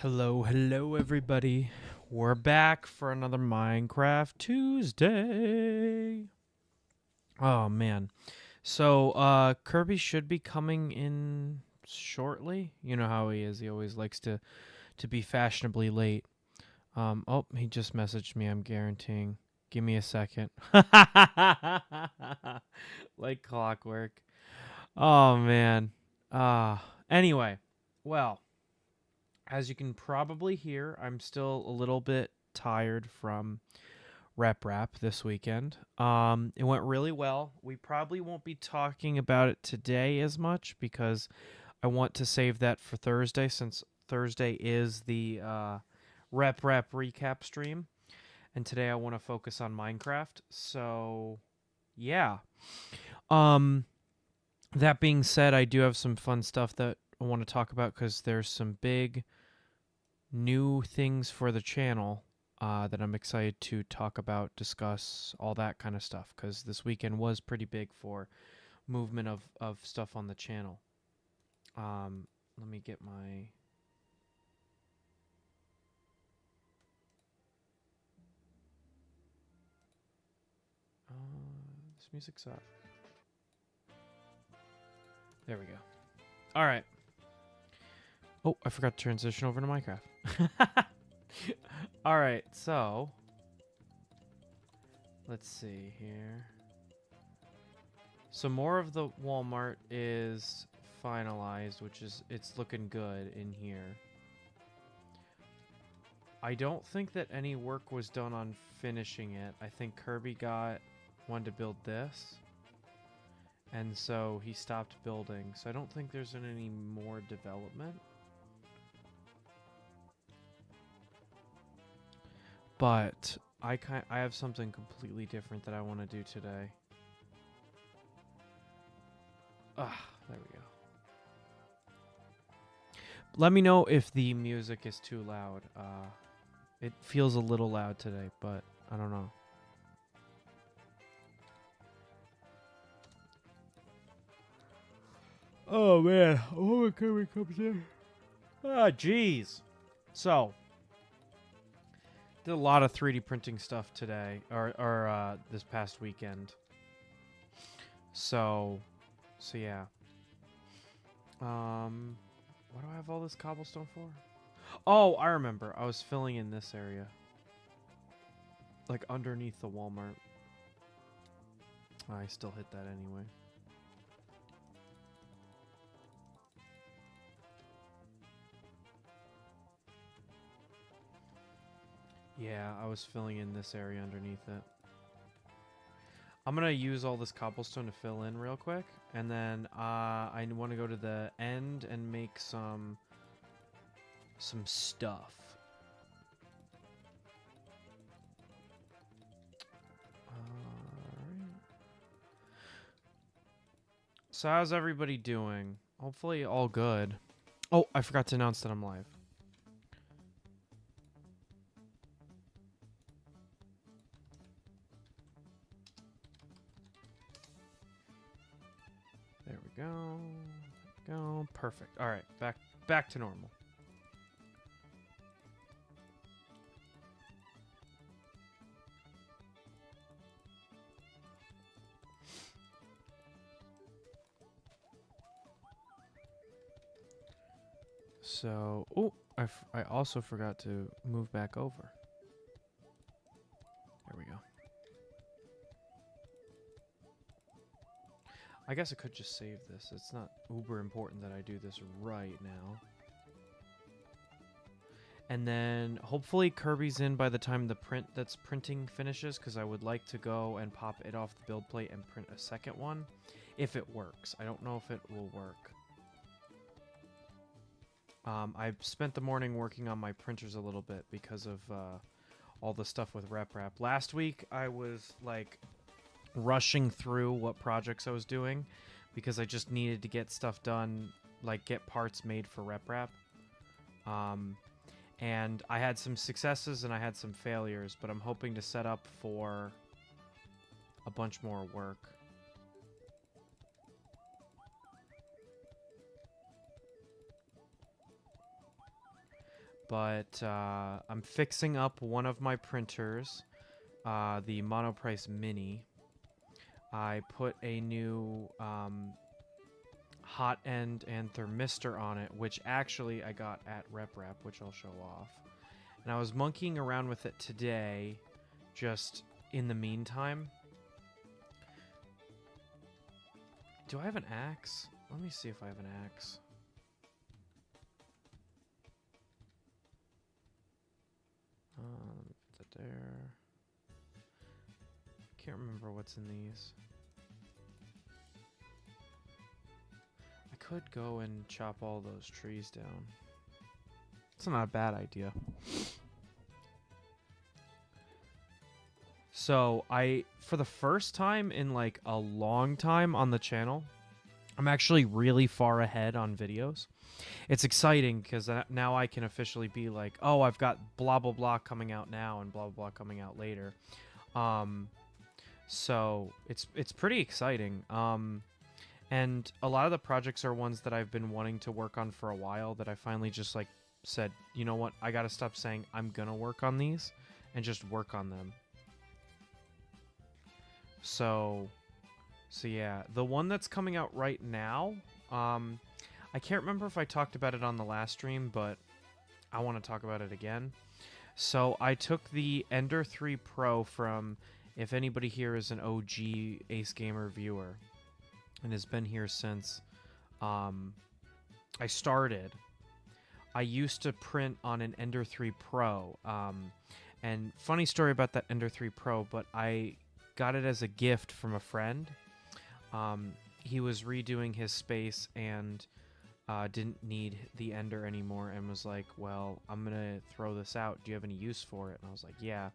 Hello, everybody. We're back for another Minecraft Tuesday. Oh man. So Kirby should be coming in shortly. You know how he is. He always likes to be fashionably late. Oh, he just messaged me, I'm guaranteeing. Give me a second. Like clockwork. Oh man. Anyway, well, as you can probably hear, I'm still a little bit tired from Rep Rap this weekend. It went really well. We probably won't be talking about it today as much because I want to save that for Thursday, since Thursday is the Rep Rap recap stream, and today I want to focus on Minecraft. So, yeah. Um, that being said, I do have some fun stuff that I want to talk about because there's some big new things for the channel that I'm excited to talk about, discuss, all that kind of stuff, because this weekend was pretty big for movement of stuff on the channel. Let me get my... this music's up. There we go. All right. Oh, I forgot to transition over to Minecraft. All right, so let's see here. So more of the Walmart is finalized, which is, it's looking good in here. I don't think that any work was done on finishing it. I think Kirby wanted to build this, and so he stopped building. So I don't think there's been any more development. But I have something completely different that I want to do today. There we go. Let me know if the music is too loud. It feels a little loud today, but I don't know. Oh man, oh, Kirby comes in. Ah, jeez. So, did a lot of 3D printing stuff today, or this past weekend. So yeah. What do I have all this cobblestone for? Oh, I remember. I was filling in this area, like underneath the Walmart. I still hit that anyway. Yeah, I was filling in this area underneath it. I'm gonna use all this cobblestone to fill in real quick, and then I want to go to the end and make some stuff. Alright. So how's everybody doing? Hopefully all good. Oh, I forgot to announce that I'm live. There we go. Go. Perfect. All right, back to normal. So, oh, I also forgot to move back over. There we go. I guess I could just save this. It's not uber important that I do this right now. And then hopefully Kirby's in by the time the printing finishes, because I would like to go and pop it off the build plate and print a second one, if it works. I don't know if it will work. I spent the morning working on my printers a little bit because of all the stuff with Rep Rap. Last week I was like rushing through what projects I was doing because I just needed to get stuff done, like get parts made for Rep Rap. And I had some successes and I had some failures, but I'm hoping to set up for a bunch more work. but I'm fixing up one of my printers, the Monoprice Mini. I put a new hot end and thermistor on it, which actually I got at RepRap, which I'll show off. And I was monkeying around with it today, just in the meantime. Do I have an axe? Let me see if I have an axe. Let me put that there. Can't remember what's in these. I could go and chop all those trees down. It's not a bad idea. So for the first time in like a long time on the channel, I'm actually really far ahead on videos. It's exciting because now I can officially be like, oh, I've got blah, blah, blah coming out now and blah, blah, blah coming out later. So it's pretty exciting. And a lot of the projects are ones that I've been wanting to work on for a while that I finally just like said, you know what, I got to stop saying I'm going to work on these and just work on them. So yeah, the one that's coming out right now, I can't remember if I talked about it on the last stream, but I want to talk about it again. So I took the Ender 3 Pro from, if anybody here is an OG Ace Gamer viewer and has been here since I started, I used to print on an Ender 3 Pro. And funny story about that Ender 3 Pro, but I got it as a gift from a friend. He was redoing his space and didn't need the Ender anymore and was like, well, I'm going to throw this out. Do you have any use for it? And I was like, yeah.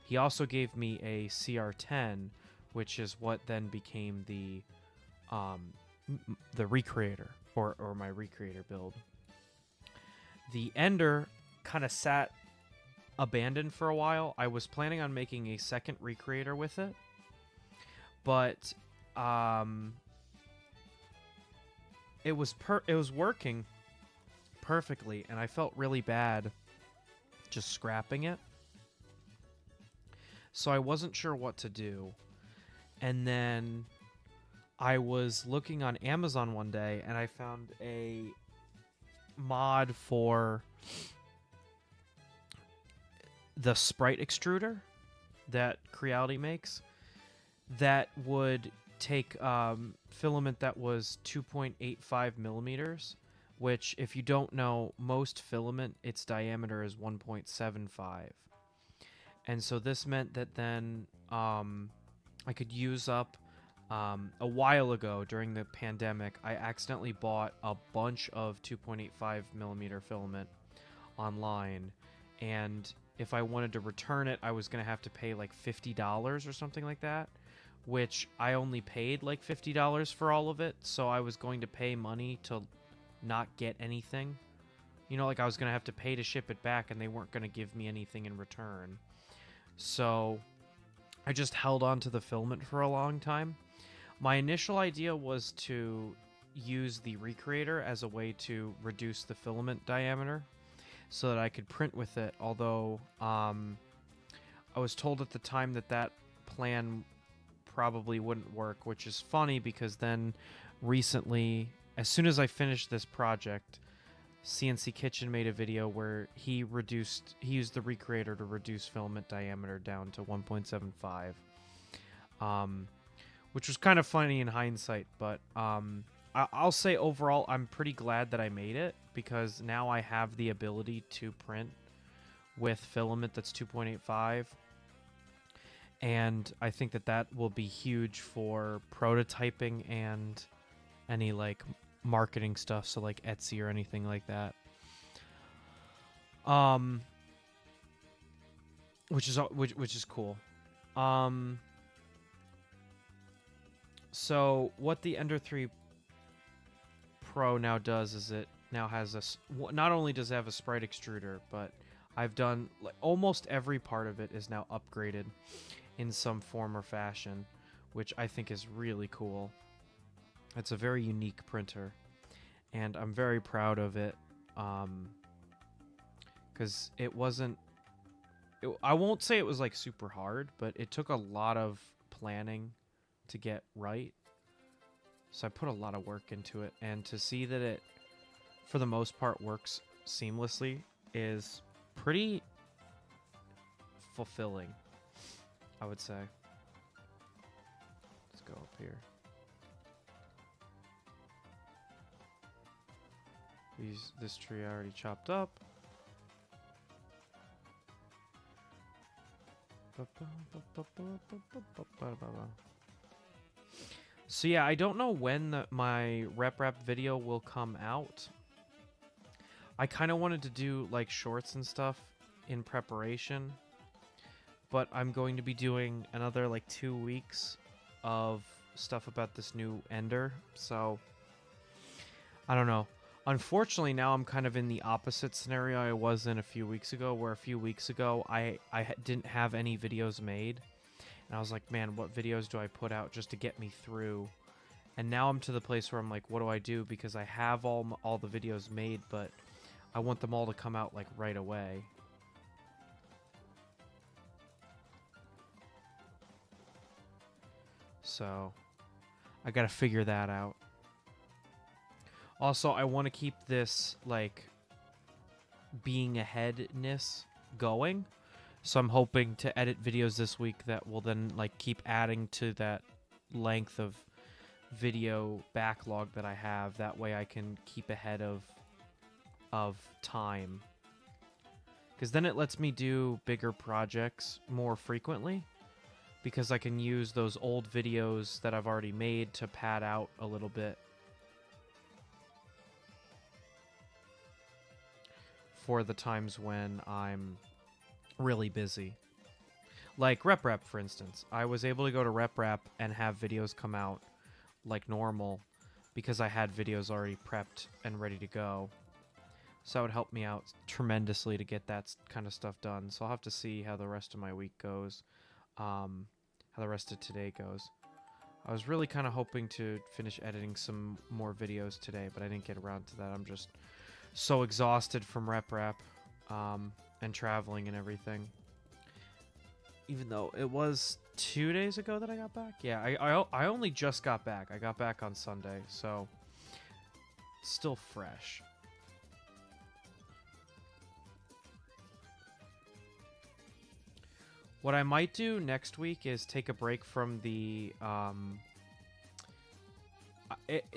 He also gave me a CR10, which is what then became the Recreator, or my Recreator build. The Ender kind of sat abandoned for a while. I was planning on making a second Recreator with it, but it was working perfectly, and I felt really bad just scrapping it. So I wasn't sure what to do. And then I was looking on Amazon one day, and I found a mod for the sprite extruder that Creality makes that would take filament that was 2.85 millimeters, which, if you don't know, most filament, its diameter is 1.75. And so this meant that then I could use up, a while ago during the pandemic, I accidentally bought a bunch of 2.85 millimeter filament online, and if I wanted to return it, I was going to have to pay like $50 or something like that, which I only paid like $50 for all of it, so I was going to pay money to not get anything. You know, like I was going to have to pay to ship it back, and they weren't going to give me anything in return. So I just held on to the filament for a long time. My initial idea was to use the Recreator as a way to reduce the filament diameter so that I could print with it, although I was told at the time that that plan probably wouldn't work, which is funny because then recently, as soon as I finished this project, CNC Kitchen made a video where he used the Recreator to reduce filament diameter down to 1.75, which was kind of funny in hindsight, but I'll say overall I'm pretty glad that I made it, because now I have the ability to print with filament that's 2.85, and I think that that will be huge for prototyping and any like marketing stuff, so like Etsy or anything like that, which is cool. So what the Ender 3 Pro now does is it now has not only does it have a sprite extruder, but I've done like almost every part of it is now upgraded in some form or fashion, which I think is really cool. It's a very unique printer, and I'm very proud of it, because it wasn't. I won't say it was like super hard, but it took a lot of planning to get right. So I put a lot of work into it, and to see that it, for the most part, works seamlessly is pretty fulfilling, I would say. Let's go up here. This tree I already chopped up. So yeah, I don't know when my rep video will come out. I kind of wanted to do like shorts and stuff in preparation, but I'm going to be doing another like 2 weeks of stuff about this new Ender, so I don't know. Unfortunately, now I'm kind of in the opposite scenario I was in a few weeks ago, where a few weeks ago I didn't have any videos made. And I was like, man, what videos do I put out just to get me through? And now I'm to the place where I'm like, what do I do? Because I have all the videos made, but I want them all to come out like right away. So I gotta figure that out. Also, I want to keep this, like, being aheadness going. So I'm hoping to edit videos this week that will then, like, keep adding to that length of video backlog that I have. That way I can keep ahead of time. Because then it lets me do bigger projects more frequently. Because I can use those old videos that I've already made to pad out a little bit. For the times when I'm really busy. Like RepRap, for instance. I was able to go to RepRap and have videos come out like normal because I had videos already prepped and ready to go. So it would help me out tremendously to get that kind of stuff done. So I'll have to see how the rest of my week goes. How the rest of today goes. I was really kind of hoping to finish editing some more videos today, but I didn't get around to that. I'm just so exhausted from RepRap and traveling and everything. Even though it was 2 days ago that I got back. Yeah, I only just got back. I got back on Sunday, so it's still fresh. What I might do next week is take a break from the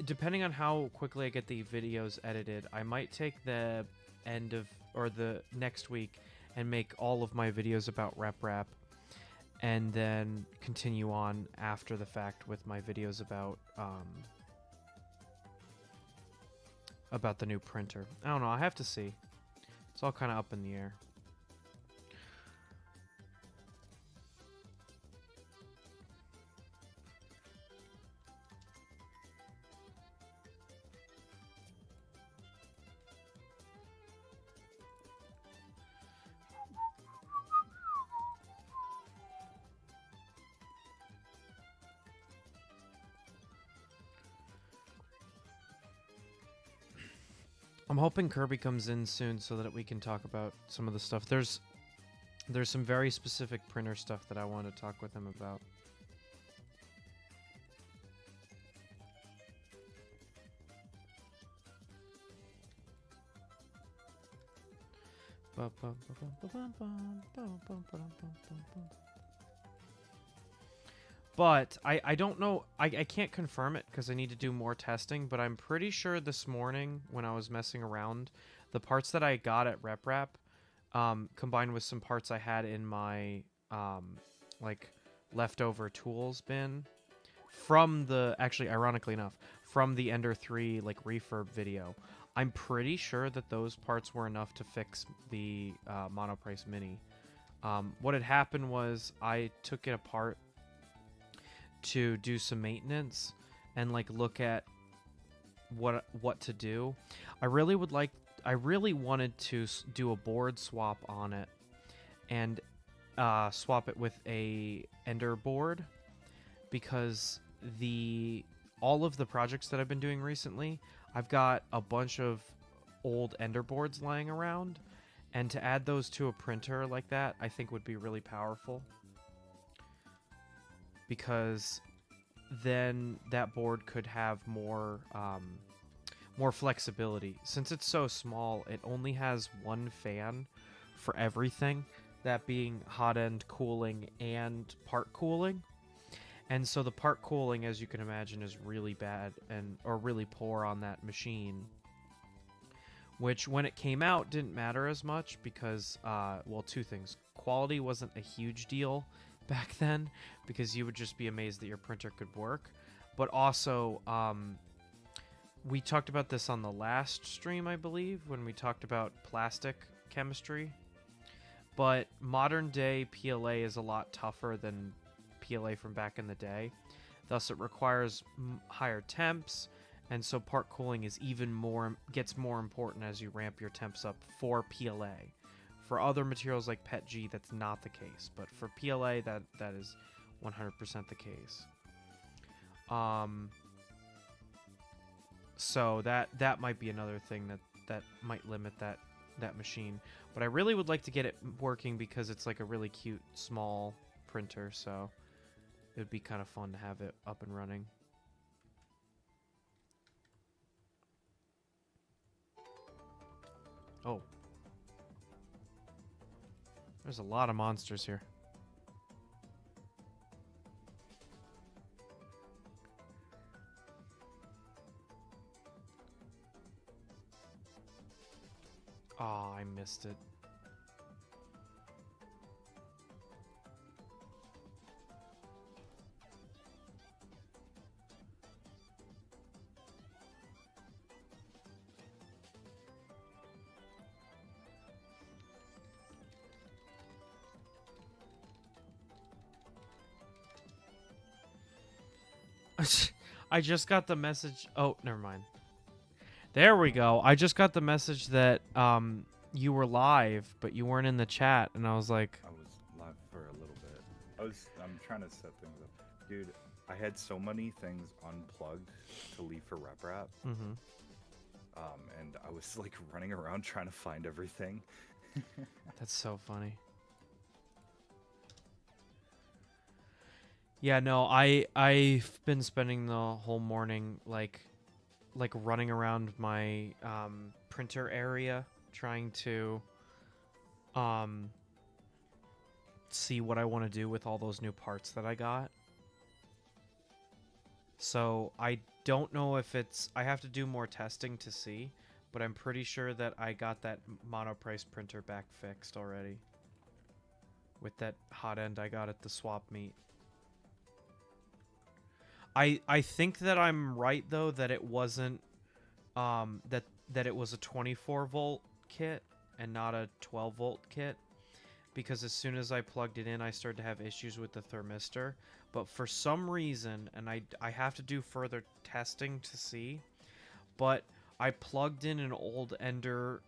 depending on how quickly I get the videos edited, I might take the end of, or the next week, and make all of my videos about RepRap, and then continue on after the fact with my videos about the new printer. I don't know, I have to see. It's all kind of up in the air. I'm hoping Kirby comes in soon so that we can talk about some of the stuff. There's some very specific printer stuff that I want to talk with him about. But I don't know, I can't confirm it because I need to do more testing, but I'm pretty sure this morning when I was messing around, the parts that I got at RepRap, combined with some parts I had in my like leftover tools bin from the, actually ironically enough, from the Ender 3 like refurb video, I'm pretty sure that those parts were enough to fix the Monoprice Mini. What had happened was I took it apart to do some maintenance and like look at what to do. I really wanted to do a board swap on it and swap it with a Ender board, because all of the projects that I've been doing recently, I've got a bunch of old Ender boards lying around, And to add those to a printer like that, I think would be really powerful. Because then that board could have more more flexibility. Since it's so small, it only has one fan for everything, that being hot end cooling and part cooling. And so the part cooling, as you can imagine, is really bad or really poor on that machine. Which, when it came out, didn't matter as much because, well, two things. Quality wasn't a huge deal back then because you would just be amazed that your printer could work. But also, we talked about this on the last stream, I believe, when we talked about plastic chemistry. But modern day PLA is a lot tougher than PLA from back in the day. Thus, it requires higher temps, and so part cooling is gets more important as you ramp your temps up for PLA. For other materials like PETG, that's not the case, but for PLA, that is 100% the case. So that might be another thing that might limit that machine. But I really would like to get it working because it's like a really cute small printer, so it would be kind of fun to have it up and running. Oh. There's a lot of monsters here. Oh, I missed it. I just got the message. Oh, never mind. There we go. I just got the message that you were live, but you weren't in the chat, and I was like, I was live for a little bit. I'm trying to set things up, dude. I had so many things unplugged to leave for RepRap. mm-hmm. And I was like running around trying to find everything. That's so funny. Yeah, no, I've been spending the whole morning like running around my printer area trying to see what I want to do with all those new parts that I got. So I don't know if I have to do more testing to see, but I'm pretty sure that I got that monoprice printer back fixed already with that hot end I got at the swap meet. I think that I'm right though that it wasn't that it was a 24 volt kit and not a 12 volt kit, because as soon as I plugged it in I started to have issues with the thermistor. But for some reason, and I have to do further testing to see, but I plugged in an old Ender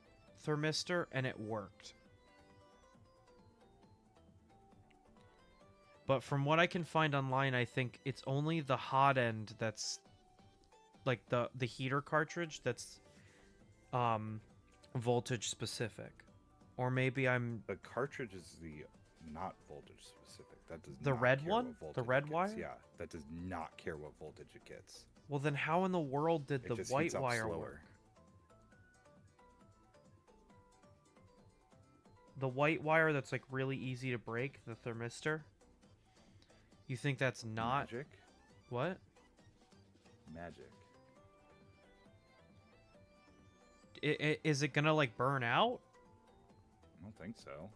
thermistor and it worked. But from what I can find online, I think it's only the hot end that's like the heater cartridge that's voltage specific. Or maybe The cartridge is the not voltage specific. That does the not red care one? what voltage The red it gets. wire? Yeah, that does not care what voltage it gets. Well, then how in the world did the white wire work? The white wire that's like really easy to break, the thermistor? You think that's not Magic? What? Magic. Is it gonna like burn out? I don't think so.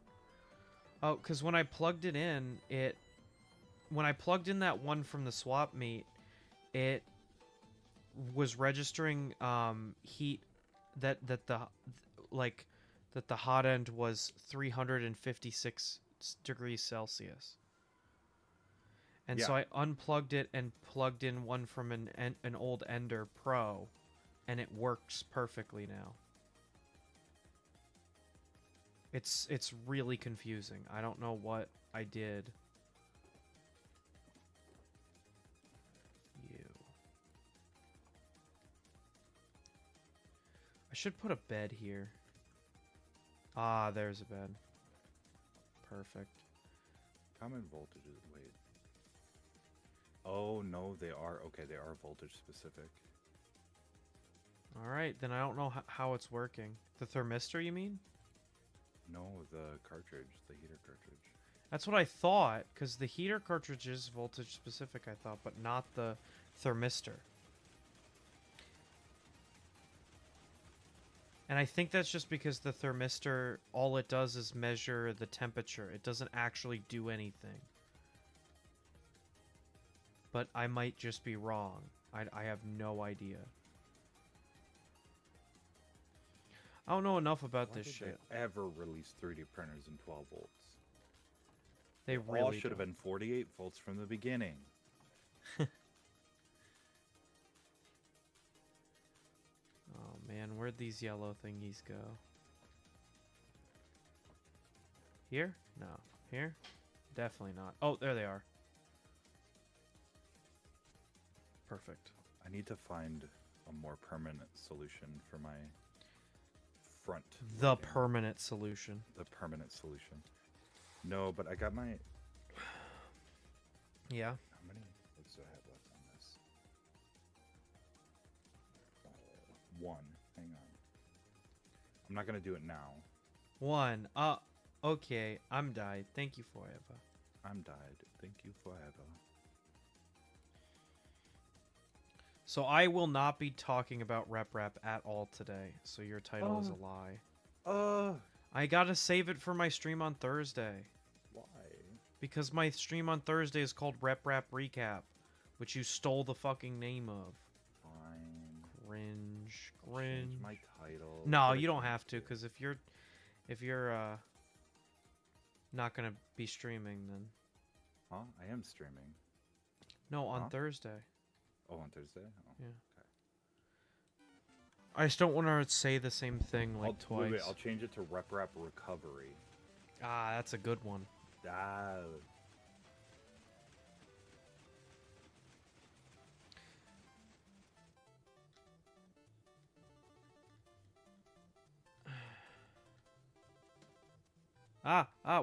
Oh, because when I plugged it in, when I plugged in that one from the swap meet, it was registering heat that the hot end was 356 degrees Celsius. And so I unplugged it and plugged in one from an old Ender Pro, and it works perfectly now. It's really confusing. I don't know what I did. I should put a bed here. Ah, there's a bed. Perfect. Common voltages. Wait. Oh no, they are okay. They are voltage specific. All right, then I don't know how it's working. The thermistor, you mean? No, the cartridge, the heater cartridge. That's what I thought, because the heater cartridge is voltage specific, I thought, but not the thermistor. And I think that's just because the thermistor, all it does is measure the temperature. It doesn't actually do anything. But I might just be wrong. I have no idea. I don't know enough about Why this did shit. they ever release 3D printers in 12 volts? They all really should have been 48 volts from the beginning. Oh man, where'd these yellow thingies go? Here? No. Here? Definitely not. Oh, there they are. Perfect. I need to find a more permanent solution for my front. The lighting. permanent solution. The permanent solution. No, but I got my... Yeah. How many votes do I have left on this? One. Hang on. I'm not going to do it now. One. Okay. I'm died. Thank you forever. I'm died. Thank you forever. So I will not be talking about RepRap at all today. So your title is a lie. I gotta save it for my stream on Thursday. Why? Because my stream on Thursday is called RepRap Recap, which you stole the fucking name of. Fine. Cringe. Change my title. No, Gotta you don't change have to, it. because if you're not gonna be streaming, then Huh? I am streaming. no, on Huh? Thursday. Oh, on Thursday? Oh, Yeah. okay. I just don't want to say the same thing like twice. Wait, I'll change it to RepRap Recovery. Ah, that's a good one. Ah.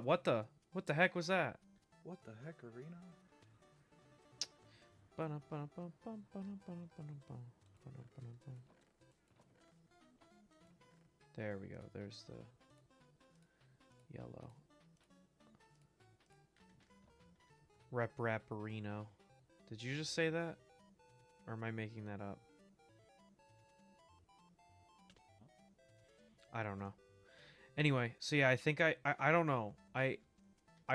What the heck was that? What the heck, Arena? There we go. There's the yellow. Raparino. Did you just say that? Or am I making that up? I don't know. Anyway, so yeah, I think I don't know. I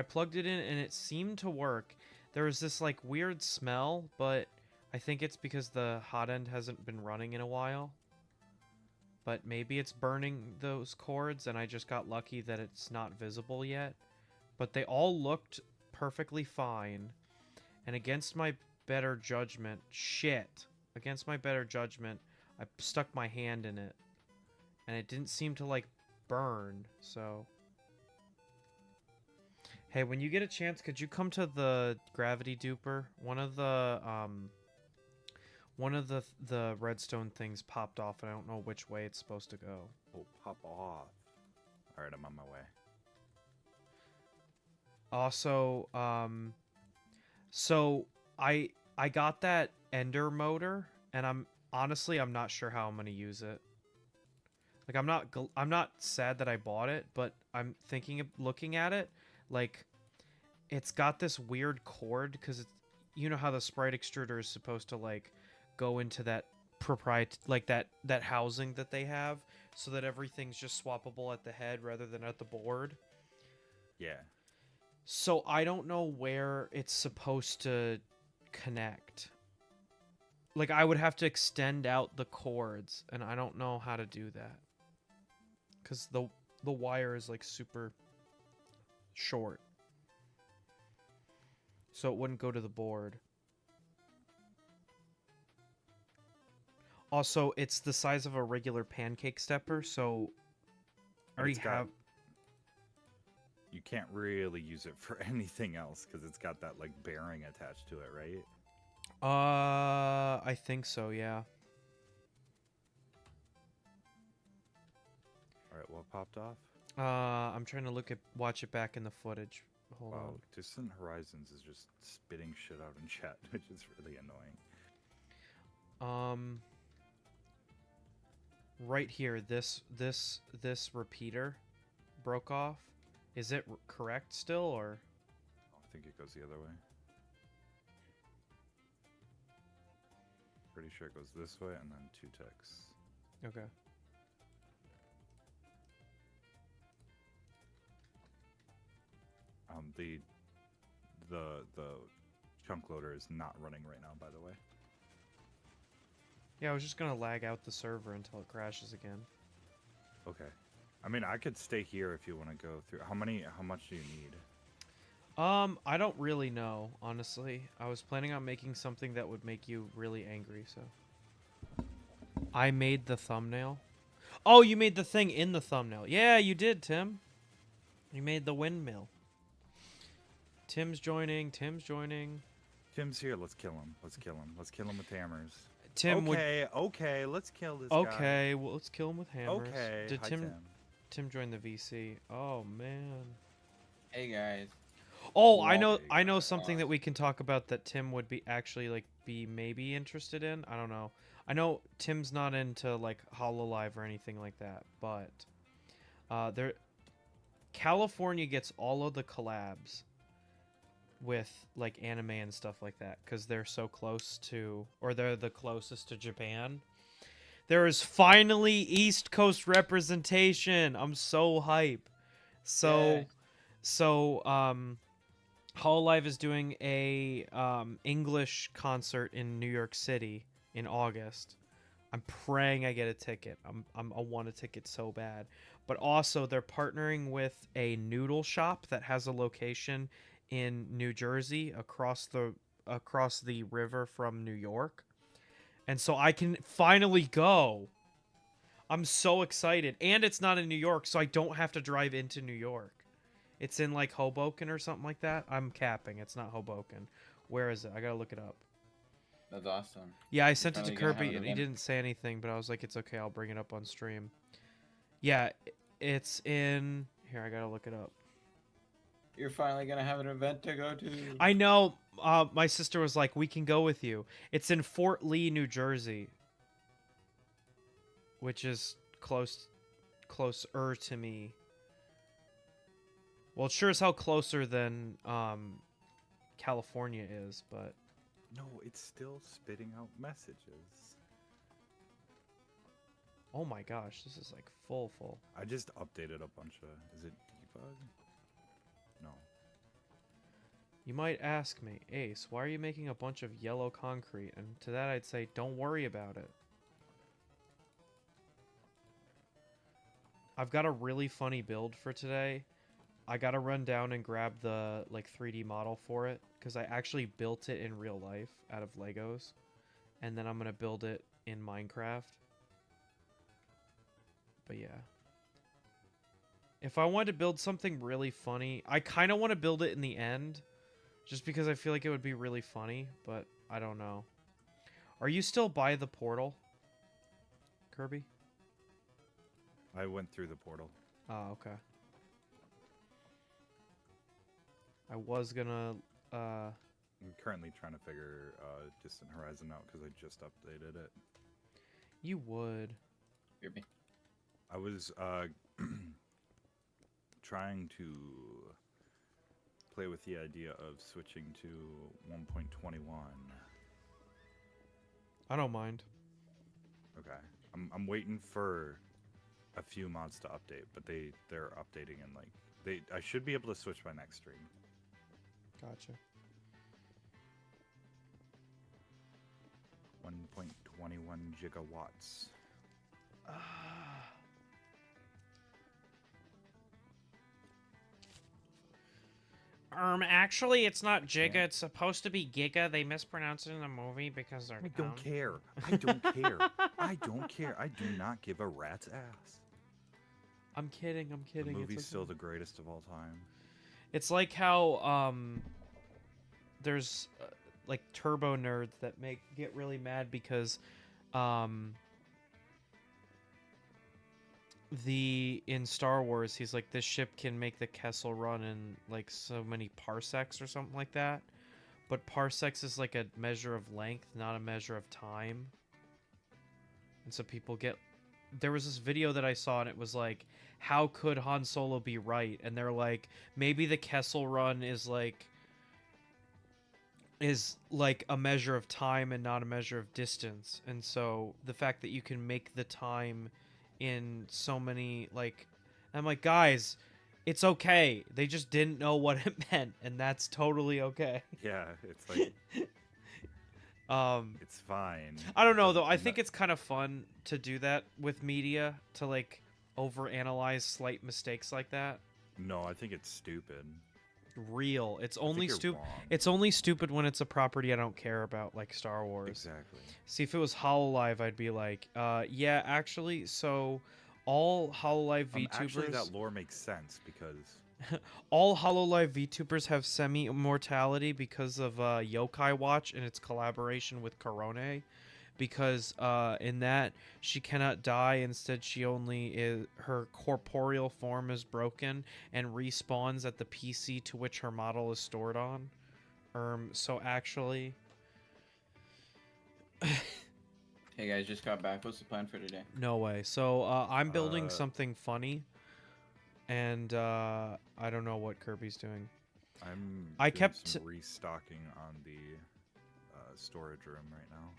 plugged it in and it seemed to work. There was this like weird smell, but I think it's because the hot end hasn't been running in a while. But maybe it's burning those cords and I just got lucky that it's not visible yet. But they all looked perfectly fine. And against my better judgment, against my better judgment, I stuck my hand in it. And it didn't seem to like burn, so... Hey, when you get a chance, could you come to the gravity duper? One of the redstone things popped off, and I don't know which way it's supposed to go. Oh, pop off. Alright, I'm on my way. Also, so I got that ender motor, and I'm not sure how I'm gonna use it. Like I'm not sad that I bought it, but I'm thinking of looking at it. Like, it's got this weird cord because it's, you know how the sprite extruder is supposed to like go into that that housing that they have, so that everything's just swappable at the head rather than at the board. Yeah. So I don't know where it's supposed to connect. Like, I would have to extend out the cords, and I don't know how to do that. Because the wire is like super short. So it wouldn't go to the board. Also, it's the size of a regular pancake stepper, so I already have... You can't really use it for anything else because it's got that like bearing attached to it, right? I think so, yeah. Alright, what popped off? I'm trying to watch it back in the footage. Hold Wow, Distant Horizons is just spitting shit out in chat, which is really annoying. on. Right here, this repeater broke off. Is it correct still, or? I think it goes the other way. Pretty sure it goes this way and then 2 ticks. Okay. The chunk loader is not running right now, by the way. Yeah, I was just gonna lag out the server until it crashes again. Okay. I mean, I could stay here if you want to go through. How much do you need? I don't really know, honestly. I was planning on making something that would make you really angry, so. I made the thumbnail. Oh, you made the thing in the thumbnail. Yeah, you did, Tim. You made the windmill. Tim's joining. Tim's here. Let's kill him. Let's kill him with hammers. Tim okay, let's kill this guy. Okay, well, let's kill him with hammers. Okay. Did Hi, Tim join the VC? Oh man. Hey guys. Oh, Well, I know something that we can talk about that Tim would be maybe interested in. I don't know. I know Tim's not into like Hololive or anything like that, but California gets all of the collabs with like anime and stuff like that because they're so close to, or they're the closest to Japan. There is finally East Coast representation. I'm so hype. Hololive is doing a English concert in New York City in August. I'm praying I get a ticket. I want a ticket so bad. But also they're partnering with a noodle shop that has a location in New Jersey across the river from New York. And so I can finally go. I'm so excited. And it's not in New York, so I don't have to drive into New York. It's in like Hoboken or something like that. I'm capping. It's not Hoboken. Where is it? I gotta look it up. That's awesome. Yeah, I sent it to Finally gonna have Kirby an and he event. didn't say anything, but I was like, it's okay. I'll bring it up on stream. Yeah, it's in... Here, I gotta look it up. You're finally gonna have an event to go to. I know. My sister was like, we can go with you. It's in Fort Lee, New Jersey. Which is closer to me. Well, it sure as hell closer than California is, but... No, it's still spitting out messages. Oh my gosh, this is like full. I just updated a bunch of... Is it debug? No. You might ask me, Ace, why are you making a bunch of yellow concrete? And to that I'd say, don't worry about it. I've got a really funny build for today. I gotta run down and grab the like 3D model for it because I actually built it in real life out of Legos, and then I'm gonna build it in Minecraft. But yeah, if I wanted to build something really funny, I kind of want to build it in the end, just because I feel like it would be really funny. But I don't know. Are you still by the portal, Kirby? I went through the portal. Oh, okay. I was gonna, I'm currently trying to figure Distant Horizon out because I just updated it. You would. Kirby. I was trying to play with the idea of switching to 1.21. I don't mind. Okay. I'm waiting for a few mods to update, but they're updating and like I should be able to switch by next stream. Gotcha. 1.21 gigawatts. Actually, it's not Giga. It's supposed to be Giga. They mispronounced it in the movie because they're I don't care. I don't care. I don't care. I do not give a rat's ass. I'm kidding. I'm kidding. The movie's It's still okay. the greatest of all time. It's like how there's like turbo nerds that get really mad because in Star Wars, he's like, this ship can make the Kessel run in like so many parsecs or something like that. But parsecs is like a measure of length, not a measure of time. And so people get. There was this video that I saw, and it was like, how could Han Solo be right? And they're like, maybe the Kessel run is like a measure of time and not a measure of distance. And so the fact that you can make the time in so many like, I'm like, guys, it's okay. They just didn't know what it meant, and that's totally okay. Yeah, it's like Um, it's fine. I don't know Doesn't- though. I no- think it's kind of fun to do that with media, to like overanalyze slight mistakes like that. No, I think it's stupid. Real. It's I think only you're stupid. wrong. It's only stupid when it's a property I don't care about, like Star Wars. Exactly. See, if it was Hololive, I'd be like, yeah, actually, so all Hololive Actually, VTubers, that lore makes sense because all Hololive VTubers have semi-immortality because of Yokai Watch and its collaboration with Korone. Because in that she cannot die. Instead, she only is her corporeal form is broken and respawns at the PC to which her model is stored on. So actually, Hey guys, just got back. What's the plan for today? no way. So I'm building Uh, something funny, and I don't know what Kirby's doing. I kept- some restocking on the storage room right now.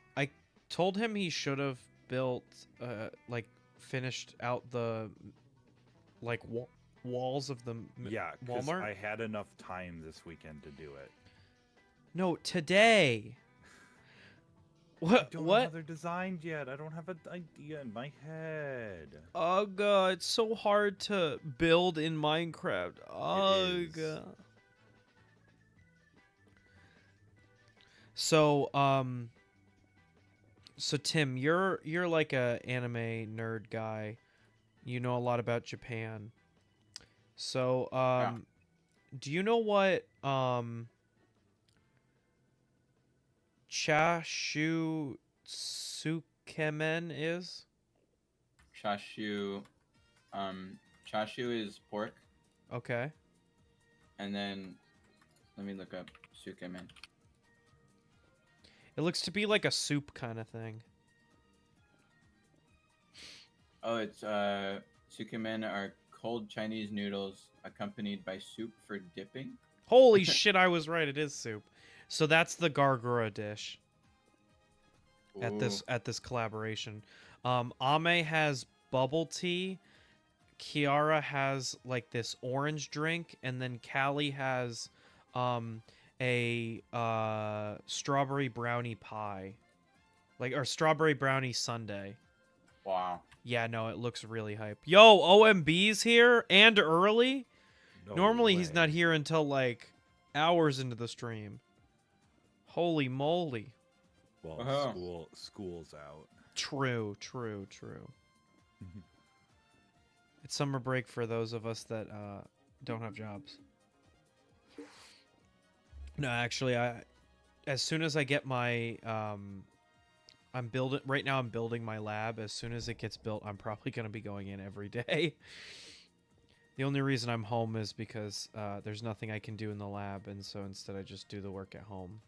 Told him he should have built like finished out the like walls of the Yeah, because Walmart. I had enough time this weekend to do it. No, today. I What? don't know What? how they're designed yet. I don't have an idea in my head. Ugh, it's so hard to build in Minecraft. Ugh. is. So Tim, you're like a anime nerd guy. You know a lot about Japan. So do you know what Chashu Tsukemen is? Chashu, chashu is pork, Okay. and then let me look up sukemen. It looks to be like a soup kind of thing. Oh, it's sukemen are cold Chinese noodles accompanied by soup for dipping. Holy shit, I was right. It is soup. So that's the Gargura dish at Ooh. this collaboration. Ame has bubble tea. Kiara has like this orange drink, and then Callie has a strawberry brownie pie, like, or strawberry brownie sundae. Wow. Yeah, no, it looks really hype. Yo, OMB's here and early. No Normally he's way. not here until like hours into the stream. Holy moly. Well, Uh-huh. school's out. True. It's summer break for those of us that don't have jobs. No, actually, as soon as I get my I'm building my lab. As soon as it gets built, I'm probably going to be going in every day. The only reason I'm home is because there's nothing I can do in the lab, and so instead I just do the work at home.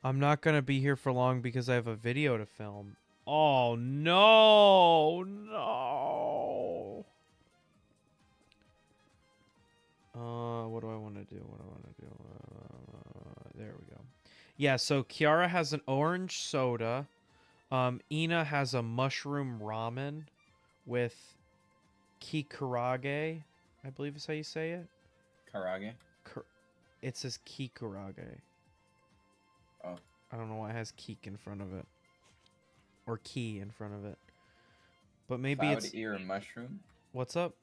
I'm not going to be here for long because I have a video to film. Oh, no. No. What do I want to do? There we go. Yeah, so Kiara has an orange soda. Ina has a mushroom ramen with kikurage, I believe is how you say it. Karage. It says kikurage. Oh. I don't know why it has keek in front of it. Or key in front of it. But maybe Cloud it's... ear mushroom. What's up?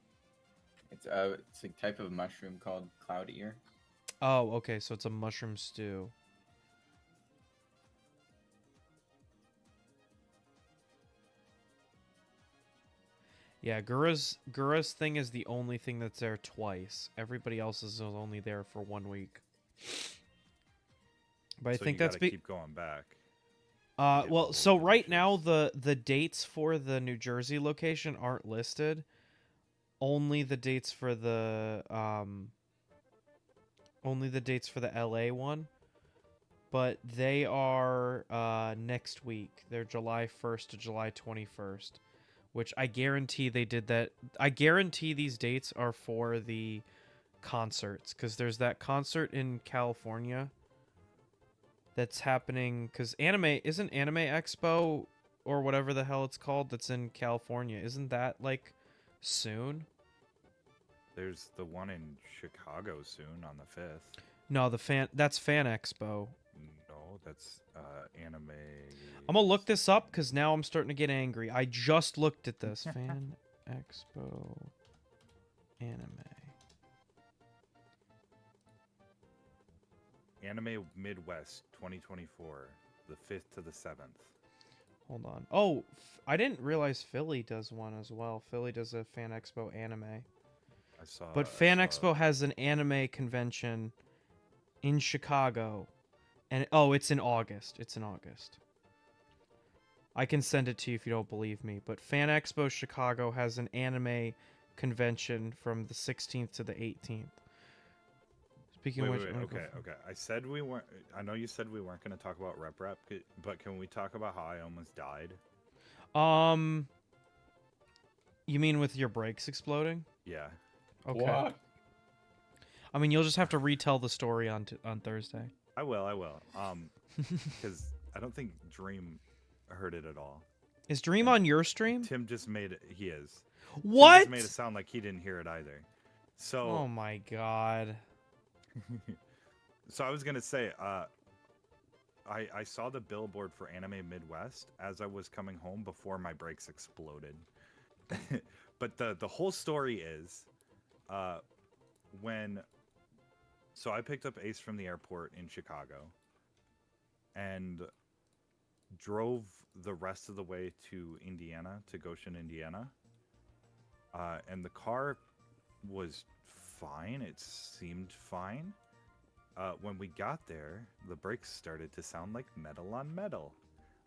It's a type of mushroom called cloud ear. Oh, okay, so it's a mushroom stew. Yeah, Gura's thing is the only thing that's there twice. Everybody else is only there for 1 week. But I So think you that's gotta keep going back. get Well, all so over the right now shits. the dates for the New Jersey location aren't listed. Only the dates for the LA one, but they are next week. They're July 1st to July 21st, which I guarantee they did that. I guarantee these dates are for the concerts cuz there's that concert in California that's happening cuz Anime Expo or whatever the hell it's called that's in California. Isn't that like soon? There's the one in Chicago soon on the 5th. No, that's Fan Expo. No, that's anime. I'm gonna look this up because now I'm starting to get angry. I just looked at this. Fan Expo Anime. Anime Midwest 2024, the 5th to the 7th. Hold on. Oh, I didn't realize Philly does one as well. Philly does a Fan Expo Anime. But Fan Expo has an anime convention in Chicago. And it's in August. It's in August. I can send it to you if you don't believe me. But Fan Expo Chicago has an anime convention from the 16th to the 18th. Speaking of which, I'm gonna go okay. I said we weren't. I know you said we weren't going to talk about rep, but can we talk about how I almost died? You mean with your brakes exploding? Yeah. Okay. What? I mean, you'll just have to retell the story on Thursday. I will. Because I don't think Dream heard it at all. Is Dream on your stream? Tim just made it. He is. What? Tim just made it sound like he didn't hear it either. So. Oh my god. So I was gonna say, I saw the billboard for Anime Midwest as I was coming home before my brakes exploded. But the whole story is, so I picked up Ace from the airport in Chicago, and drove the rest of the way to Indiana, to Goshen, Indiana. And the car was fine. It seemed fine. When we got there, the brakes started to sound like metal on metal,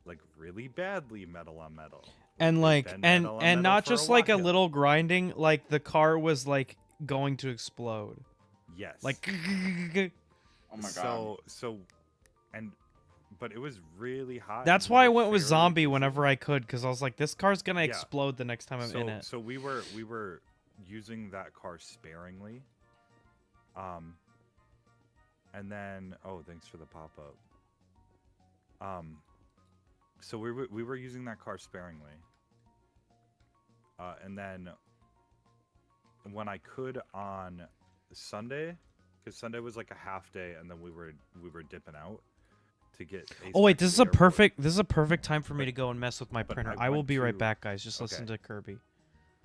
like really badly metal on metal. And They've like been and metal on and metal not for just like a while. little grinding, like the car was like going to explode. Yes. Like Oh my god. But it was really hot. that's and why I we were went with fairly zombie busy. whenever I could, because I was like, this car's gonna Yeah. explode the next time I'm in it. So we were using that car sparingly. And then thanks for the pop up. So we were using that car sparingly. And then when I could on Sunday, because Sunday was like a half day, and then we were dipping out to get. Ace Oh wait, back to this is the a airport. this is a perfect time for me to go and mess with my but printer. I I will went be right to- back, guys. Just listen okay. to Kirby.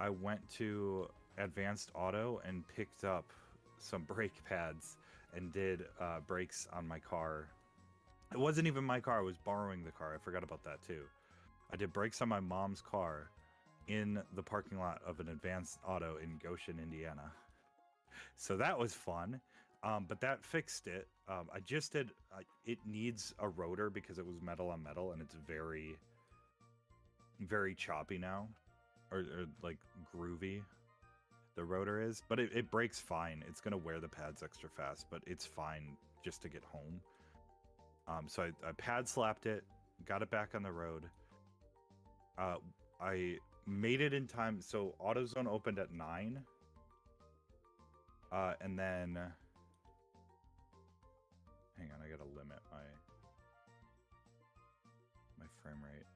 I went to Advanced Auto and picked up some brake pads and did brakes on my car. It wasn't even my car. I was borrowing the car. I forgot about that too. I did brakes on my mom's car in the parking lot of an Advanced Auto in Goshen, Indiana. So that was fun. But that fixed it. I just did. It needs a rotor because it was metal on metal, and it's very, very choppy now, or like groovy. The rotor is, but it breaks fine. It's gonna wear the pads extra fast, but it's fine just to get home. So I pad slapped it, got it back on the road. I made it in time. So AutoZone opened at 9. And then, hang on, I gotta limit my frame rate.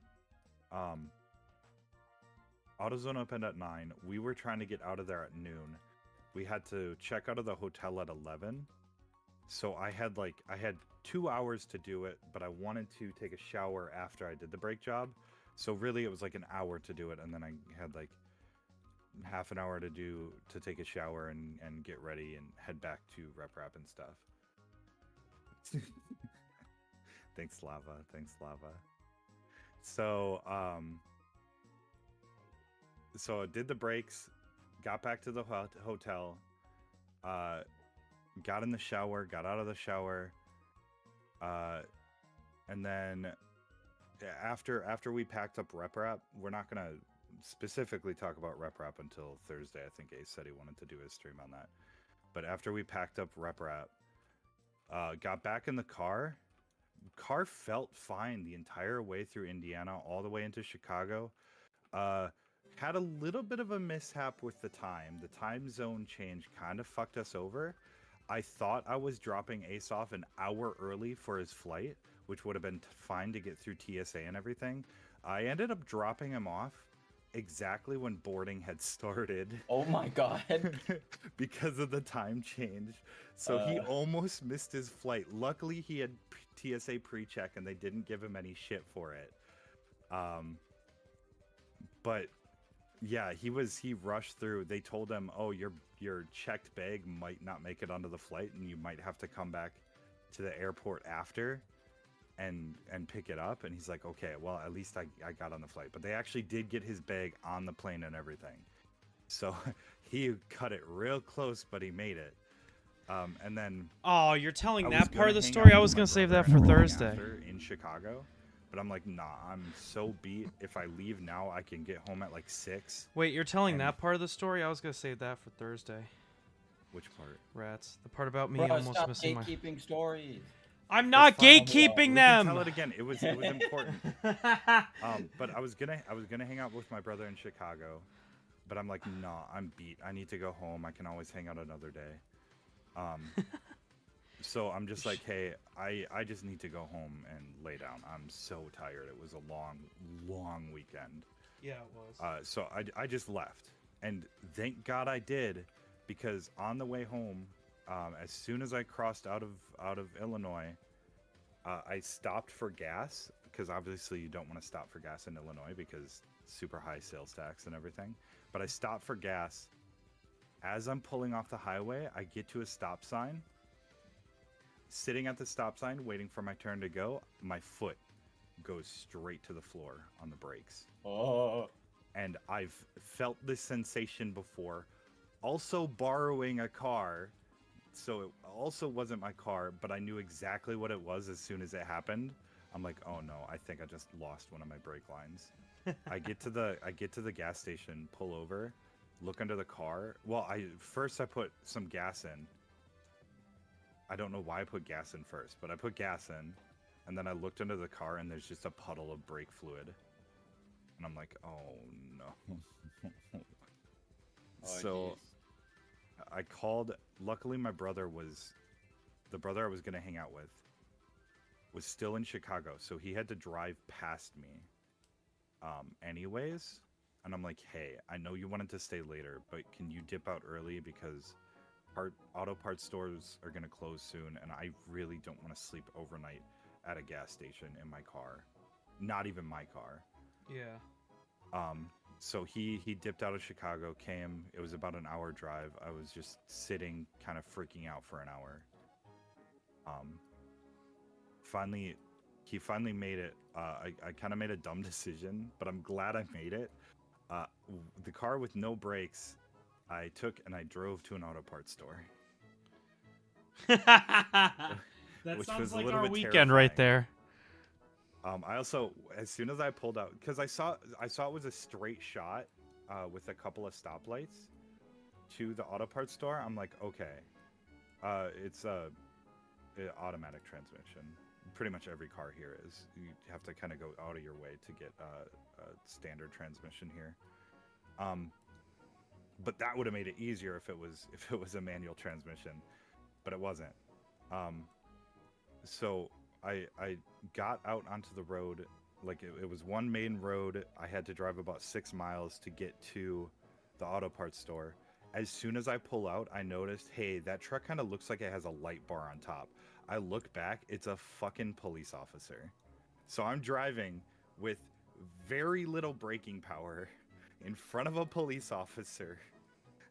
AutoZone opened at 9. We were trying to get out of there at noon. We had to check out of the hotel at 11. So I had 2 hours to do it, but I wanted to take a shower after I did the brake job. So really it was like an hour to do it, and then I had like half an hour to take a shower and get ready and head back to rep and stuff. Thanks Lava. So so I did the brakes, got back to the hotel, got in the shower, got out of the shower, and then after we packed up rep wrap, we're not gonna specifically talk about rep wrap until Thursday. I think Ace said he wanted to do his stream on that. But after we packed up rep wrap, got back in the car. Car felt fine the entire way through Indiana, all the way into Chicago. Had a little bit of a mishap with the time. The time zone change kind of fucked us over. I thought I was dropping Ace off an hour early for his flight, which would have been fine to get through TSA and everything. I ended up dropping him off exactly when boarding had started. Oh my god. Because of the time change. So he almost missed his flight. Luckily, he had TSA pre-check and they didn't give him any shit for it. But yeah, he rushed through. They told him, "Oh, your checked bag might not make it onto the flight and you might have to come back to the airport after and pick it up." And he's like, "Okay, well, at least I got on the flight." But they actually did get his bag on the plane and everything. So he cut it real close, but he made it. And then Oh, you're telling I that was part of gonna the hang story? out I with was my gonna save brother that for and everything Thursday. after in Chicago, but I'm like, nah, I'm so beat. If I leave now, I can get home at like 6. Wait, you're telling And- that part of the story? I was gonna save that for Thursday. Which part? Rats. The part about me Bro, almost stop missing my. gatekeeping stories. I'm not fine. gatekeeping We can them. tell it again. It was important. But I was gonna hang out with my brother in Chicago, but I'm like, nah, I'm beat. I need to go home. I can always hang out another day. So I'm just like, hey, I just need to go home and lay down. I'm so tired. It was a long weekend. Yeah, it was. So I just left, and thank God I did, because on the way home, as soon as I crossed out of Illinois, I stopped for gas, because obviously you don't want to stop for gas in Illinois because super high sales tax and everything. But I stopped for gas. As I'm pulling off the highway, I get to a stop sign. Sitting at the stop sign, waiting for my turn to go, my foot goes straight to the floor on the brakes. Oh. And I've felt this sensation before. Also borrowing a car, so it also wasn't my car, but I knew exactly what it was as soon as it happened. I'm like, oh no, I think I just lost one of my brake lines. I get to the gas station, pull over, look under the car. Well, I put some gas in. I don't know why I put gas in first, but I put gas in, and then I looked under the car, and there's just a puddle of brake fluid. And I'm like, oh no. So I called. Luckily, my brother the brother I was going to hang out with was still in Chicago, so he had to drive past me anyways. And I'm like, hey, I know you wanted to stay later, but can you dip out early, because auto parts stores are going to close soon, and I really don't want to sleep overnight at a gas station in my car. Not even my car. Yeah. So he dipped out of Chicago, came. It was about an hour drive. I was just sitting, kind of freaking out for an hour. He finally made it. I kind of made a dumb decision, but I'm glad I made it. The car with no brakes, I took and I drove to an auto parts store. That Which sounds was a like little our bit weekend right terrifying. there. I also, as soon as I pulled out, because I saw it was a straight shot with a couple of stoplights to the auto parts store. I'm like, okay, it's a automatic transmission. Pretty much every car here is. You have to kind of go out of your way to get a standard transmission here. But that would have made it easier if it was a manual transmission, but it wasn't. So I got out onto the road. Like it was one main road. I had to drive about 6 miles to get to the auto parts store. As soon as I pull out, I noticed, hey, that truck kind of looks like it has a light bar on top. I look back, it's a fucking police officer. So I'm driving with very little braking power in front of a police officer,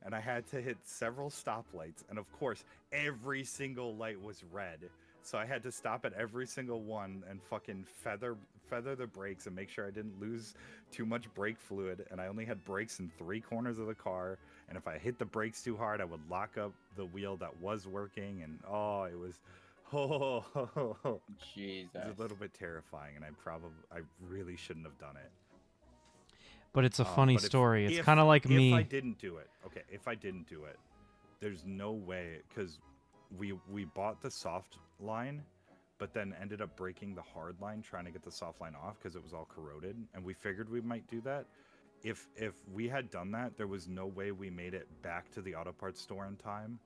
and I had to hit several stoplights, and of course, every single light was red. So I had to stop at every single one and fucking feather the brakes and make sure I didn't lose too much brake fluid. And I only had brakes in 3 corners of the car. And if I hit the brakes too hard, I would lock up the wheel that was working. And oh, it was Oh, Jesus. it's a little bit terrifying, and I really shouldn't have done it. But it's a funny But story. It's if kind of like if me. I didn't do it, okay, if I didn't do it, there's no way, because we bought the soft line, but then ended up breaking the hard line trying to get the soft line off because it was all corroded, and we figured we might do that. If we had done that, there was no way we made it back to the auto parts store in time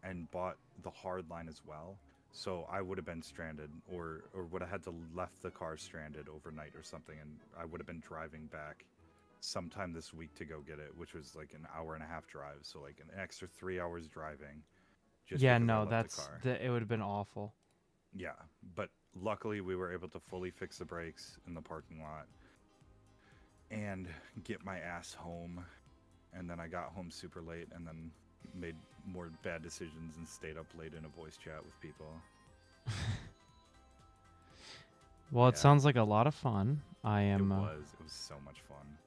and bought the hard line as well. So I would have been stranded, or would have had to left the car stranded overnight or something, and I would have been driving back sometime this week to go get it, which was like an hour and a half drive, so like an extra 3 hours driving. Just Yeah, because I no, left the that's car. it would have been awful. Yeah, but luckily we were able to fully fix the brakes in the parking lot and get my ass home. And then I got home super late and then made more bad decisions and stayed up late in a voice chat with people. Well, it Yeah. sounds like a lot of fun. I am. It was so much fun.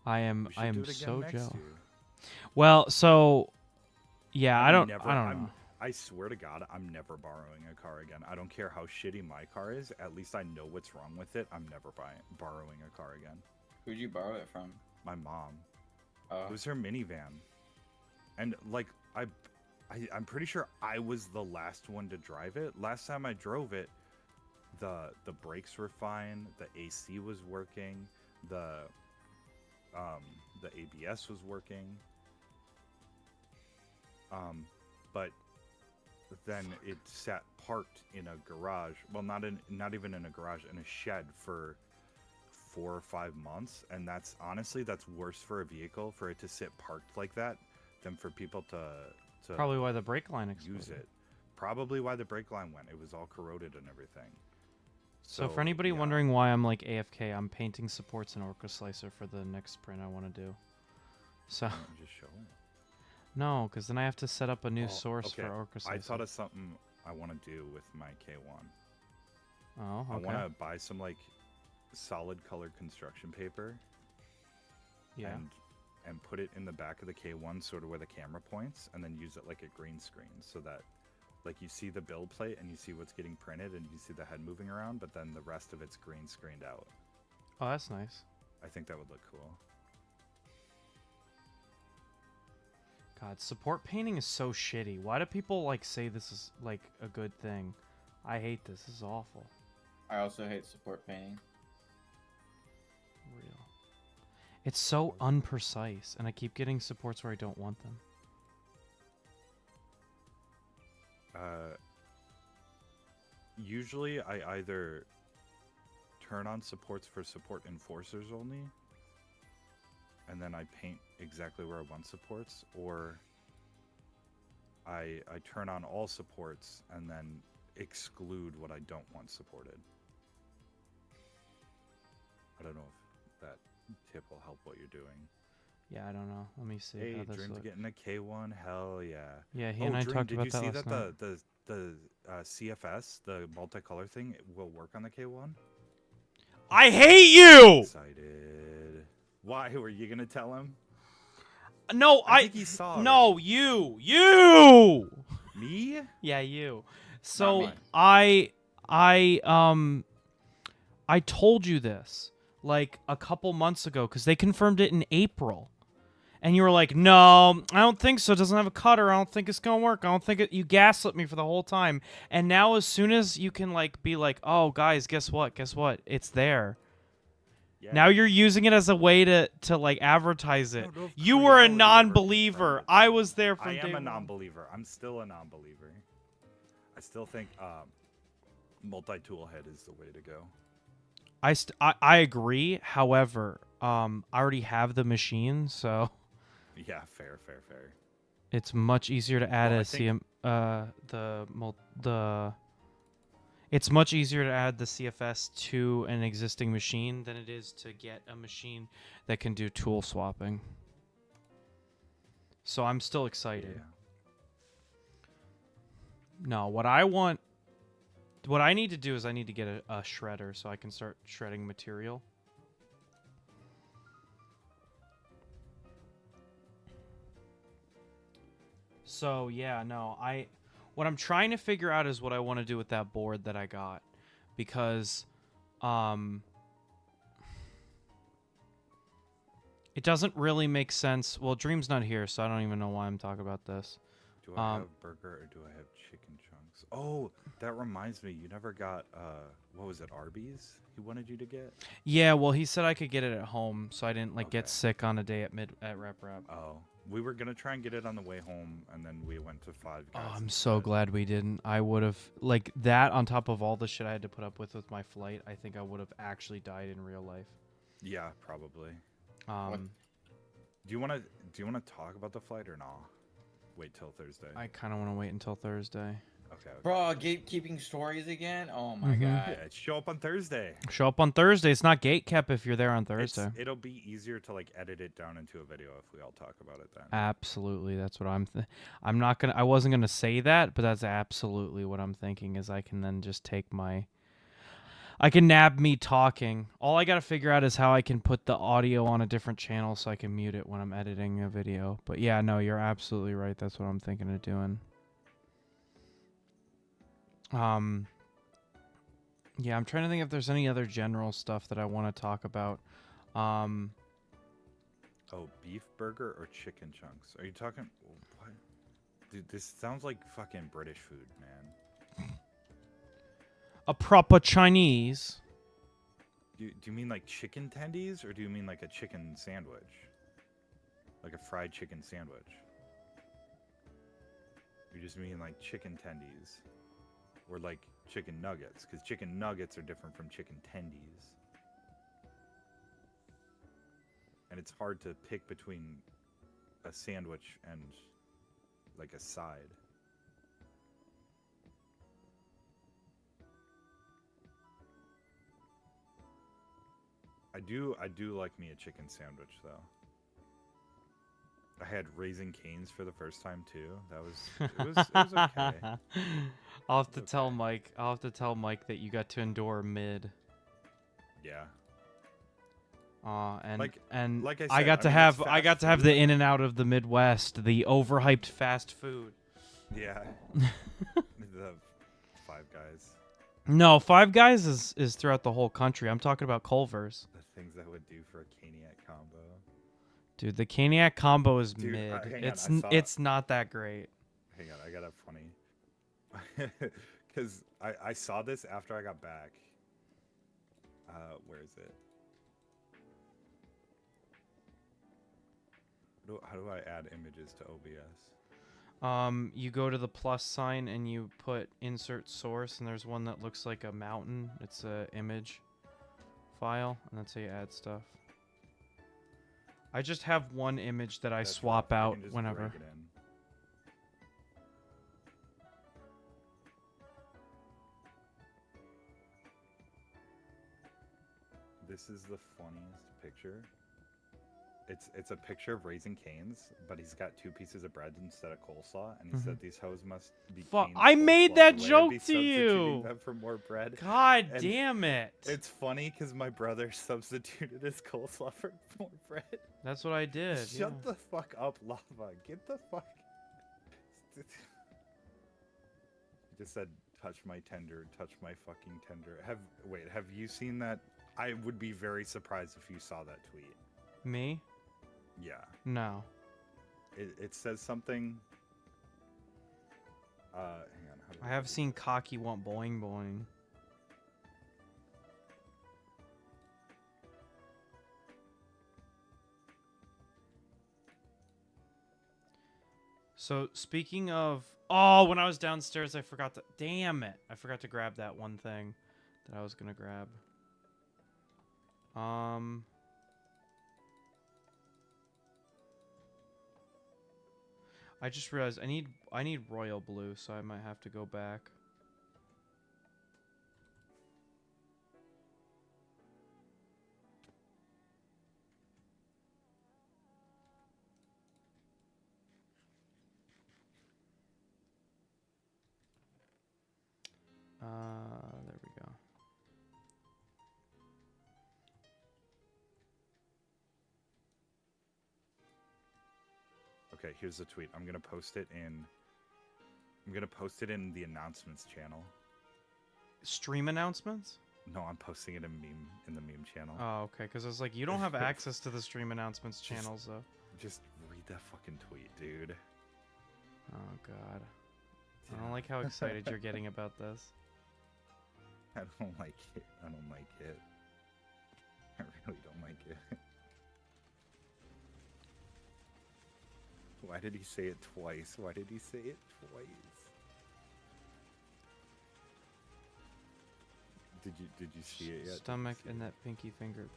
I We am. should I do am it again so next jealous. year. Well, so yeah, I don't. Never, I don't know. I swear to God, I'm never borrowing a car again. I don't care how shitty my car is. At least I know what's wrong with it. I'm never borrowing a car again. Who'd you borrow it from? My mom. Oh. It was her minivan, and like I'm pretty sure I was the last one to drive it. Last time I drove it, the brakes were fine, the AC was working, the ABS was working. But then it sat parked in a garage. Well, not even in a garage, in a shed for 4 or 5 months, and that's worse for a vehicle for it to sit parked like that than for people to Probably why the brake line exploded. use it. Probably why the brake line went. It was all corroded and everything. So for anybody yeah. wondering why I'm like AFK, I'm painting supports in Orca Slicer for the next sprint I want to do. So Why don't you just show it? no, because then I have to set up a new Oh, source okay. for Orca Slicer. I thought of something I want to do with my K1. Oh, I okay. want to buy some like solid colored construction paper Yeah. and put it in the back of the K1, sort of where the camera points, and then use it like a green screen, so that like you see the build plate and you see what's getting printed and you see the head moving around, but then the rest of it's green screened out. Oh, that's nice. I think that would look cool. God, support painting is so shitty. Why do people like say this is like a good thing? I hate this. This is awful. I also hate support painting. Real. It's so unprecise, and I keep getting supports where I don't want them. Usually I either turn on supports for support enforcers only, and then I paint exactly where I want supports, or I turn on all supports and then exclude what I don't want supported. I don't know if that tip will help what you're doing. Yeah, I don't know. Let me see Hey, how this Dream's looks. getting a K1. Hell yeah. Yeah, he and I talked did about you that see last that night. the CFS, the multicolor thing, it will work on the K1? I hate you! Excited. Why were you gonna tell him? No, I think he saw No, already. you! Me? Yeah, you. So me. I told you this like a couple months ago because they confirmed it in April. And you were like, no, I don't think so. It doesn't have a cutter. I don't think it's going to work. I don't think it. You gaslit me for the whole time. And now as soon as you can like be like, oh, guys, guess what? Guess what? It's there. Yeah. Now you're using it as a way to like advertise it. No, You were a Creality never non-believer. confirmed it, I though. was there from I day am a one. non-believer. I'm still a non-believer. I still think multi-tool head is the way to go. I agree. However, I already have the machine, so Yeah, fair. it's much easier to add Well, I a think- It's much easier to add the CFS to an existing machine than it is to get a machine that can do tool swapping. So I'm still excited. Yeah. No, what I need to do is I need to get a shredder so I can start shredding material. So yeah, no, what I'm trying to figure out is what I want to do with that board that I got, because it doesn't really make sense. Well, Dream's not here, so I don't even know why I'm talking about this. Do I have burger or do I have chicken chunks? Oh, that reminds me. You never got what was it? Arby's? He wanted you to get. Yeah, well, he said I could get it at home, so I didn't like get Okay. sick on a day at Rep Rep. Oh, we were gonna try and get it on the way home, and then we went to Five Guys. Oh, I'm so glad we didn't. I would have like that on top of all the shit I had to put up with my flight. I think I would have actually died in real life. Yeah, probably. What? Do you wanna talk about the flight or not? Wait till Thursday. I kind of want to wait until Thursday. Okay. Bro, gatekeeping stories again? Oh my Mhm. god. Yeah, show up on Thursday. Show up on Thursday. It's not gate kept if you're there on Thursday. It'll be easier to like edit it down into a video if we all talk about it then. Absolutely, that's what I'm not gonna. I wasn't gonna say that, but that's absolutely what I'm thinking. Is I can then just take I can nab me talking. All I gotta figure out is how I can put the audio on a different channel so I can mute it when I'm editing a video. But yeah, no, you're absolutely right. That's what I'm thinking of doing. Yeah, I'm trying to think if there's any other general stuff that I want to talk about. Oh, beef burger or chicken chunks? Are you talking? What? Dude, this sounds like fucking British food, man. A proper Chinese. Do you mean like chicken tendies, or do you mean like a chicken sandwich? Like a fried chicken sandwich? You just mean like chicken tendies? Or like chicken nuggets? Because chicken nuggets are different from chicken tendies. And it's hard to pick between a sandwich and like a side. I do like me a chicken sandwich though. I had Raisin Cane's for the first time too. It was okay. I'll have to tell Mike. I'll have to tell Mike that you got to endure mid. Yeah. And Like I I said, got to mean, have it's I got fast to have food. the in and out of the Midwest, the overhyped fast food. Yeah. The Five Guys. No, Five Guys is throughout the whole country. I'm talking about Culver's. The things that would do for a Caniac combo. Dude, the Caniac combo is Dude, mid. hang on, It's not that great. Hang on, I got a funny. Because I saw this after I got back. Where is it? How do I add images to OBS? You go to the plus sign and you put insert source, and there's one that looks like a mountain. It's a image file, and that's how you add stuff. I just have one image that I That's swap rough. I out can just whenever. drag it in. This is the funniest picture. It's a picture of Raising Cane's, but he's got 2 pieces of bread instead of coleslaw, and he said these hoes must be. Fuck! Cane's I made coleslaw. that Will I joke be to substituting you. them for more bread. God And damn it! It's funny because my brother substituted his coleslaw for more bread. That's what I did. Shut the fuck up, Lava. Get the fuck. He just said, "Touch my tender, touch my fucking tender." Have you seen that? I would be very surprised if you saw that tweet. Me? Yeah. No. It says something. Hang on. How do I have seen cocky want boing boing. So speaking of, when I was downstairs, I forgot to. Damn it! I forgot to grab that one thing that I was gonna grab. I just realized I need royal blue, so I might have to go back. There we go. Okay, here's the tweet. I'm gonna post it in. I'm gonna post it in the announcements channel. Stream announcements? No, I'm posting it in the meme channel. Oh, okay. Because I was like, you don't have access to the stream announcements channels, though. Just read that fucking tweet, dude. Oh God. I don't like how excited you're getting about this. I don't like it. I don't like it. I really don't like it. Why did he say it twice? Why did he say it twice? Did you see it yet? Stomach and that pinky finger.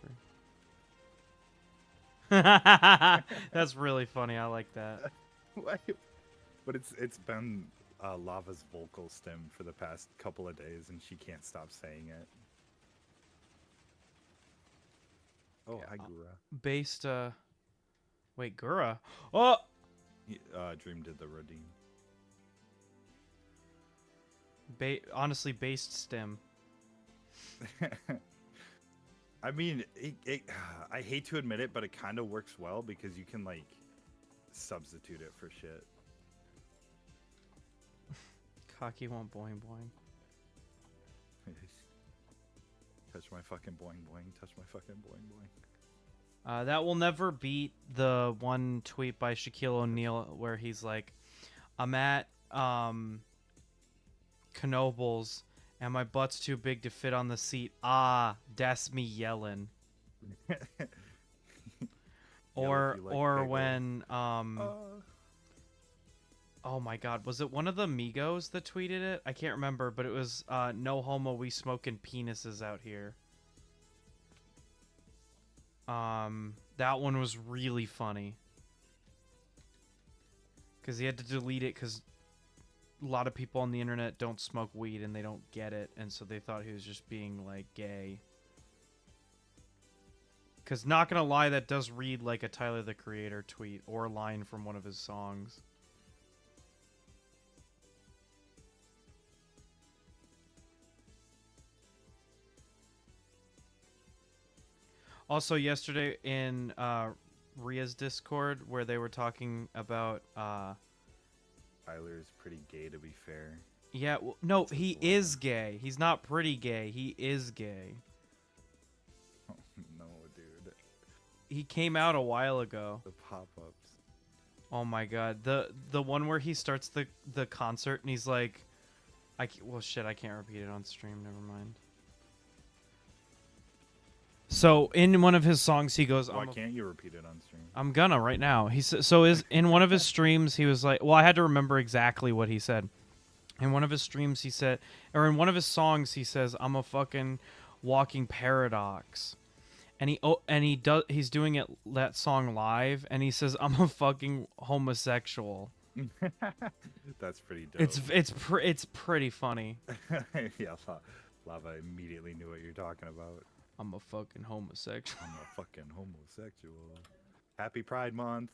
That's really funny. I like that. What? But it's been Lava's vocal stem for the past couple of days, and she can't stop saying it. Oh, hi, Gura. Based, wait, Gura? Oh! Dream did the redeem. Honestly, based stem. I mean, I hate to admit it, but it kind of works well because you can, like, substitute it for shit. Cocky won't boing boing. Touch my fucking boing boing. Touch my fucking boing boing. That will never beat the one tweet by Shaquille O'Neal where he's like, I'm at Knoebels and my butt's too big to fit on the seat. Ah, that's me yelling. Or when oh my God, was it one of the Migos that tweeted it? I can't remember, but it was no homo, we smoking penises out here. That one was really funny. Because he had to delete it because a lot of people on the internet don't smoke weed and they don't get it, and so they thought he was just being, like, gay. Because, not gonna lie, that does read like a Tyler, the Creator tweet or a line from one of his songs. Also, yesterday in Ria's Discord, where they were talking about... Tyler's pretty gay, to be fair. Yeah, well, no, he is gay. He's not pretty gay. He is gay. Oh, no, dude. He came out a while ago. The pop-ups. Oh my God, the one where he starts the concert and he's like, well, shit, I can't repeat it on stream. Never mind. So in one of his songs, he goes, Why can't you repeat it on stream? I'm gonna right now. He so is in one of his streams. He was like, well, I had to remember exactly what he said. In one of his streams, he said, or in one of his songs, he says, "I'm a fucking walking paradox," and he's doing that song live, and he says, "I'm a fucking homosexual." That's pretty dope. It's pretty funny. Yeah, Lava immediately knew what you're talking about. I'm a fucking homosexual. I'm a fucking homosexual. Happy Pride Month.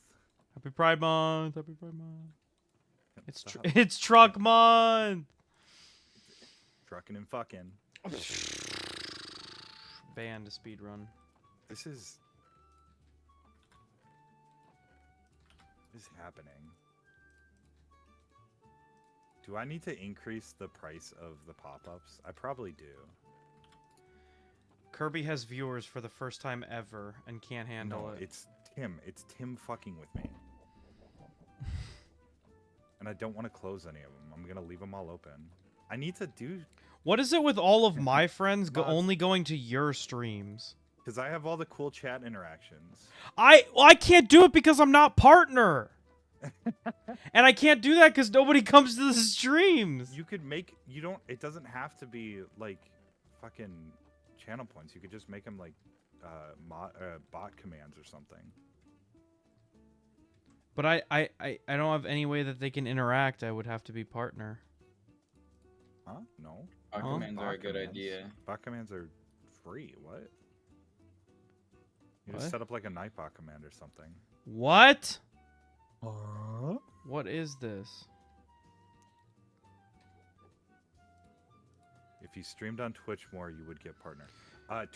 Happy Pride Month. Happy Pride Month. Stop. It's Truck Month. Trucking and fucking. Banned to speedrun. This is happening. Do I need to increase the price of the pop-ups? I probably do. Kirby has viewers for the first time ever and can't handle it. It's Tim. It's Tim fucking with me. And I don't want to close any of them. I'm going to leave them all open. I need to do... What is it with all of my friends only going to your streams? Because I have all the cool chat interactions. I can't do it because I'm not partner. And I can't do that because nobody comes to the streams. You could make... You don't... It doesn't have to be, like, fucking... channel points. You could just make them like bot commands or something. But I don't have any way that they can interact. I would have to be partner. Huh? No. Bot commands are a good idea. Bot commands are free. What? You What? just set up like a Nightbot command or something. What? What is this? If you streamed on Twitch more, you would get partner.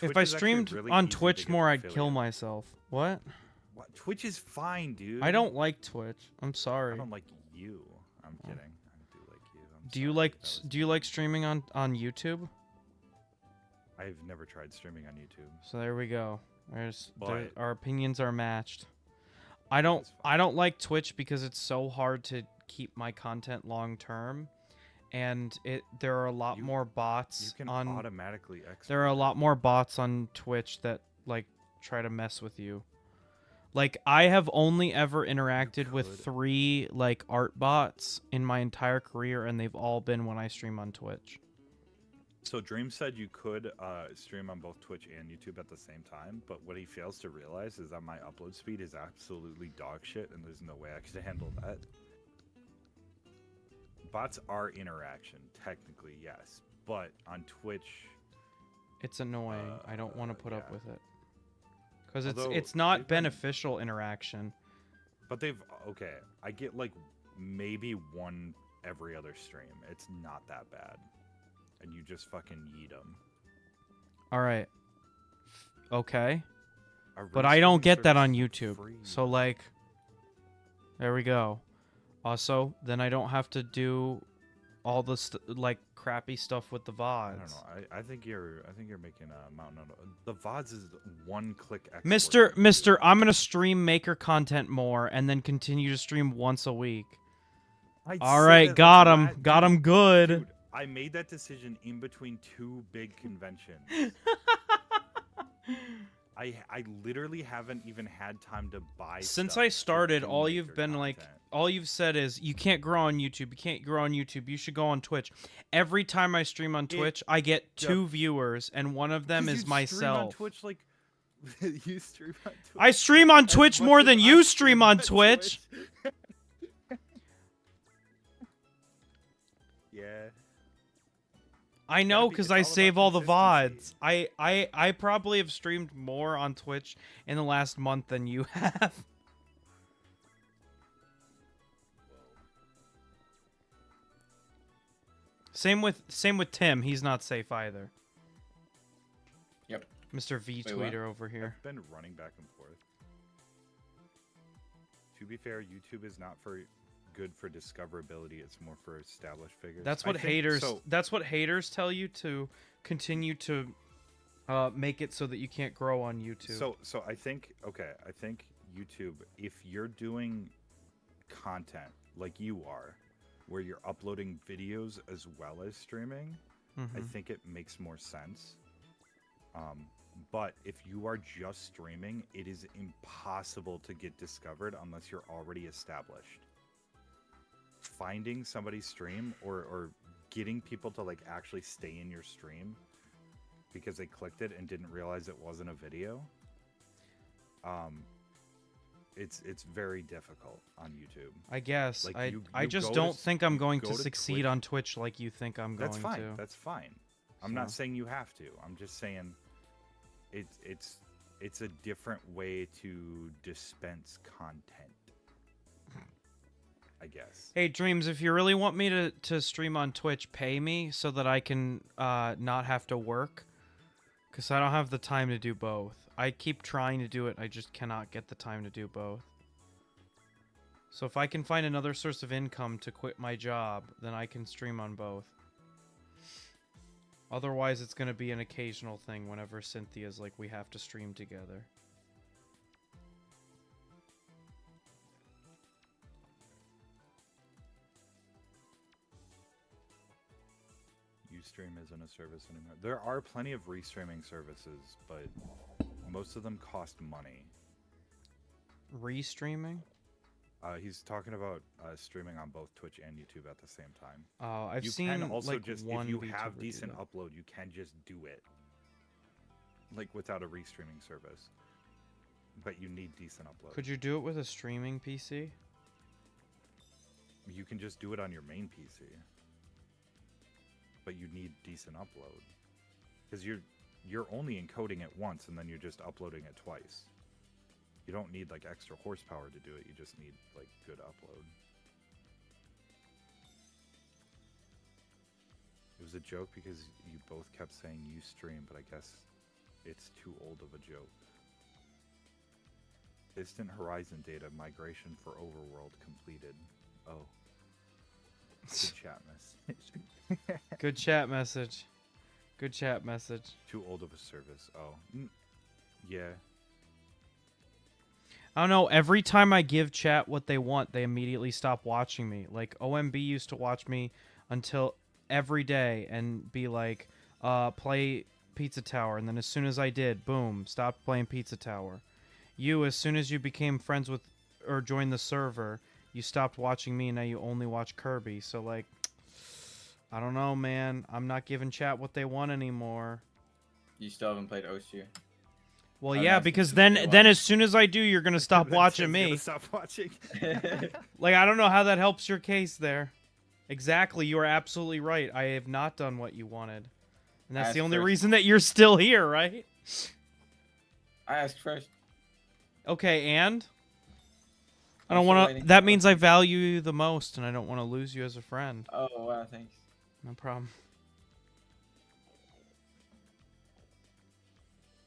If I streamed on Twitch more, I'd kill myself. What? What? Twitch is fine, dude. I don't like Twitch. I'm I sorry. don't like you. I'm kidding. I do like you. I'm Do you sorry. like That was- do you like streaming on YouTube? I've never tried streaming on YouTube. So there we go. But- Our opinions are matched. I That's fine. don't like Twitch because it's so hard to keep my content long term, and there are a lot You- more You bots can on. automatically export. There are a it. lot more bots on Twitch that like try to mess with you. Like I have only ever interacted with could. 3 like art bots in my entire career, and they've all been when I stream on Twitch. So Dream said you could stream on both Twitch and YouTube at the same time, but what he fails to realize is that my upload speed is absolutely dog shit, and there's no way I could handle that. Bots are interaction, technically, yes, but on Twitch, It's annoying. I don't want to put up yeah. with it. Because Although it's not they've been- beneficial interaction. but they've okay. I get like maybe one every other stream. It's not that bad, and you just fucking yeet them. All right. Okay. But I don't get that on YouTube. So like there we go. Also, then I don't have to do all the like crappy stuff with the VODs. I don't know. I think you're making a mountain out of the VODs is one click. export Mister, I'm gonna stream maker content more and then continue to stream once a week. I All said right, that got like him, that- got him good. Dude, I made that decision in between 2 big conventions. I literally haven't even had time to buy. Since stuff I to started, do all maker you've been like, content. all you've said is you can't grow on YouTube. You can't grow on YouTube. You should go on Twitch. Every time I stream on Twitch, I get 2 viewers, and one of them 'Cause is you stream on myself. Twitch, like you stream on Twitch. I stream on as Twitch much more as than I you stream on Twitch. Yeah. I know be- because it's I all save about all the consistency. VODs. I probably have streamed more on Twitch in the last month than you have. Same with Tim. He's not safe either. Yep. Mr. V Wait, what? tweeter over here. I've been running back and forth. To be fair, YouTube is not good for discoverability. It's more for established figures. That's I what think- haters. So, That's what haters tell you to continue to make it so that you can't grow on YouTube. so I think I think YouTube, if you're doing content like you are, where you're uploading videos as well as streaming, I Mhm. think it makes more sense. But if you are just streaming, it is impossible to get discovered unless you're already established. Finding somebody's stream or getting people to like actually stay in your stream because they clicked it and didn't realize it wasn't a video, it's very difficult on YouTube. I guess Like, I you just go to don't s- think I'm you going go to to succeed Twitch- on Twitch like you think I'm going That's fine. to. That's fine. I'm not So- saying you have to. I'm just saying it's a different way to dispense content. I guess. Hey Dreams, if you really want me to stream on Twitch, pay me so that I can not have to work, because I don't have the time to do both. I keep trying to do it, I just cannot get the time to do both. So if I can find another source of income to quit my job, then I can stream on both. Otherwise, it's going to be an occasional thing whenever Cynthia's like, we have to stream together. Ustream isn't a service anymore. There are plenty of restreaming services, but most of them cost money. Restreaming? He's talking about streaming on both Twitch and YouTube at the same time. Oh, I've You seen can also like just, one if you VTuber have do decent that. upload, you can just do it. Like without a restreaming service. But you need decent upload. Could you do it with a streaming PC? You can just do it on your main PC. But you need decent upload. Because you're only encoding it once and then you're just uploading it twice. You don't need like extra horsepower to do it, you just need like good upload. It was a joke because you both kept saying you stream, but I guess it's too old of a joke. Distant Horizon data migration for Overworld completed. Oh, good chat message. Good chat message. Good chat message. Too old of a service. Oh, yeah. I don't know. Every time I give chat what they want, they immediately stop watching me. Like OMB used to watch me until every day and be like, play Pizza Tower. And then as soon as I did, boom, stopped playing Pizza Tower. You, as soon as you became friends with or joined the server, you stopped watching me and now you only watch Kirby. So like, I don't know, man. I'm not giving chat what they want anymore. You still haven't played Osu. Well, I'm yeah, asking because since then day then one. as soon as I do, you're gonna stop Then watching Tim's me. gonna stop watching. Like, I don't know how that helps your case there. Exactly, you are absolutely right. I have not done what you wanted, and that's Ask the only first. reason that you're still here, right? I asked first. Okay, and I I'm don't still want waiting to. for That means I Osu. value you the most, and I don't want to lose you as a friend. Oh wow, thanks. No problem.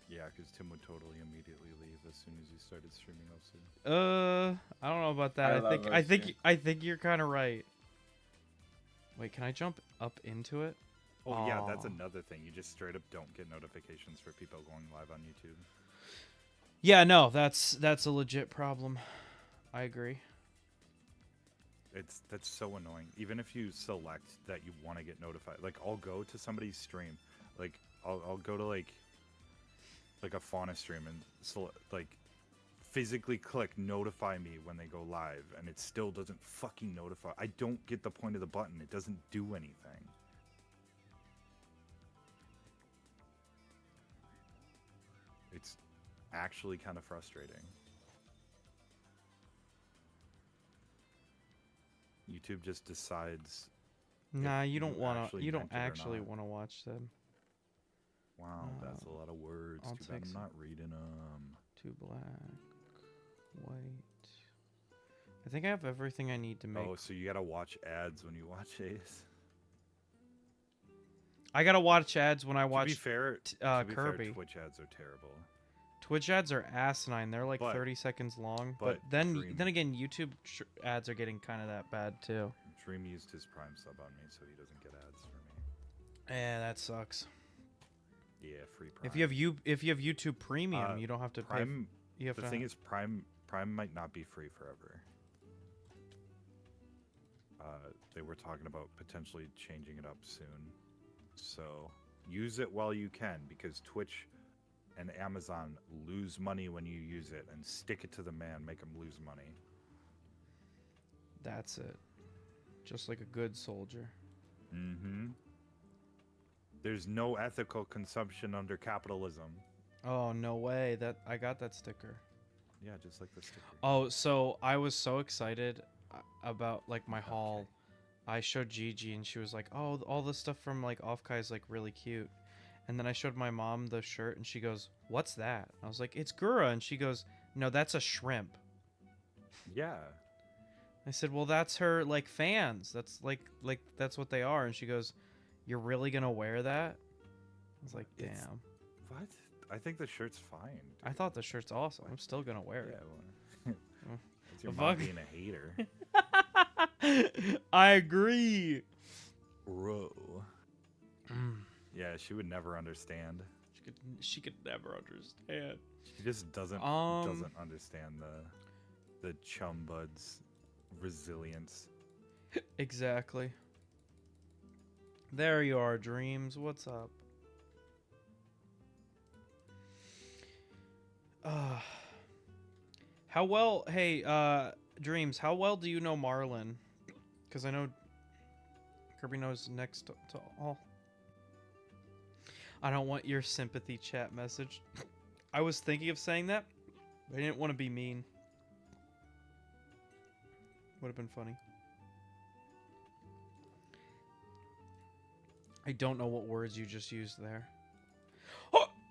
Yeah, because Tim would totally immediately leave as soon as he started streaming Osu. I don't know about that. I I love think Osu. I think you're kind of right. Wait, can I jump up into it? Oh yeah, that's Aw. another thing. You just straight up don't get notifications for people going live on YouTube. Yeah, no, that's a legit problem. I agree. That's so annoying. Even if you select that you want to get notified, like I'll go to somebody's stream, like I'll go to like a fauna stream and like physically click notify me when they go live, and it still doesn't fucking notify. I don't get the point of the button. It doesn't do anything. It's actually kind of frustrating. YouTube just decides. Nah, if you don't want to. actually You meant don't it or actually not. want to watch them. Wow, that's a lot of words. I'll Too bad take I'm some. not reading them. Two black, white. I think I have everything I need to make. Oh, so you gotta watch ads when you watch Ace. I gotta watch ads when I To be watch fair, Kirby. Twitch ads are terrible. Twitch ads are asinine. They're like But- 30 seconds long. but But then Dream- then again, YouTube ads are getting kind of that bad too. Dream used his Prime sub on me, so he doesn't get ads for me. Yeah, that sucks. Yeah, free Prime. If you have YouTube Premium, you don't have to Prime, pay. You have the to. thing is, Prime might not be free forever. They were talking about potentially changing it up soon, so use it while you can, because Twitch and Amazon lose money when you use it, and stick it to the man, make them lose money. That's it. Just like a good soldier. Mm-hmm. There's no ethical consumption under capitalism. Oh no way! That I got that sticker. Yeah, just like the sticker. Oh, so I was so excited about like my haul. I showed Gigi and she was like, "Oh, all the stuff from like Offkai is like really cute." And then I showed my mom the shirt and she goes, "What's that?" I was like, "It's Gura." And she goes, "No, that's a shrimp." Yeah. I said, "Well, that's her like fans. That's like that's what they are." And she goes, "You're really going to wear that?" I was like, "Damn." It's- What? I think the shirt's fine. I thought the shirt's awesome. I'm still going to wear Yeah, it. well, Oh, it's your the mom fuck? being a hater. I agree. Bro. Yeah, she would never understand. She could never understand. She just doesn't Um, understand the chum buds resilience. Exactly. There you are, Dreams. What's up? How well, hey, Dreams, how well do you know Marlin? Because I know Kirby knows next to all. I don't want your sympathy chat message. I was thinking of saying that, but I didn't want to be mean. Would have been funny. I don't know what words you just used there.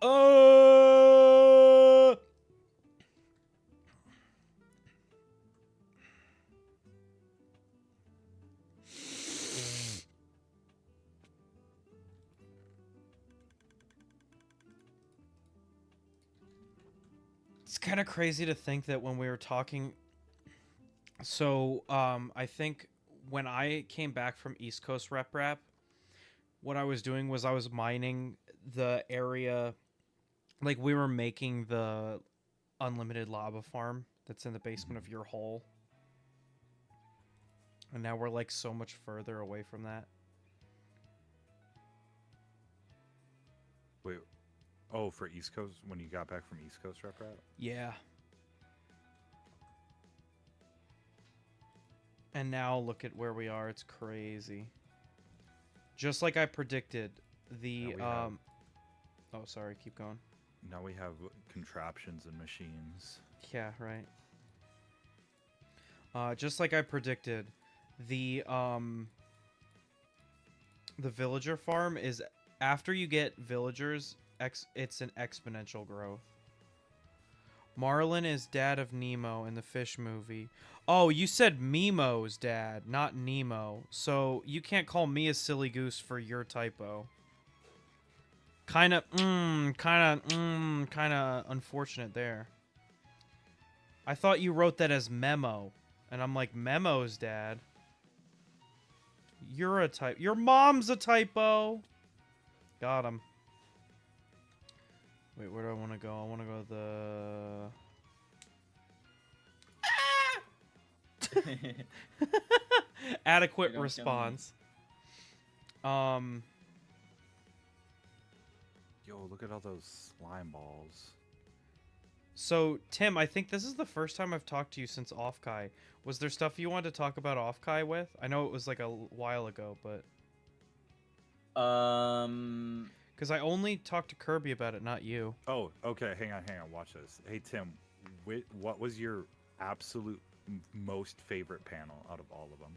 Oh, It's kind of crazy to think that when we were talking. So, I think when I came back from East Coast Rep, what I was doing was I was mining the area. Like, we were making the unlimited lava farm that's in the basement of your hole. And now we're, like, so much further away from that. Wait. Oh, for East Coast, when you got back from East Coast Rep? Yeah. And now look at where we are. It's crazy. Just like I predicted, the Now oh, sorry, keep going. now we have contraptions and machines. Yeah, right. Just like I predicted, the villager farm is after you get villagers, it's an exponential growth. Marlin is dad of Nemo in the fish movie. Oh, you said Memo's dad, not Nemo. So you can't call me a silly goose for your typo. Kind of unfortunate there. I thought you wrote that as Memo, and I'm like, Memo's dad. You're a type. Your mom's a typo. Got him. Wait, where do I want to go? I want to go the adequate response. Yo, look at all those slime balls. So Tim, I think this is the first time I've talked to you since Offkai. Was there stuff you wanted to talk about Offkai with? I know it was like a while ago, but because I only talked to Kirby about it, not you. Oh, okay. Hang on. Watch this. Hey, Tim, what was your absolute most favorite panel out of all of them?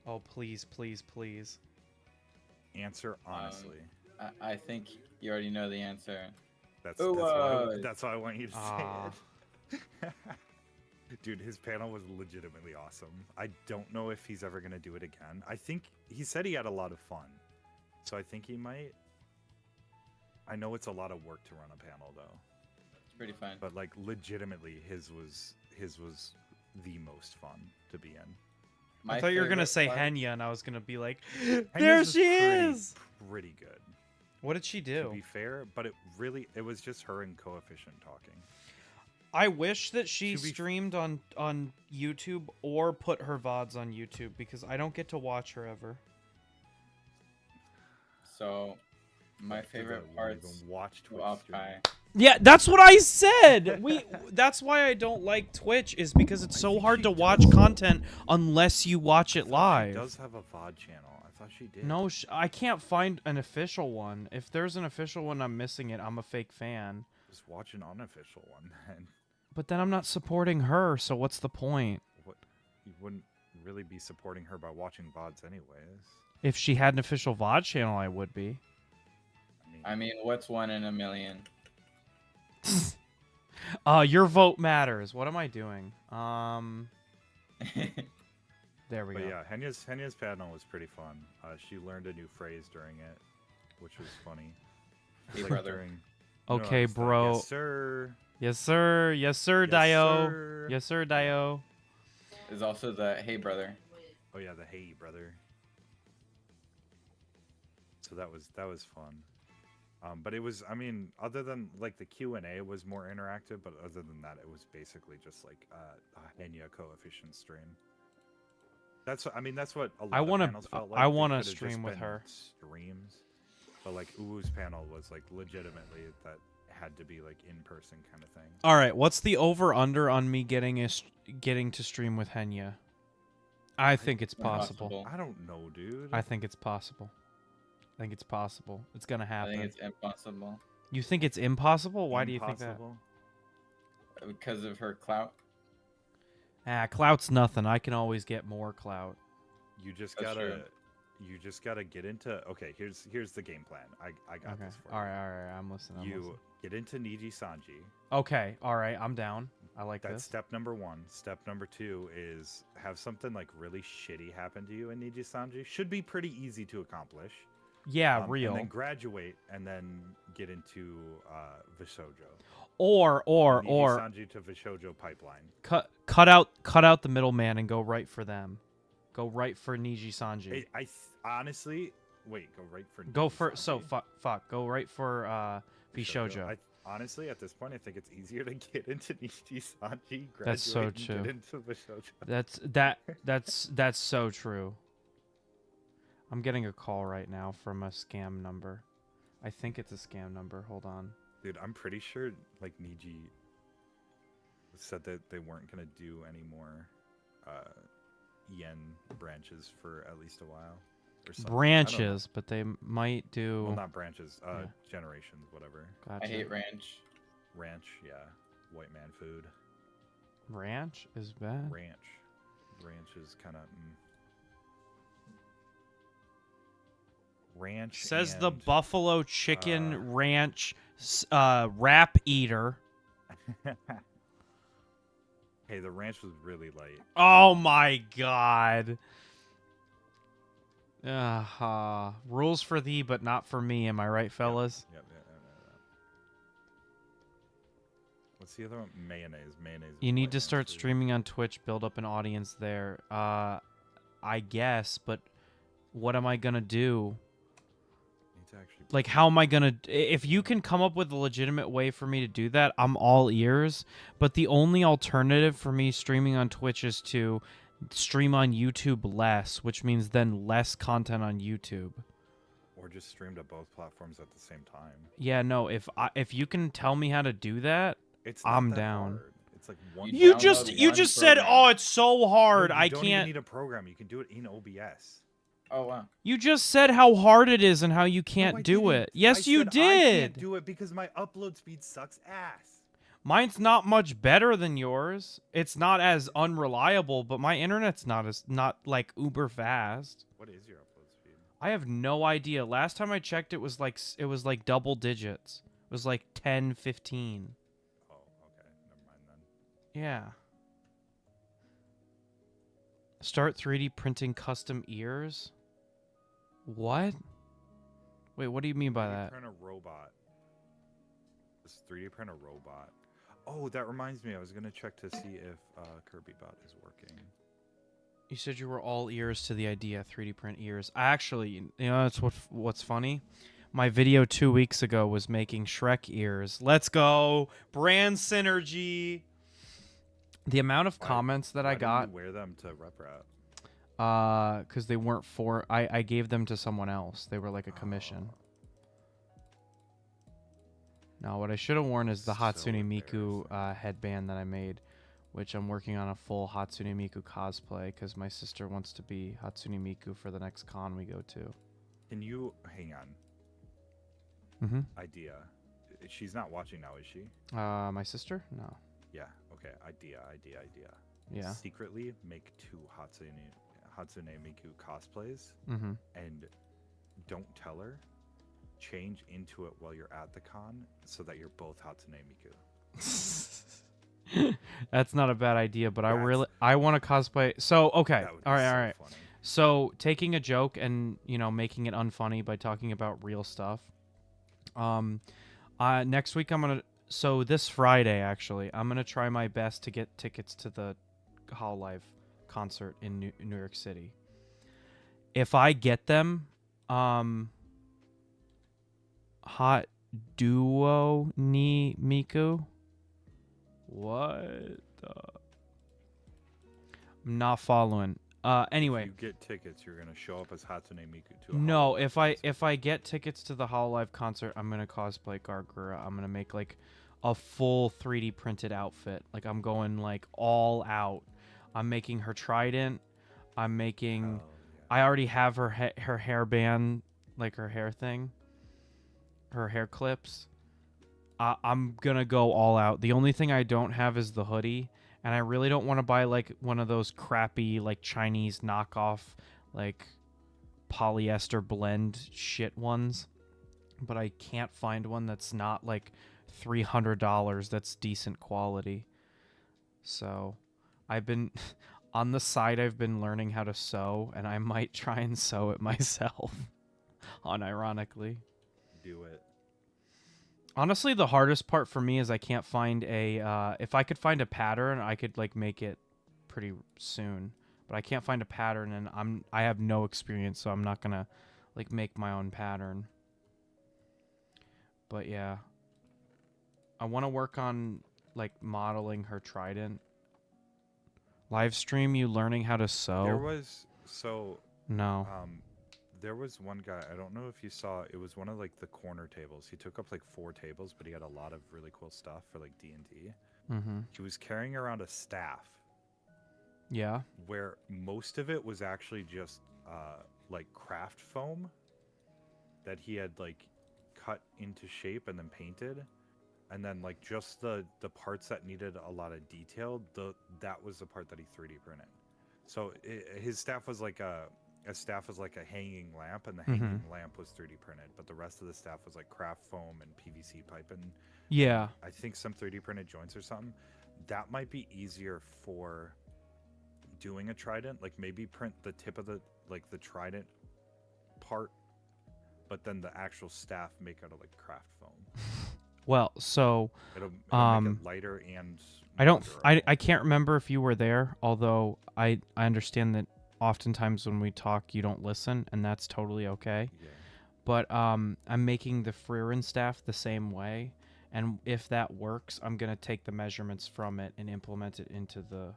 Oh, please, please, please. Answer honestly. I think you already know the answer. That's why I want you to say it. Dude, his panel was legitimately awesome. I don't know if he's ever going to do it again. I think he said he had a lot of fun. So I think he might. I know it's a lot of work to run a panel though. It's pretty fun. But like legitimately his was the most fun to be in. I thought you were going to say Henya, and I was going to be like, Henya's there was she is! Pretty good. What did she do? To be fair, but it was just her and Coefficient talking. I wish that she streamed on YouTube or put her VODs on YouTube because I don't get to watch her ever. So, my favorite parts of Offkai. Yeah, that's what I said. That's why I don't like Twitch is because it's so hard to watch content unless you watch it live. She does have a VOD channel. I thought she did. No, I can't find an official one. If there's an official one, I'm missing it. I'm a fake fan. Just watch an unofficial one then. But then I'm not supporting her, so what's the point? What? You wouldn't really be supporting her by watching VODs anyways. If she had an official VOD channel, I would be. I mean, what's 1 in a million? Your vote matters. What am I doing? There we go. Yeah, Henya's panel was pretty fun. She learned a new phrase during it, which was funny. Hey, brother. Okay, bro. Yes, sir. Yes, sir. Yes, sir, Yes, Dio. sir. Yes, sir, Dio. There's also the hey, brother. Oh yeah, the hey brother. So that was fun. But it was, I mean, other than like the Q&A was more interactive, but other than that, it was basically just like a Henya Coefficient stream. That's what a lot of panels felt like. I want to They could've stream just with been her. Streams, but like Uwu's panel was like legitimately that had to be like in person kind of thing. All right, what's the over under on me getting to stream with Henya? I think it's possible. I don't know, dude. I think it's possible. I think it's possible. It's gonna happen. I think it's impossible. You think it's impossible? Why do you think that? Because of her clout. Clout's nothing. I can always get more clout. You just That's gotta true. you just gotta get into. Okay, here's the game plan. I got Okay. this for All right. I'm listening. you. Get into Niji Sanji. Okay. All right. I'm down. I like That's this. step number 1. Step number 2 is have something like really shitty happen to you in Niji Sanji. Should be pretty easy to accomplish. Yeah, real. And then graduate and then get into Visojo. or Niji or Sanji to Vishojo pipeline. cut out the middleman and go right for them. Go right for Niji Sanji. Honestly, wait, go right for Go Niji for so Sanji? fuck. Go right for Vishojo. Honestly, at this point, I think it's easier to get into Niji Sanji, graduate, That's so and true. get into Vishojo. That's so true. I'm getting a call right now from a scam number. I think it's a scam number. Hold on. Dude, I'm pretty sure like Niji said that they weren't gonna do any more yen branches for at least a while. Or something. Branches, but they might do. Well, not branches. Yeah. Generations, whatever. Gotcha. I hate ranch. Ranch, yeah. White man food. Ranch is bad. Ranch is kind of. Ranch Says the and, Buffalo Chicken Ranch wrap eater. Hey, the ranch was really light. Oh my god. Rules for thee, but not for me. Am I right, fellas? Yep. What's the other one? Mayonnaise. You need to start streaming on Twitch, build up an audience there. I guess, but what am I gonna do? Like, how am I gonna... If you can come up with a legitimate way for me to do that, I'm all ears. But the only alternative for me streaming on Twitch is to stream on YouTube less, which means then less content on YouTube. Or just stream to both platforms at the same time. Yeah, no, if you can tell me how to do that, I'm that down. Hard. It's like one. You just said, "Oh, it's so hard. No, I don't can't." even need a program. You can do it in OBS. Oh wow. You just said how hard it is and how you can't do it. Yes, you did. I can't do it because my upload speed sucks ass. Mine's not much better than yours. It's not as unreliable, but my internet's not like uber fast. What is your upload speed? I have no idea. Last time I checked, it was like double digits. It was like 10, 15. Oh, okay. Never mind then. Yeah. Start 3D printing custom ears? What? Wait, what do you mean by that? 3D print a robot. Just 3D print a robot. Oh, that reminds me. I was gonna check to see if KirbyBot is working. You said you were all ears to the idea, 3D print ears. I actually, you know, that's what's funny. My video 2 weeks ago was making Shrek ears. Let's go, brand synergy. The amount of comments that I got. Did you wear them to Rep Rap? Because they weren't for. I gave them to someone else. They were like a commission. No, what I should have worn is the Hatsune Miku headband that I made, which I'm working on a full Hatsune Miku cosplay because my sister wants to be Hatsune Miku for the next con we go to. Can you hang on? Mm-hmm. Idea. She's not watching now, is she? My sister? No. Yeah. Okay. Idea. Yeah. Secretly make 2 Hatsune Miku cosplays, Mm-hmm. and don't tell her. Change into it while you're at the con, so that you're both Hatsune Miku. That's not a bad idea, but I want to cosplay. So okay, all right. Funny. So taking a joke and making it unfunny by talking about real stuff. Next week So this Friday, actually, I'm gonna try my best to get tickets to the Hololive concert in New York City. If I get them, Hot Duo ni Miku. What? I'm not following. Anyway. If you get tickets, you're gonna show up as Hatsune Miku too. No, if I get tickets to the Hololive concert, I'm gonna cosplay Gargura. I'm gonna make like a full 3D printed outfit. Like I'm going like all out. I'm making her trident. I'm making. I already have her hairband, like her hair thing. Her hair clips. I'm gonna go all out. The only thing I don't have is the hoodie, and I really don't want to buy like one of those crappy like Chinese knockoff like polyester blend shit ones. But I can't find one that's not like $300 that's decent quality. So I've been on the side. I've been learning how to sew, and I might try and sew it myself. Unironically. Do it. Honestly, the hardest part for me is I can't find a. If I could find a pattern, I could like make it pretty soon. But I can't find a pattern, and I have no experience, so I'm not gonna like make my own pattern. But yeah, I want to work on like modeling her trident. Live stream you learning how to sew? There was so No. there was one guy, I don't know if you saw, it was one of like the corner tables. He took up like 4 tables, but he had a lot of really cool stuff for like D&D. Mm-hmm. He was carrying around a staff Yeah. where most of it was actually just like craft foam that he had like cut into shape and then painted. And then like just the parts that needed a lot of detail, that was the part that he 3D printed. So his staff was like a staff was like a hanging lamp, and the hanging lamp was 3D printed, but the rest of the staff was like craft foam and PVC pipe and Yeah. I think some 3D printed joints or something. That might be easier for doing a trident. Like maybe print the tip of the trident part, but then the actual staff make out of like craft foam. Well, so It'll make it lighter and more durable. I can't remember if you were there, although I understand that oftentimes when we talk you don't listen, and that's totally okay. Yeah. But I'm making the Freerin staff the same way, and if that works, I'm gonna take the measurements from it and implement it into the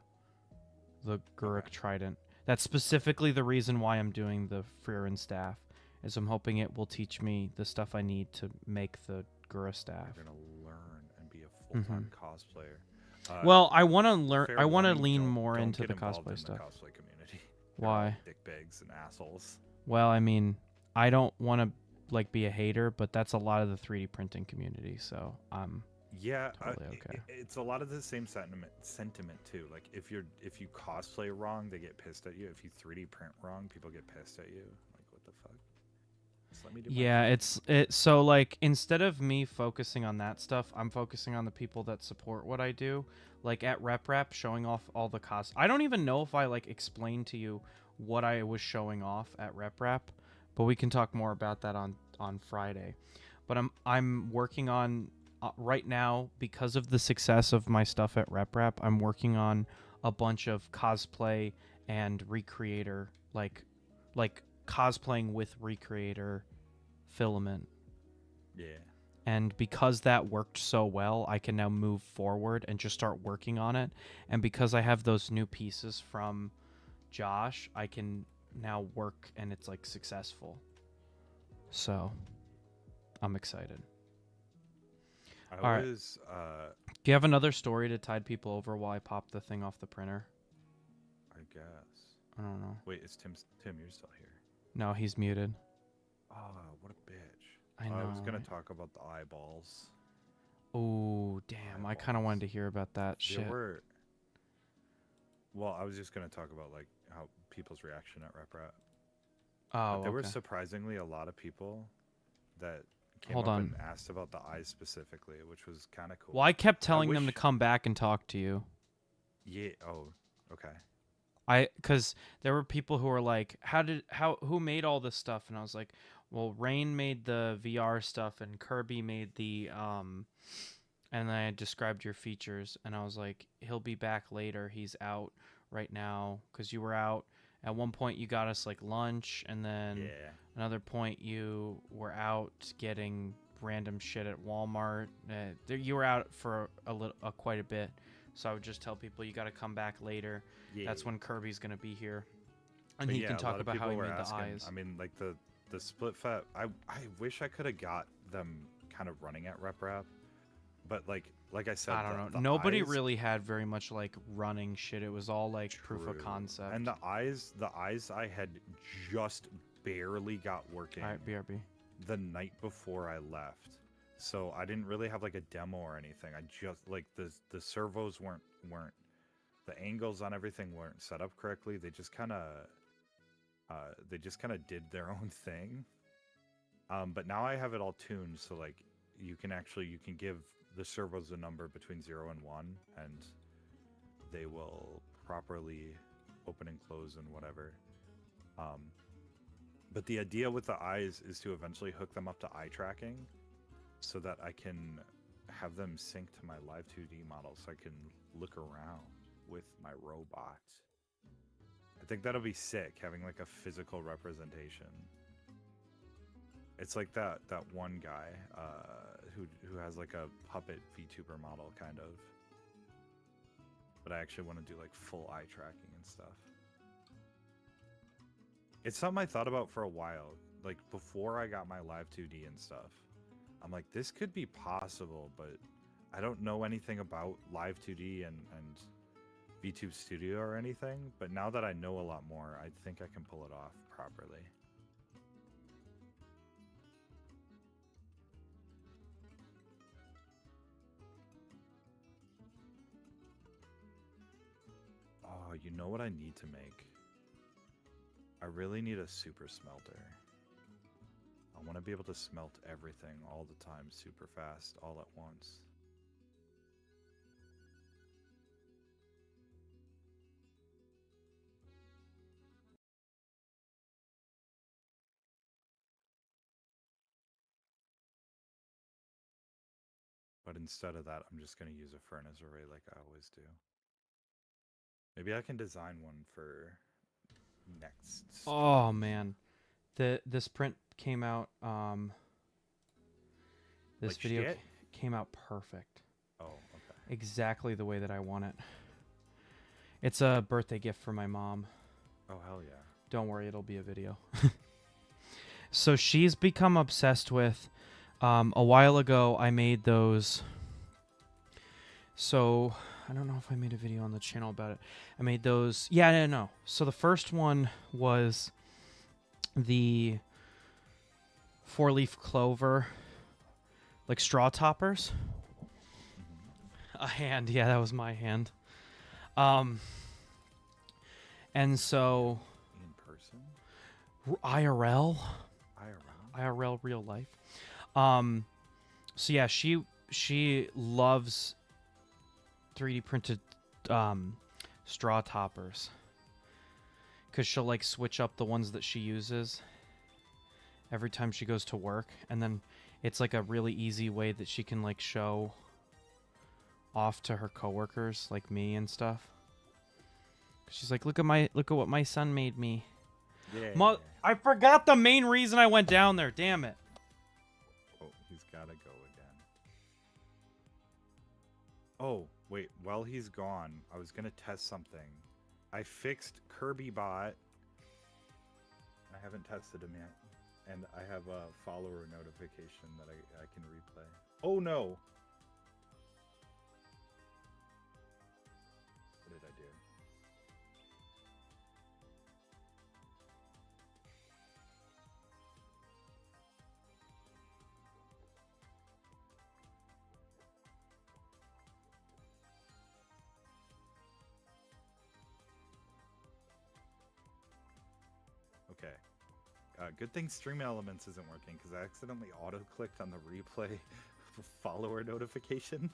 Guruk trident. That's specifically the reason why I'm doing the Freerin staff, is I'm hoping it will teach me the stuff I need to make the Gura staff. You're gonna learn and be a full-time cosplayer. Well, I want to learn. Fair I want to warning, lean don't- more don't into get the involved cosplay in stuff. The cosplay community. They're Why? all dickbags and assholes. Well, I mean, I don't want to like be a hater, but that's a lot of the 3D printing community, so Yeah, Totally okay. it's a lot of the same sentiment too. Like if you cosplay wrong, they get pissed at you. If you 3D print wrong, people get pissed at you. Like what the fuck? Just let me do my yeah, thing. so like instead of me focusing on that stuff, I'm focusing on the people that support what I do. Like at RepRap, showing off all the costs. I don't even know if I like explained to you what I was showing off at RepRap, but we can talk more about that on Friday. But I'm working on right now, because of the success of my stuff at RepRap. I'm working on a bunch of cosplay and recreator, like cosplaying with recreator filament. Yeah. And because that worked so well, I can now move forward and just start working on it. And because I have those new pieces from Josh, I can now work and it's like successful. So I'm excited. All right. Do you have another story to tide people over while I pop the thing off the printer? I guess. I don't know. Wait, is Tim? You're still here? No, he's muted. Oh, what a bitch! I know. I was gonna right? talk about the eyeballs. Oh, damn. I kind of wanted to hear about that shit. Well, I was just gonna talk about like how people's reaction at RepRap. Oh, But there were okay. surprisingly a lot of people that came Hold up on. and asked about the eyes specifically, which was kind of cool. Well, I kept telling them to wish- come back and talk to you. Yeah. Oh, okay. Because there were people who were like, who made all this stuff? And I was like, well, Rain made the VR stuff and Kirby made the, and then I described your features and I was like, he'll be back later. He's out right now. Cause you were out at one point, you got us like lunch. And then Yeah. another point you were out getting random shit at Walmart. You were out for quite a bit. So I would just tell people you got to come back later. Yeah. That's when Kirby's gonna be here, and But he yeah, can a talk lot of about how he people made were the asking, eyes. I mean, like the split fat. I wish I could have got them kind of running at RepRap, but like I said, I don't know. the Nobody eyes- really had very much like running shit. It was all like proof of True. concept. And the eyes I had just barely got working All right, BRB. the night before I left. So I didn't really have like a demo or anything. I just like the servos weren't the angles on everything weren't set up correctly. They just kind of did their own thing. But now I have it all tuned, so like you can give the servos a number between 0 and 1, and they will properly open and close and whatever. But the idea with the eyes is to eventually hook them up to eye tracking, so that I can have them sync to my live 2D model so I can look around with my robot. I think that'll be sick, having like a physical representation. It's like that one guy who has like a puppet VTuber model kind of. But I actually want to do like full eye tracking and stuff. It's something I thought about for a while, like before I got my live 2D and stuff. I'm like, this could be possible, but I don't know anything about live 2D and VTube Studio or anything. But now that I know a lot more, I think I can pull it off properly. Oh, you know what I need to make? I really need a super smelter. I want to be able to smelt everything all the time super fast all at once. But instead of that, I'm just going to use a furnace array like I always do. Maybe I can design one for next stream. Oh man, this print came out. This Like video shit? came out perfect, Oh, okay. exactly the way that I want it. It's a birthday gift for my mom. Oh, hell yeah. Don't worry, it'll be a video. So she's become obsessed with. A while ago, I made those. So I don't know if I made a video on the channel about it. I made those. Yeah, no. So the first one was the 4-leaf clover, like straw toppers. Mm-hmm. A hand, yeah, that was my hand. And so In person? IRL, IRL? real life. So yeah, she loves 3D printed straw toppers, because she'll like switch up the ones that she uses every time she goes to work, and then it's like a really easy way that she can like show off to her coworkers like me and stuff. She's like, look at what my son made me. Yeah. I forgot the main reason I went down there. Damn it. Oh, he's gotta go again. Oh, wait, while he's gone, I was gonna test something. I fixed Kirby Bot. I haven't tested him yet. And I have a follower notification that I can replay. Oh no! What did I do? Okay. Good thing Stream Elements isn't working because I accidentally auto-clicked on the replay follower notification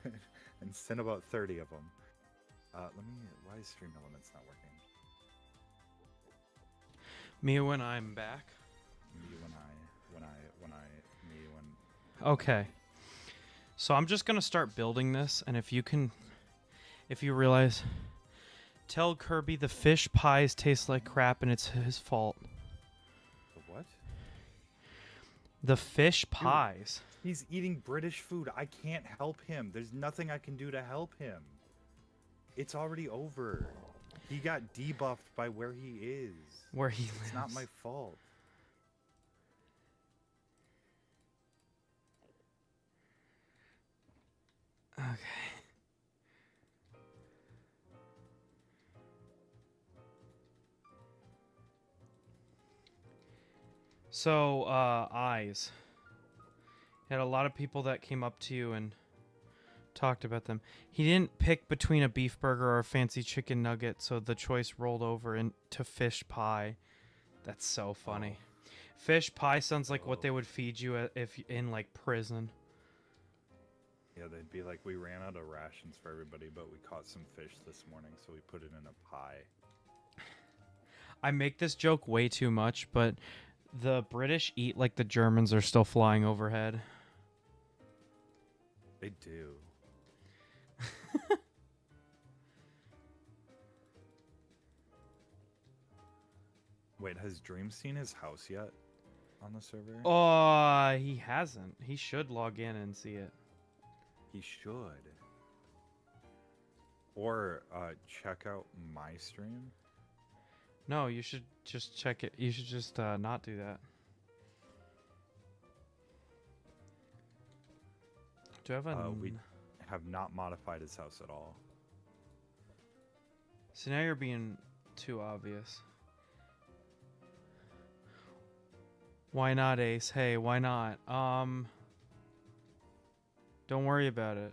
and sent about 30 of them. Why is Stream Elements not working? Me when I'm back. Me Okay. So I'm just gonna start building this, and if you realize, tell Kirby the fish pies taste like crap and it's his fault. The what? The fish pies. He's eating British food. I can't help him. There's nothing I can do to help him. It's already over. He got debuffed by where he is. Where he lives. It's not my fault. Okay. So, eyes. You had a lot of people that came up to you and talked about them. He didn't pick between a beef burger or a fancy chicken nugget, so the choice rolled over into fish pie. That's so funny. Fish pie sounds like what they would feed you if in like prison. Yeah, they'd be like, we ran out of rations for everybody, but we caught some fish this morning, so we put it in a pie. I make this joke way too much, but The British eat like the Germans are still flying overhead. They do. Wait, has Dream seen his house yet on the server? Oh, he hasn't. He should log in and see it. He should. Or check out my stream. No, you should just check it. You should just not do that. Do you have a... We have not modified his house at all. So now you're being too obvious. Why not, Ace? Hey, why not? Don't worry about it.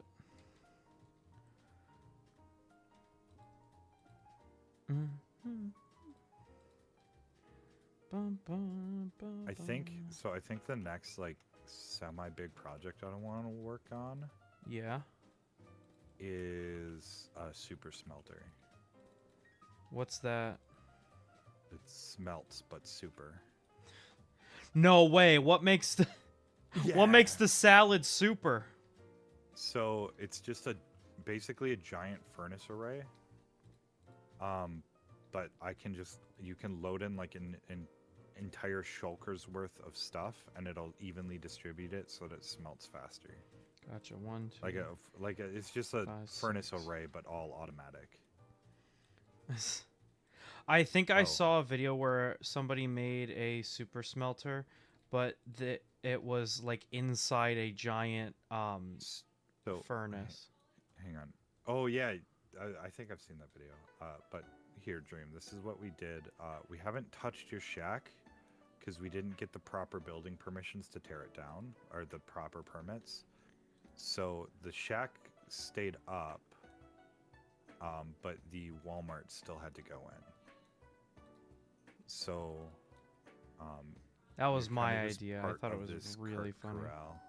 I think so. I think the next like semi-big project I want to work on Yeah. is a super smelter. What's that? It smelts but super. No way. What makes the what makes the salad super? So it's just basically a giant furnace array. But you can load in like an entire shulker's worth of stuff, and it'll evenly distribute it so that it smelts faster. Gotcha. 1, 2. It's just a 5, furnace 6. array, but all automatic. I think I Oh. saw a video where somebody made a super smelter, but it was like inside a giant So furnace. hang on. Oh yeah, I think I've seen that video. But here, Dream, this is what we did. We haven't touched your shack because we didn't get the proper building permissions to tear it down, or the proper permits. So the shack stayed up, but the Walmart still had to go in. So, That was you're my kinda just idea. I part thought it of was this really cart funny. corral.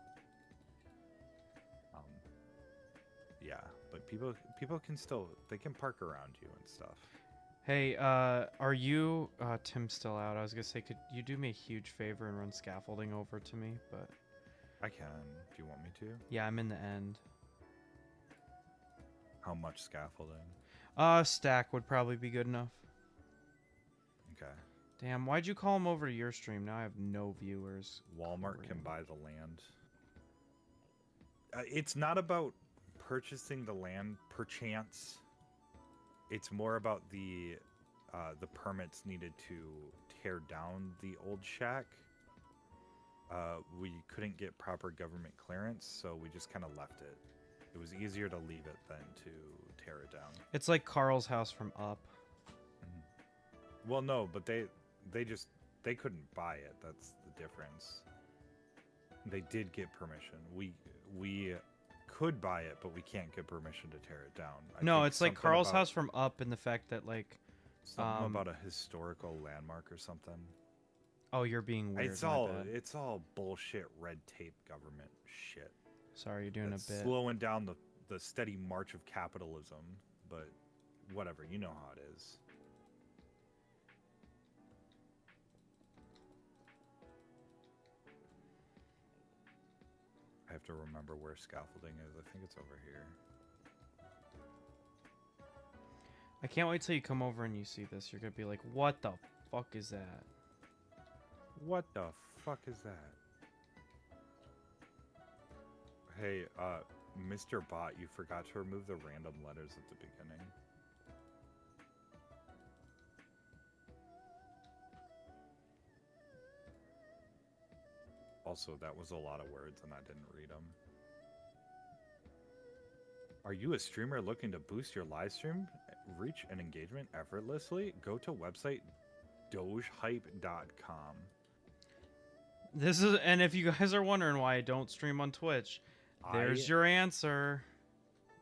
Yeah, but people can still park around you and stuff. Hey, are you Tim's still out? I was gonna say, could you do me a huge favor and run scaffolding over to me? But I can. Do you want me to? yeah, I'm in the end. How much scaffolding? Stack would probably be good enough. Okay. Damn, why'd you call him over to your stream? Now I have no viewers. Walmart can Great. buy the land. It's not about purchasing the land perchance. It's more about the permits needed to tear down the old shack. We couldn't get proper government clearance, so we just kind of left it. It was easier to leave it than to tear it down. It's like Carl's house from Up. Well, no, but they couldn't buy it. That's the difference. They did get permission. We could buy it, but we can't get permission to tear it down. No, think it's like something Carl's about- house from Up in the fact that like, Something about a historical landmark or something. oh, you're being weird. It's my all bad. bullshit red tape government shit. Sorry, you're doing That's a bit. slowing down the steady march of capitalism, but whatever, you know how it is. I have to remember where scaffolding is. I think it's over here. I can't wait till you come over and you see this. You're gonna be like, what the fuck is that? What the fuck is that? Hey, Mr. Bot, you forgot to remove the random letters at the beginning. Also, that was a lot of words and I didn't read them. Are you a streamer looking to boost your live stream reach and engagement effortlessly? Go to website dogehype.com. This is, and if you guys are wondering why I don't stream on Twitch, there's your answer.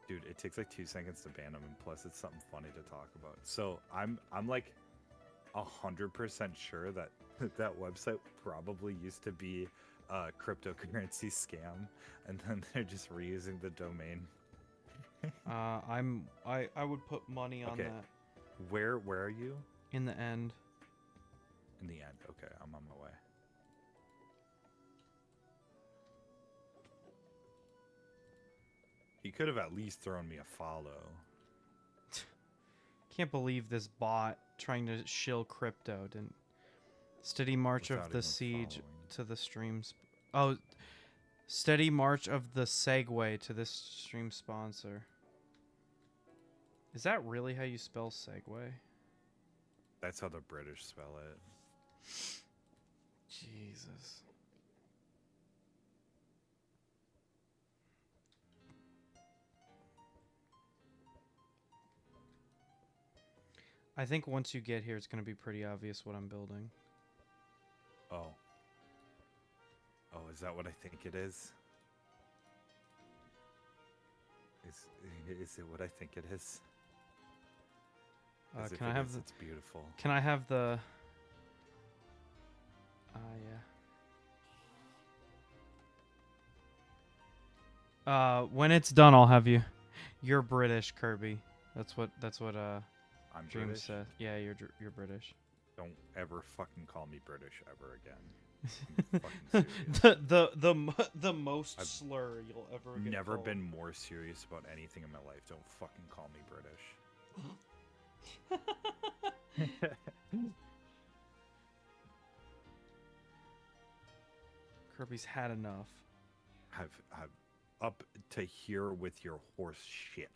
Dude, it takes like 2 seconds to ban them, and plus it's something funny to talk about. So I'm like 100% sure that that website probably used to be a cryptocurrency scam, and then they're just reusing the domain. I would put money on Okay. that Where are you? in the end. In the end. Okay, I'm on my way. could have at least thrown me a follow. Can't believe this bot trying to shill crypto didn't. Steady march Without of the even siege following. to the streams. Oh, steady march of the segue to this stream sponsor. Is that really how you spell segue? That's how the British spell it. Jesus. I think once you get here, it's going to be pretty obvious what I'm building. Oh. Oh, is that what I think it is? Is it what I think it is? As if Can I it have is, the? It's beautiful. Can I have the? Yeah. When it's done, I'll have you. You're British, Kirby. That's what I'm Dream British. said. Yeah, you're British. Don't ever fucking call me British ever again. I'm fucking serious. the most I've slur you'll ever get Never called. been more serious about anything in my life. Don't fucking call me British. Kirby's had enough. I've up to here with your horse shit.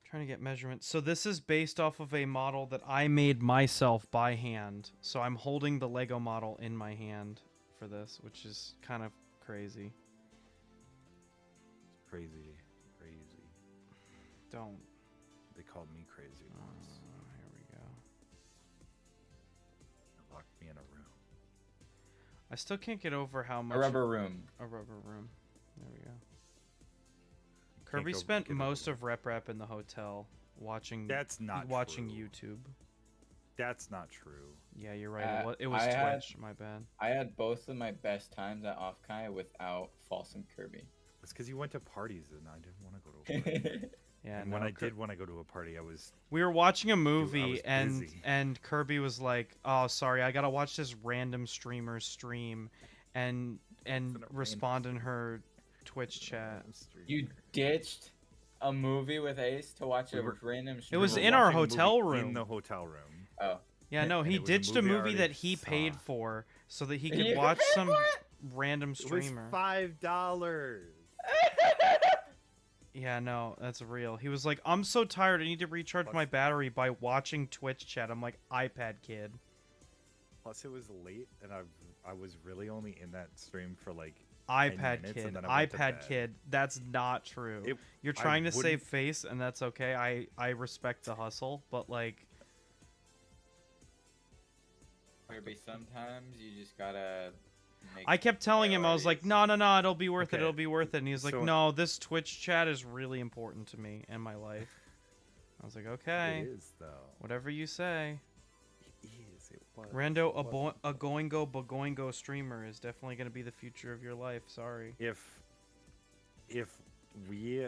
Trying to get measurements. So this is based off of a model that I made myself by hand. So I'm holding the Lego model in my hand for this, which is kind of crazy. Crazy. Don't. They called me crazy once. Here we go. Locked me in a room. I still can't get over how much A rubber room. a rubber room. There we go. Can't Kirby go spent get over most there. of Rep in the hotel watching That's not watching true. YouTube. That's not true. Yeah, you're right. It was I had- Twitch. My bad. I had both of my best times at Offkai without False and Kirby. It's because you went to parties and I didn't want to go to a party. Yeah, And no, when I did want to go to a party, I was we were watching a was movie and busy. Kirby was like, "Oh, sorry, I gotta watch this random streamer's stream," and Wasn't a respond in random her Twitch chat. You ditched a movie with Ace to watch We a were- random. It was We were in our watching a movie hotel room. In the hotel room. Oh, Yeah, no, And he it was a ditched a movie I movie already that he saw. paid for so that he could You watch paid some for it? random It was streamer. $5. Yeah, no, that's real. He was like, "I'm so tired. I need to recharge Plus- my battery by watching Twitch chat." I'm like, "iPad kid." Plus, it was late, and I was really only in that stream for like. iPad minutes, kid. and then I went to iPad bed. kid. That's not true. It- You're I trying to save wouldn't- face, and that's okay. I respect the hustle, but like, Kirby. Sometimes you just gotta. Make I kept telling him, I was like, priorities. no, it'll be worth it. Okay. It'll be worth it. And he's like, So- no, this Twitch chat is really important to me and my life. I was like, okay, It is though. whatever you say. It is. It was. Rando, It was. a Goingo streamer is definitely going to be the future of your life. Sorry. If we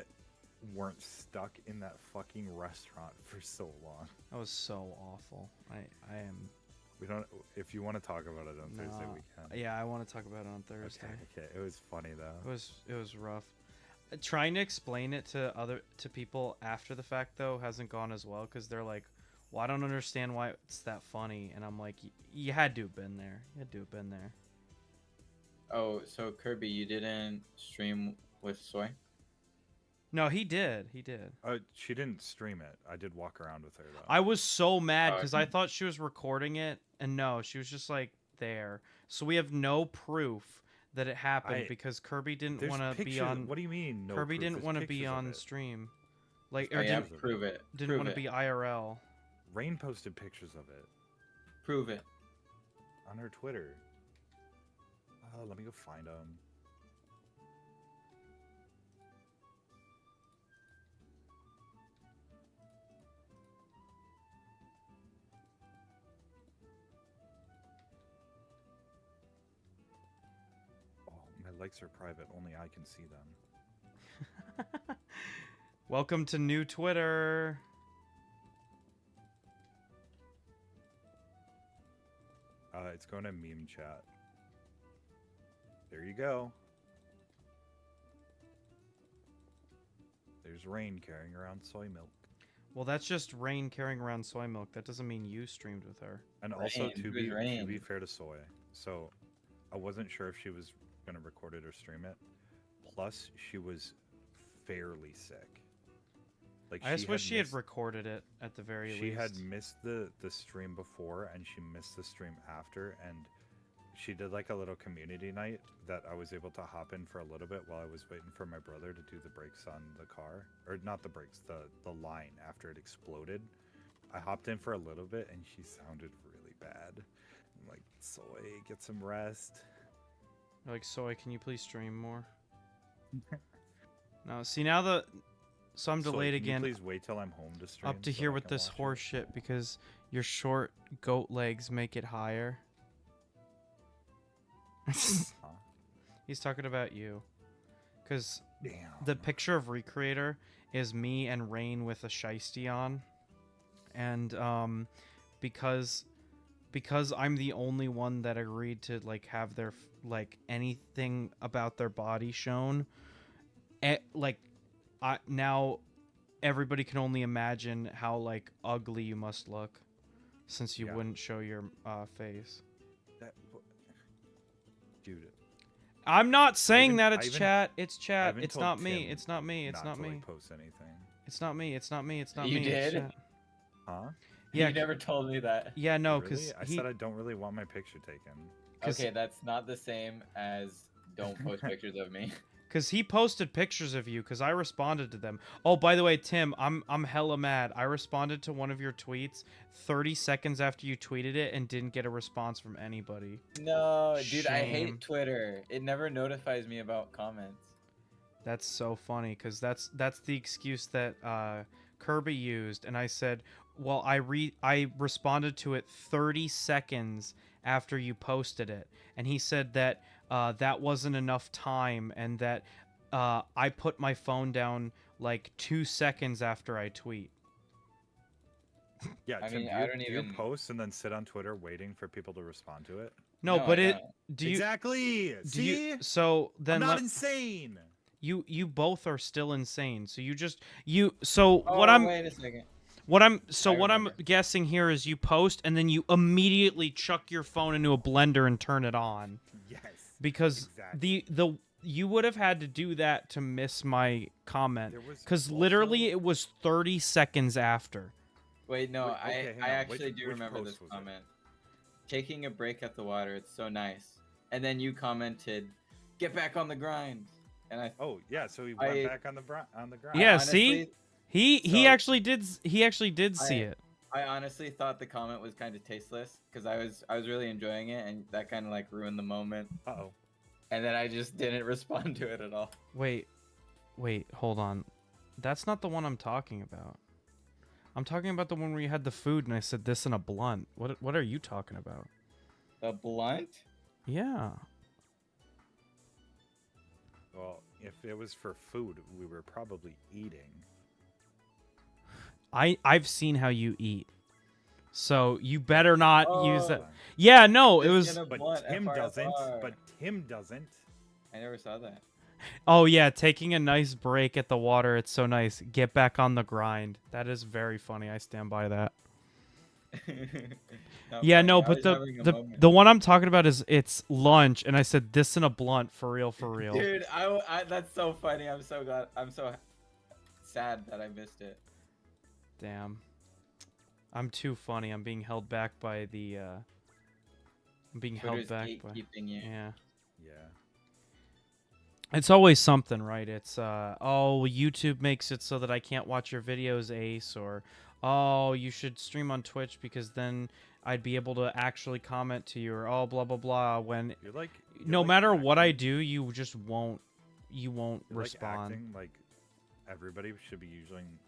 weren't stuck in that fucking restaurant for so long, That was so awful. I am. we don't. If you want to talk about it on Thursday, No. we can. Yeah, I want to talk about it on Thursday. Okay. It was funny though. It was rough. Trying to explain it to people after the fact though hasn't gone as well because they're like, "Well, I don't understand why it's that funny," and I'm like, "You had to have been there. You had to have been there." Oh, so Kirby, you didn't stream with Soy? No, he did. He did. She didn't stream it. I did walk around with her though. I was so mad Oh, because I thought she was recording it, and no, she was just like there. So we have no proof that it happened because Kirby didn't There's want to be pictures- on. What do you mean? No Kirby proof? didn't There's want to be pictures of on it. stream, like Oh, or yeah, pictures of it. prove it. didn't Prove want to it. be IRL. Rain posted pictures of it Prove it. on her Twitter. Oh, let me go find them. Oh, my likes are private. Only I can see them. Welcome to new Twitter. It's going to meme chat. There you go. There's Rain carrying around soy milk. Well, that's just Rain carrying around soy milk. That doesn't mean you streamed with her. And also, Rain, to who's be Rain? fair to Soy, so I wasn't sure if she was going to record it or stream it. Plus, she was fairly sick. Like, I just wish she had missed- recorded it at the very least. She had missed the stream before, and she missed the stream after, and she did like a little community night that I was able to hop in for a little bit while I was waiting for my brother to do the brakes on the car, or not the brakes, the line after it exploded. I hopped in for a little bit, and she sounded really bad. I'm like, Soy, get some rest. Like, Soy, can you please stream more? No, see now so I'm Soy, delayed can you again. please wait till I'm home to stream. Up to so here I with can this watch it? horse shit because your short goat legs make it higher. He's talking about you. Because Damn. the picture of Recreator is me and Rain with a shiesty on. And because I'm the only one that agreed to like have their like anything about their body shown, now everybody can only imagine how like ugly you must look since you Yeah. wouldn't show your face. Dude, I'm not saying even- that I it's even- chat. It's I chat. even It's told not me. Tim It's not me. It's not to, me. like, post anything. It's not me. It's not me. It's not You me. It's did? chat. Huh? Yeah. You never told me that. Yeah. No. Really? Because I said I don't really want my picture taken. Okay, that's not the same as don't post pictures of me. Because he posted pictures of you. Because I responded to them. Oh, by the way, Tim, I'm hella mad. I responded to one of your tweets 30 seconds after you tweeted it and didn't get a response from anybody. No, dude, I Shame. hate Twitter. It never notifies me about comments. That's so funny because that's the excuse that Kirby used, and I said, well, I responded to it 30 seconds after you posted it, and he said that that wasn't enough time, and that I put my phone down like 2 seconds after I tweet. Yeah, I Tim, mean, do I you, don't do you even- post and then sit on Twitter waiting for people to respond to it? No, No, but I it don't. do you Exactly. do See, you so I'm then not let, insane. you both are still insane. So you just so Oh, what I'm wait a second. What I'm remember. guessing here is you post and then you immediately chuck your phone into a blender and turn it on Yes. because Exactly. the you would have had to do that to miss my comment There was because literally also- it was 30 seconds after. Wait, no, Wait, okay, hang I on. actually Which- do which remember this post was it? comment. Taking a break at the water, it's so nice. And then you commented, "Get back on the grind." And I Oh yeah, so he went I- back on the ground. Yeah, honestly, see? He So- actually did see it. I honestly thought the comment was kind of tasteless because I was really enjoying it, and that kind of like ruined the moment. Uh-oh. And then I just didn't respond to it at all. Wait, hold on. That's not the one I'm talking about. I'm talking about the one where you had the food and I said this in a blunt. What are you talking about? The blunt? Yeah. Well, if it was for food, we were probably eating. I've seen how you eat. So you better not use that. Oh. Yeah, no, it Just was get a But blunt, Tim doesn't. FRFR. But Tim doesn't. I never saw that. oh yeah, taking a nice break at the water. It's so nice. Get back on the grind. That is very funny. I stand by that. Not Yeah, funny, no, I but was the having a the, moment. the one I'm talking about is it's lunch and I said this in a blunt for real. Dude, that's so funny. I'm so glad. I'm so sad that I missed it. Damn. I'm too funny. I'm being held back by the I'm being held Twitter's back by gatekeeping you. yeah. Yeah. It's always something, right? It's oh, YouTube makes it so that I can't watch your videos, Ace, or oh, you should stream on Twitch because then I'd be able to actually comment to you, or oh, blah blah blah. When You're like. no like matter what I acting- do, you just won't you're respond. Like acting like everybody should be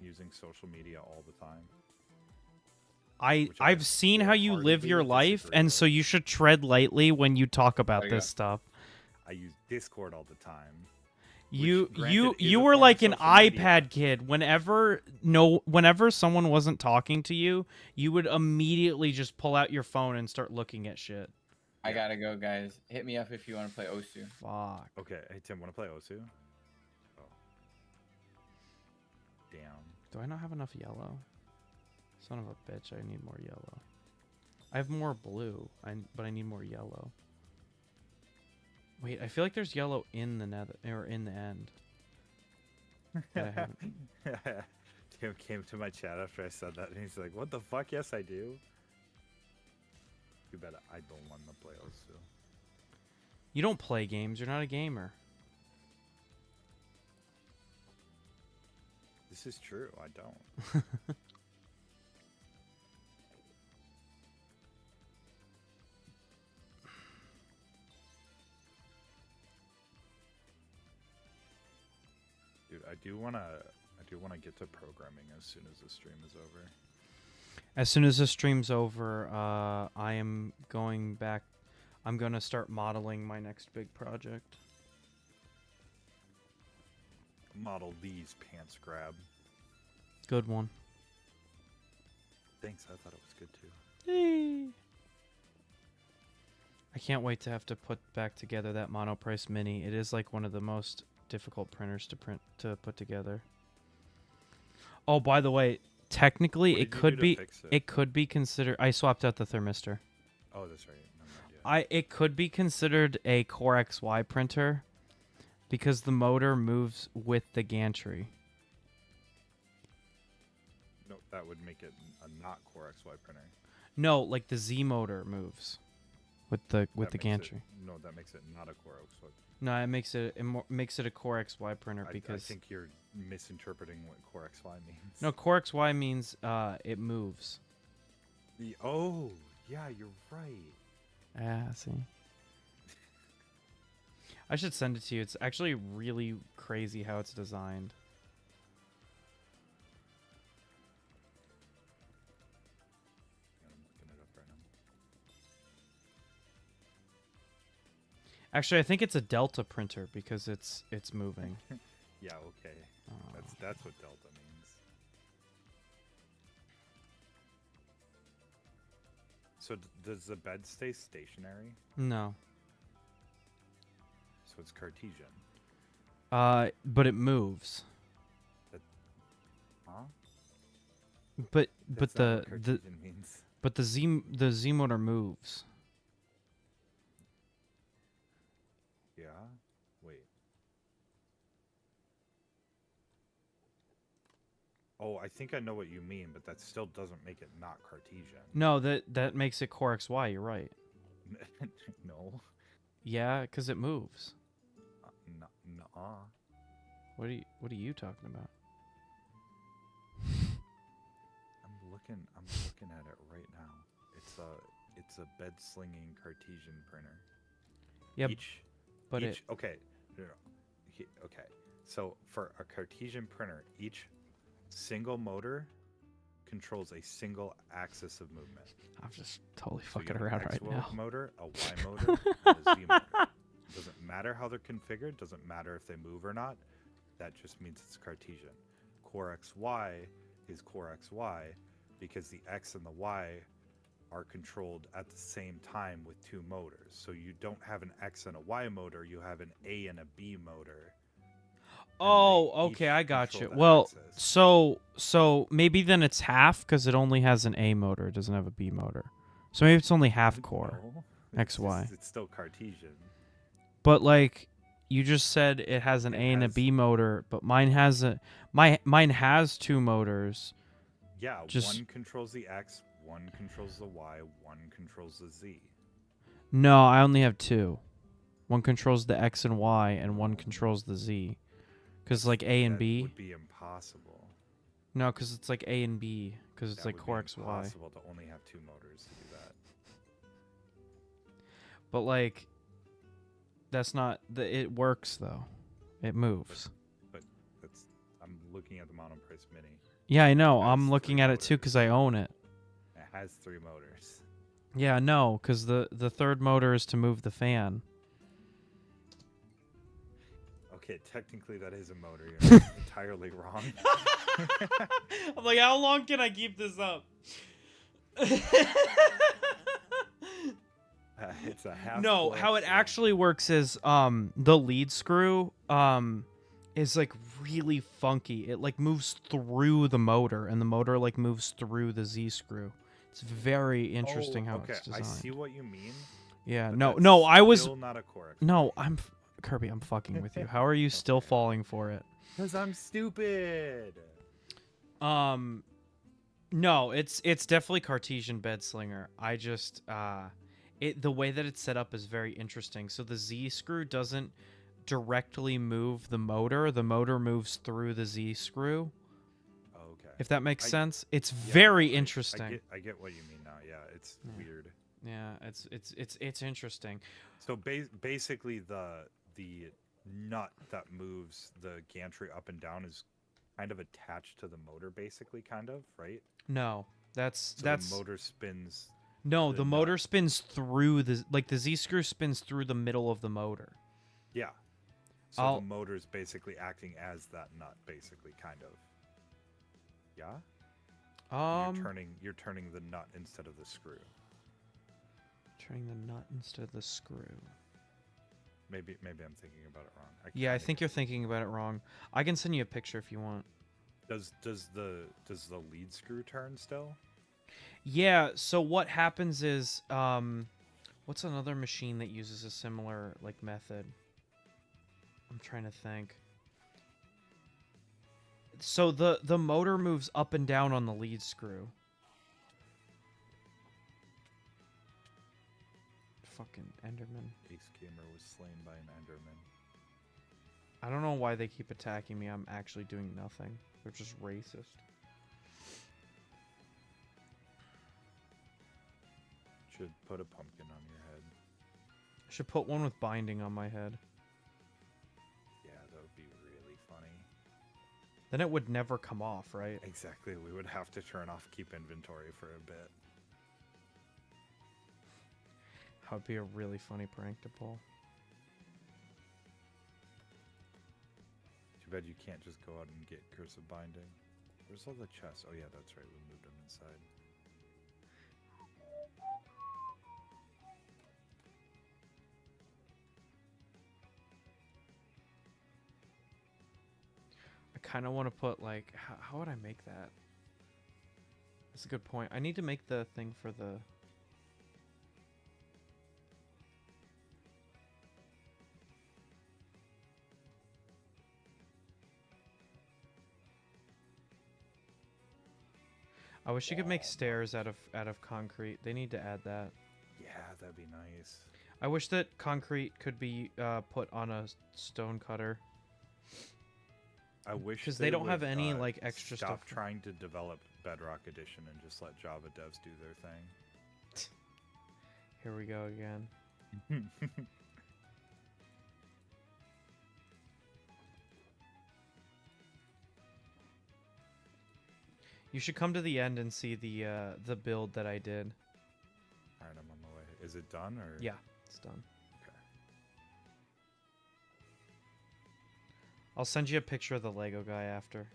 using social media all the time. Which I I've seen how you live your wholeheartedly life, disagree and with. so you should tread lightly when you talk about There you this go. stuff. I use Discord all the time. You granted, is you a were form of like an social media. iPad kid. Whenever someone wasn't talking to you, you would immediately just pull out your phone and start looking at shit. I Yeah. gotta go, guys. Hit me up if you want to play Osu. Fuck. Okay. Hey Tim, want to play Osu? Oh. Damn. Do I not have enough yellow? Son of a bitch, I need more yellow. I have more blue, but I need more yellow. Wait, I feel like there's yellow in the nether or in the end. But I haven't. Tim came to my chat after I said that, and he's like, "What the fuck? Yes, I do." You bet I don't want to play Osu. You don't play games. You're not a gamer. This is true. I don't. Dude, I do wanna get to programming as soon as the stream is over. As soon as the stream's over, I am going back. I'm gonna start modeling my next big project. Model these pants grab. Good one. Thanks, I thought it was good too. Hey. I can't wait to have to put back together that Monoprice Mini. It is like one of the most difficult printers to put together. Oh, by the way, technically What it did you could do to be fix it? it could be considered. I swapped out the thermistor. Oh, that's right. Never mind, yeah. It could be considered a Core XY printer because the motor moves with the gantry. No, that would make it a not Core XY printer. No, like the Z motor moves with the That makes gantry. No, that makes it not a Core XY. No, it makes it a Core XY printer I because think you're misinterpreting what Core XY means. no, Core XY means it moves. Oh, yeah, you're right. Ah, see. I should send it to you. It's actually really crazy how it's designed. I'm looking it up right now. Actually, I think it's a Delta printer because it's moving. Yeah, okay. Oh. That's what Delta means. So does the bed stay stationary? No. So it's Cartesian. But it moves. Huh? But That's not what Cartesian means. the Z motor moves. Yeah. Wait. Oh, I think I know what you mean, but that still doesn't make it not Cartesian. No, that makes it Core XY. You're right. No. Yeah, because it moves. No. What are you talking about? I'm looking at it right now. It's a bed slinging Cartesian printer. Yeah, but okay. No. Okay. So for a Cartesian printer, each single motor controls a single axis of movement. I'm just totally So you fucking have an around X right now. motor, a Y motor, and a Z motor. Doesn't matter how they're configured, doesn't matter if they move or not. That just means it's Cartesian. Core XY is Core XY because the X and the Y are controlled at the same time with two motors. So you don't have an X and a Y motor, you have an A and a B motor. Oh, they okay, each I got control you. that Well, axis. so maybe then it's half because it only has an A motor. It doesn't have a B motor. So maybe it's only half core. No, XY. It's still Cartesian. But like you just said, it has an It A and a has- B motor, but mine has mine has two motors. Yeah, Just- one controls the X, one controls the Y, one controls the Z. No, I only have two. One controls the X and Y, and one controls the Z. Because like A and That B. would be impossible. No, because it's like A and B. Because it's That like would be Core XY. impossible to only have two motors to do that. But like, that's not it works though. It moves. I'm looking at the Monoprice Mini. Yeah, I know. It has I'm looking three at it too because I motors. own it. It has three motors. Yeah, no, because the third motor is to move the fan. Okay, technically that is a motor. You're not entirely wrong. I'm like, how long can I keep this up? It's a half. No, foot how it swing. actually works is the lead screw is like really funky. It like moves through the motor, and the motor like moves through the Z screw. It's very interesting how okay, it's designed. I see what you mean. Yeah, but no, that's no, I was still not a core. no, Kirby, I'm fucking with you. How are you still Okay. falling for it? Because I'm stupid. No, it's definitely Cartesian bed slinger. I just the way that it's set up is very interesting. So the Z screw doesn't directly move the motor. The motor moves through the Z screw. Okay. If that makes I- sense. It's Yeah, very no, interesting. I get what you mean now. Yeah, it's weird. Yeah, it's interesting. So basically, the nut that moves the gantry up and down is kind of attached to the motor, basically, kind of, right? No, that's So that's the motor spins. no, the the nut. motor spins through the Z screw spins through the middle of the motor. Yeah. So I'll- the motor's basically acting as that nut, basically, kind of. Yeah. You're turning the nut instead of the screw. Turning the nut instead of the screw. Maybe I'm thinking about it wrong. Yeah, I think you're thinking about it wrong. I can send you a picture if you want. Does the lead screw turn still? Yeah, so what happens is what's another machine that uses a similar like method? I'm trying to think. So the motor moves up and down on the lead screw. Fucking Enderman. Ace Gamer was slain by an Enderman. I don't know why they keep attacking me. I'm actually doing nothing. They're just racist. Should put a pumpkin on your head. Should put one with binding on my head. Yeah, that would be really funny. Then it would never come off, right? Exactly. We would have to turn off keep inventory for a bit. That would be a really funny prank to pull. Too bad you can't just go out and get cursive binding. Where's all the chests? Oh yeah, that's right. We moved them inside. I kind of want to put like, how would I make that? That's a good point. I need to make the thing for the... I wish you could make stairs out of concrete. They need to add that. Yeah, that'd be nice. I wish that concrete could be put on a stone cutter. I wish Because they don't have would, any like extra stop stuff. trying to develop Bedrock Edition and just let Java devs do their thing. Here we go again. You should come to the end and see the build that I did. All right, I'm on my way. Is it done or? Yeah, it's done. Okay. I'll send you a picture of the Lego guy after.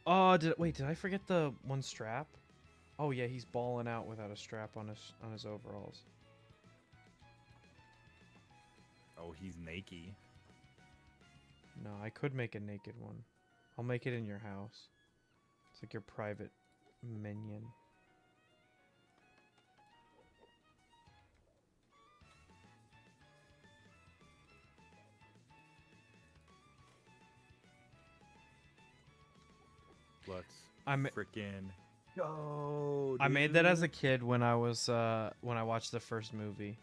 Oh, did I forget the one strap? Oh yeah, he's balling out without a strap on his overalls. Oh, he's naked. No, I could make a naked one. I'll make it in your house. It's like your private minion. Let's I'm frickin' go. I made that as a dude. kid when I watched the first movie,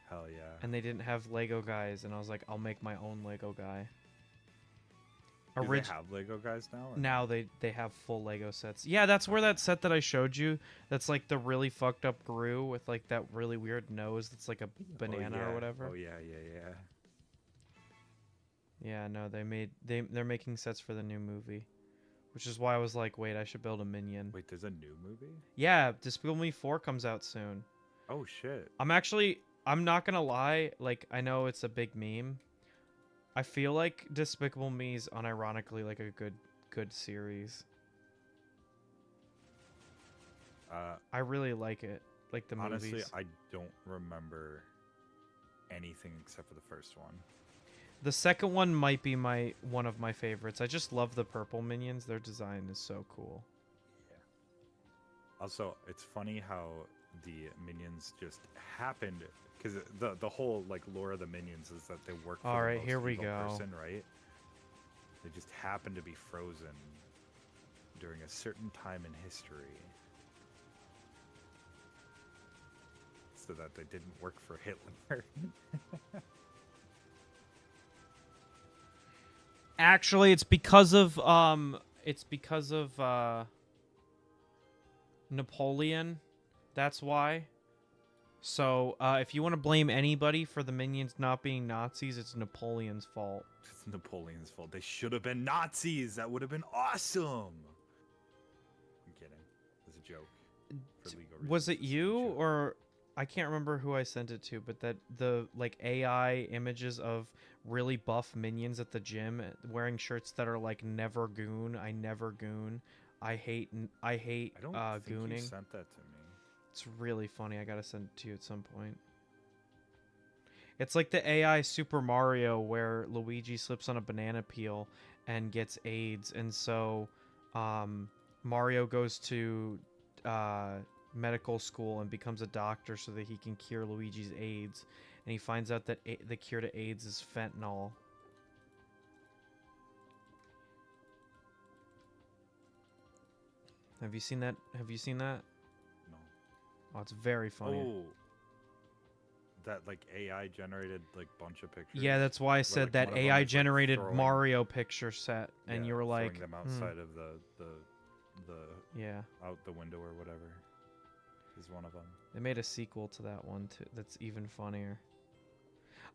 Hell yeah. and they didn't have Lego guys, and I was like, I'll make my own Lego guy. Do they have Lego guys now? or no? Now they have full Lego sets. Yeah, that's where that set that I showed you, that's like the really fucked up Gru with like that really weird nose that's like a banana yeah. or whatever. Oh yeah, yeah, yeah. Yeah, no, they're making sets for the new movie. Which is why I was like, wait, I should build a minion. Wait, there's a new movie? Yeah, Despicable Me 4 comes out soon. Oh shit. I'm not gonna lie, like, I know it's a big meme. I feel like Despicable Me is unironically like a good series. I really like it. like the Honestly, movies. I don't remember anything except for the first one. The second one might be one of my favorites. I just love the purple minions. Their design is so cool. Yeah. Also, it's funny how the minions just happened, because the whole like lore of the minions is that they work for All the right, most here we evil go. person, right? They just happen to be frozen during a certain time in history, so that they didn't work for Hitler. Actually, it's because of Napoleon. That's why. So, if you want to blame anybody for the minions not being Nazis, it's Napoleon's fault. It's Napoleon's fault. They should have been Nazis. That would have been awesome. I'm kidding. It's a joke. For legal Was it reasons, it's a you joke. or I can't remember who I sent it to, but that the like AI images of really buff minions at the gym wearing shirts that are like never goon, I never goon, I hate I don't think you gooning. sent that to me. It's really funny. I gotta send it to you at some point. It's like the AI Super Mario where Luigi slips on a banana peel and gets AIDS, and so Mario goes to medical school and becomes a doctor so that he can cure Luigi's AIDS, and he finds out that the cure to AIDS is fentanyl. Have you seen that? Have you seen that? No. Oh, it's very funny. Oh. That like AI generated like bunch of pictures. Yeah, that's why I where, said like, that one of them AI is, like, generated throwing- Mario picture set, and yeah, you were like, throwing them outside of the yeah. out the window or whatever. Is one of them. They made a sequel to that one too. That's even funnier.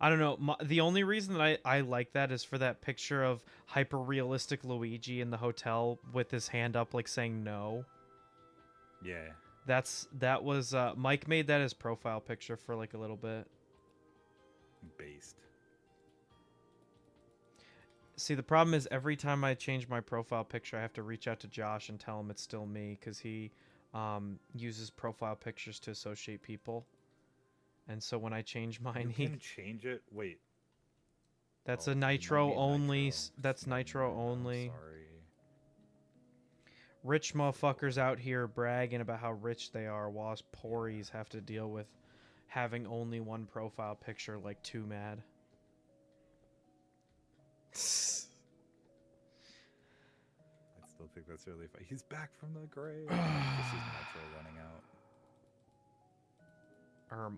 I don't know. The only reason that I like that is for that picture of hyper realistic Luigi in the hotel with his hand up, like saying no. Yeah. That was Mike made that his profile picture for like a little bit. Based. See, the problem is every time I change my profile picture, I have to reach out to Josh and tell him it's still me because he uses profile pictures to associate people. And so when I change mine, You can change it. Wait. that's Oh, a you might Nitro be only. Nitro. That's Nitro I'm only. sorry. Rich motherfuckers out here bragging about how rich they are, while us poories have to deal with having only one profile picture like too mad. I still think that's really funny. He's back from the grave. This is Nitro running out.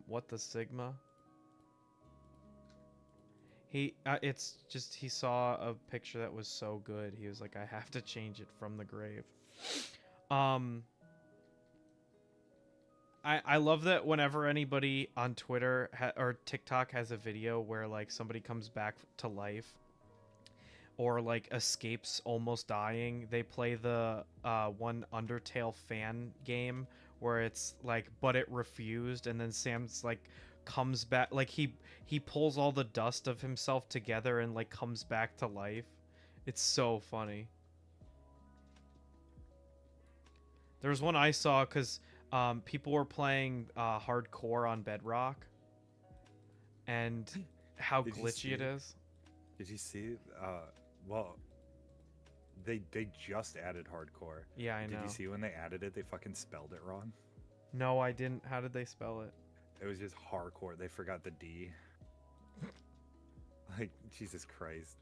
What the Sigma? It's just he saw a picture that was so good. He was like, I have to change it from the grave. I love that whenever anybody on Twitter or TikTok has a video where like somebody comes back to life or like escapes almost dying, they play the one Undertale fan game where it's like, but it refused, and then Sam's like comes back, like he pulls all the dust of himself together and like comes back to life. It's so funny. There was one I saw because people were playing hardcore on Bedrock, and how Did you glitchy see it is. Did you see? Well, they just added hardcore. Yeah, I know. Did you see when they added it? They fucking spelled it wrong. No, I didn't. How did they spell it? It was just hardcore. They forgot the D. Like, Jesus Christ.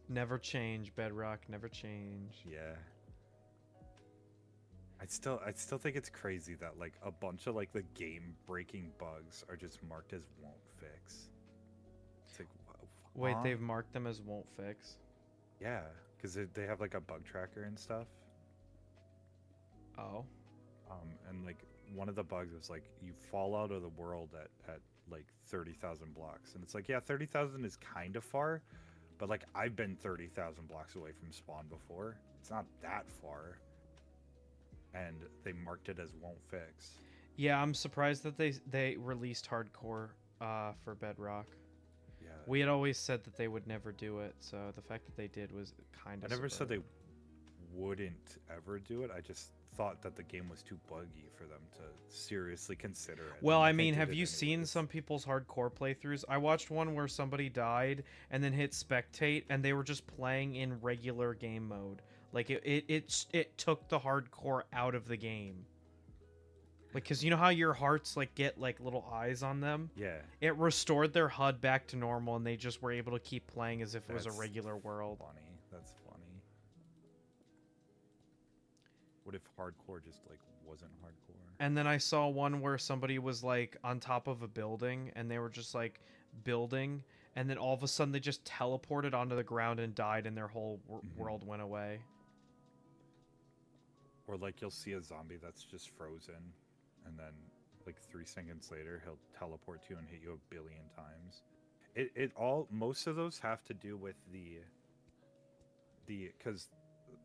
Never change, Bedrock. Never change. Yeah. I still think it's crazy that like a bunch of like the game breaking bugs are just marked as won't fix. It's like, Wait, huh? they've marked them as won't fix. Yeah, because they have like a bug tracker and stuff. Oh. And like one of the bugs was like you fall out of the world at like 30,000 blocks, and it's like, yeah, 30,000 is kind of far, but like I've been 30,000 blocks away from spawn before. It's not that far. And they marked it as won't fix. Yeah, I'm surprised that they released hardcore for Bedrock. Yeah. We had always said that they would never do it, so the fact that they did was kind of. I never said they wouldn't ever do it. I just thought that the game was too buggy for them to seriously consider it. Well, and I they mean, did have it you seen anyways. some people's hardcore playthroughs? I watched one where somebody died and then hit spectate, and they were just playing in regular game mode. Like it took the hardcore out of the game. Like, cause you know how your hearts like get like little eyes on them? Yeah, It restored their HUD back to normal, and they just were able to keep playing as if it was a that's regular world. funny. That's funny. What if hardcore just like wasn't hardcore? And then I saw one where somebody was like on top of a building, and they were just like building, and then all of a sudden they just teleported onto the ground and died, and their whole world went away. Or like you'll see a zombie that's just frozen, and then like 3 seconds later he'll teleport to you and hit you a billion times. It all, most of those have to do with the because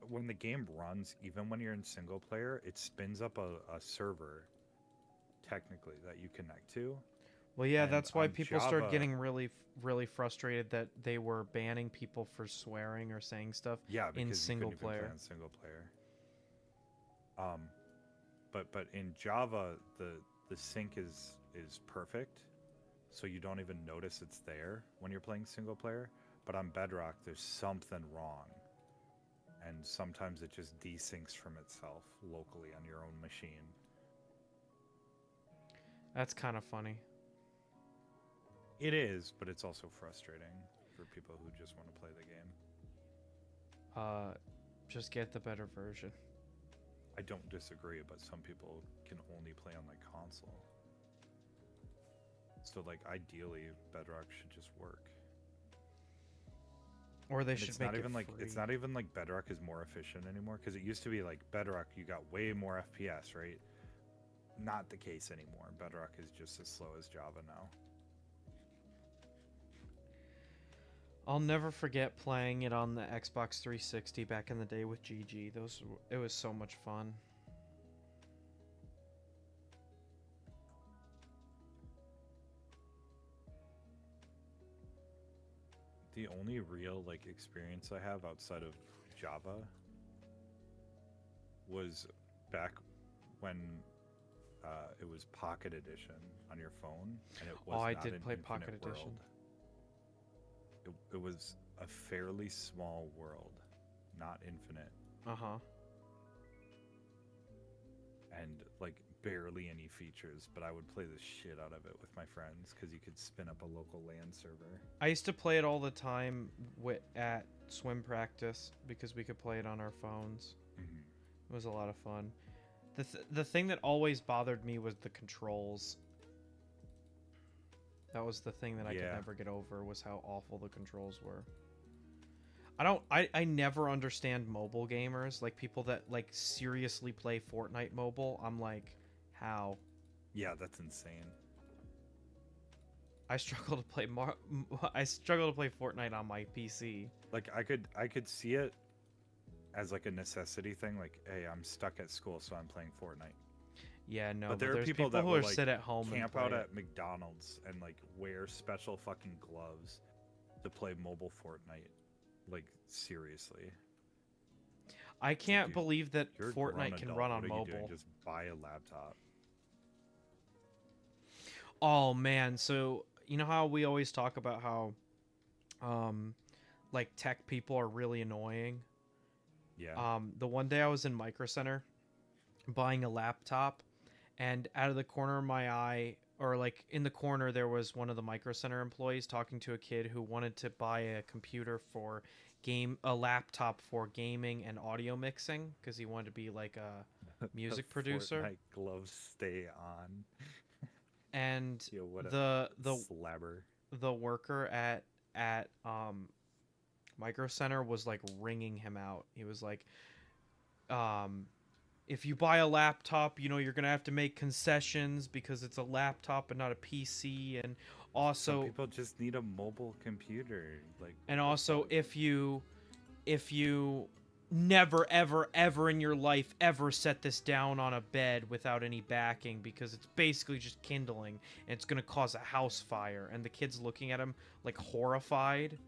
when the game runs, even when you're in single player, it spins up a server technically that you connect to. Well, yeah, And that's why on people started Java- getting really frustrated that they were banning people for swearing or saying stuff Yeah, because in you single couldn't even play player. on single player. But in Java, the sync is perfect, so you don't even notice it's there when you're playing single player. But on Bedrock, there's something wrong, and sometimes it just desyncs from itself locally on your own machine. That's kind of funny. It is, but it's also frustrating for people who just want to play the game. Just get the better version. I don't disagree, but some people can only play on like console. So like ideally, Bedrock should just work. Or they And should it's make not it even like free. it's not even like Bedrock is more efficient anymore, because it used to be like Bedrock you got way more FPS, right? Not the case anymore. Bedrock is just as slow as Java now. I'll never forget playing it on the Xbox 360 back in the day with GG. It was so much fun. The only real like experience I have outside of Java was back when it was Pocket Edition on your phone, and it was Oh, I not did an play infinite Pocket world. Edition. It was a fairly small world, not infinite, Uh-huh. and like barely any features, but I would play the shit out of it with my friends because you could spin up a local LAN server. I used to play it all the time at swim practice because we could play it on our phones. It was a lot of fun. The thing that always bothered me was the controls. That was the thing that I could Yeah. never get over, was how awful the controls were. I never understand mobile gamers, like people that like seriously play Fortnite mobile. I'm like, how? Yeah, that's insane. I struggle to play I struggle to play Fortnite on my PC. Like I could see it as like a necessity thing, like, hey, I'm stuck at school, so I'm playing Fortnite. Yeah, no, But there are there's people people that who will are like sit at home and camp play out it. at McDonald's and like wear special fucking gloves to play mobile Fortnite. Like seriously. I can't dude, believe that You're a grown Fortnite can adult. run What on are you doing? mobile. Just buy a laptop. Oh man, so you know how we always talk about how like tech people are really annoying? Yeah. The one day I was in Micro Center buying a laptop, and out of the corner of my eye, or like in the corner, there was one of the Micro Center employees talking to a kid who wanted to buy a computer for a laptop for gaming and audio mixing, because he wanted to be like a music producer. Fortnite gloves stay on. And Yo, what the a slabber. the worker at Micro Center was like ringing him out. He was like, if you buy a laptop, you know, you're gonna have to make concessions because it's a laptop and not a PC, and Some also people just need a mobile computer. Like and what the also fuck? if you never ever in your life ever set this down on a bed without any backing, because it's basically just kindling and it's gonna cause a house fire. And the kid's looking at him like horrified.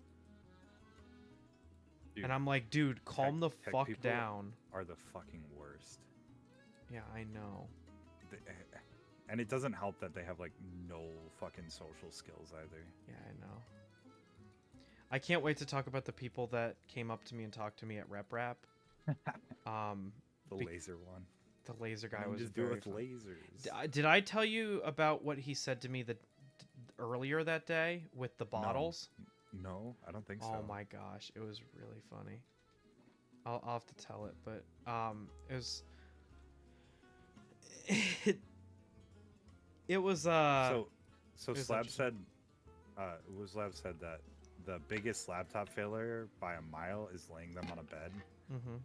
Dude, And I'm like, dude, calm the tech fuck people down. are the fucking worst. Yeah, I know. And it doesn't help that they have like no fucking social skills either. Yeah, I know. I can't wait to talk about the people that came up to me and talked to me at Rep Rap. Um, The be- laser one. the laser guy You was just do it very with fun. lasers. Did I tell you about what he said to me earlier that day with the bottles? No, I don't think so. Oh my gosh, it was really funny. I'll have to tell it, but it was it, it was So it was Slab interesting. said, Slab said that the biggest laptop failure by a mile is laying them on a bed. Mhm.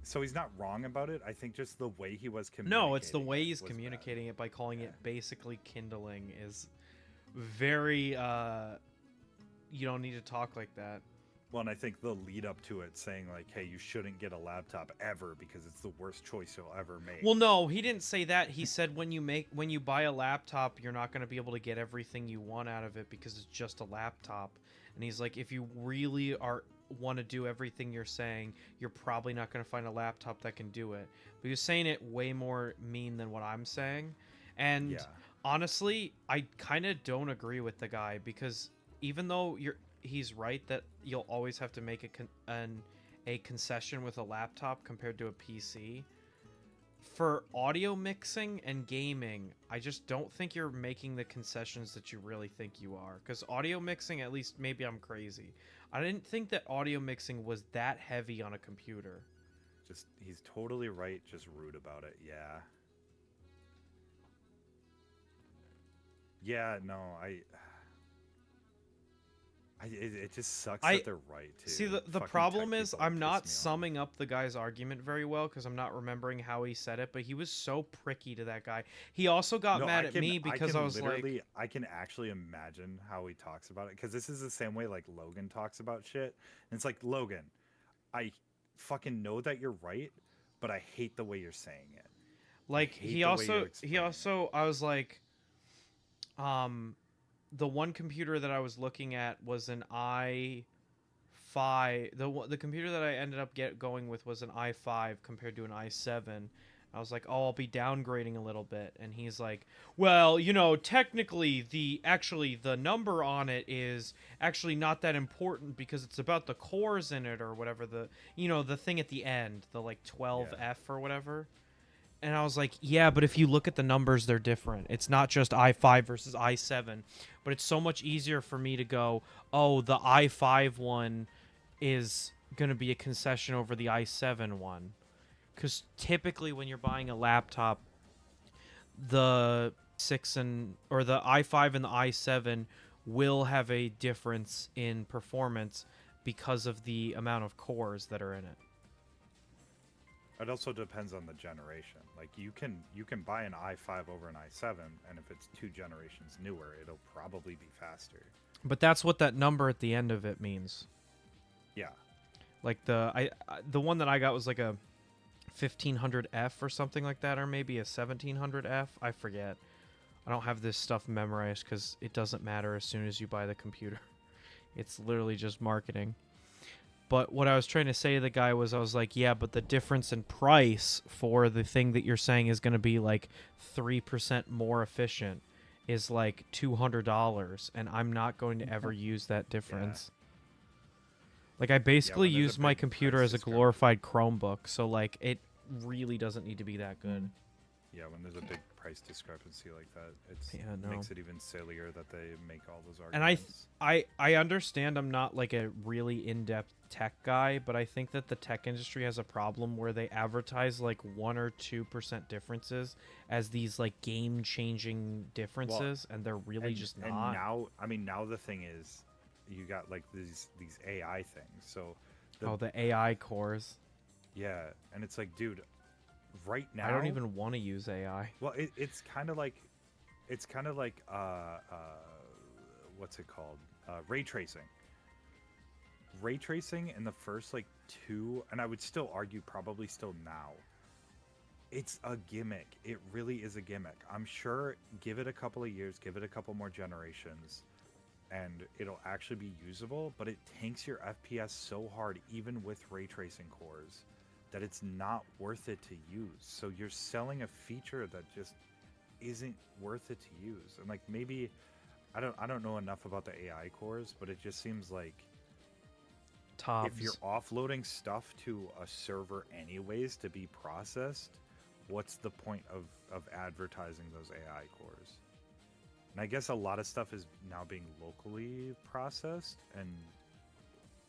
So he's not wrong about it. I think just the way he was communicating. No, it's the way it he's was communicating bad. it by calling Yeah. it basically kindling is very you don't need to talk like that. Well, and I think the lead up to it saying like, "Hey, you shouldn't get a laptop ever because it's the worst choice you'll ever make." Well, no, he didn't say that. He said when you buy a laptop, you're not going to be able to get everything you want out of it because it's just a laptop. And he's like, if you really want to do everything you're saying, you're probably not going to find a laptop that can do it. But he was saying it way more mean than what I'm saying. And Yeah. honestly, I kind of don't agree with the guy because even though he's right that you'll always have to make a concession with a laptop compared to a PC. For audio mixing and gaming, I just don't think you're making the concessions that you really think you are. Because audio mixing, at least maybe I'm crazy. I didn't think that audio mixing was that heavy on a computer. Just he's totally right. Just rude about it. Yeah. Yeah. No. It just sucks that they're right too. See, the Fucking problem tech is people I'm piss not me off. summing up the guy's argument very well because I'm not remembering how he said it, but he was so pricky to that guy. He also got No, mad at me because I was like, I can actually imagine how he talks about it because this is the same way like Logan talks about shit. And it's like, Logan, I fucking know that you're right, but I hate the way you're saying it. like hate the way you're explaining it. I was like, the one computer that I was looking at was an i5. The computer that I ended up going with was an i5 compared to an i7. I was like, "Oh, I'll be downgrading a little bit." And he's like, "Well, technically the number on it is actually not that important because it's about the cores in it or whatever the thing at the end, the like 12F or whatever." And I was like, yeah, but if you look at the numbers, they're different. It's not just i5 versus i7, but it's so much easier for me to go, oh, the i5 one is going to be a concession over the i7 one. Because typically when you're buying a laptop, the the i5 and the i7 will have a difference in performance because of the amount of cores that are in it. It also depends on the generation. Like you can buy an i5 over an i7, and if it's 2 generations newer, it'll probably be faster. But that's what that number at the end of it means. Yeah. Like the one that I got was like a 1500F or something like that, or maybe a 1700F. I forget. I don't have this stuff memorized because it doesn't matter as soon as you buy the computer. It's literally just marketing. But what I was trying to say to the guy was, I was like, yeah, but the difference in price for the thing that you're saying is going to be like 3% more efficient is like $200, and I'm not going to ever use that difference. Like, I basically use my computer as a glorified Chromebook, so like it really doesn't need to be that good. Yeah, when there's a big price discrepancy like that, it makes it even sillier that they make all those arguments. And I understand I'm not like a really in-depth tech guy, but I think that the tech industry has a problem where they advertise like 1 or 2% differences as these like game-changing differences, and they're really just not. And now the thing is, you got like these AI things. So the AI cores. Yeah, and it's like, dude, right now I don't even want to use AI. Well, it's kind of like what's it called? Ray tracing. Ray tracing in the first like 2, and I would still argue probably still now. It's a gimmick. It really is a gimmick. I'm sure give it a couple of years, give it a couple more generations, and it'll actually be usable, but it tanks your FPS so hard even with ray tracing cores. that it's not worth it to use. So you're selling a feature that just isn't worth it to use. And like maybe I don't know enough about the AI cores, but it just seems like if you're Tobs. offloading stuff to a server anyways to be processed, what's the point of advertising those AI cores? And I guess a lot of stuff is now being locally processed, and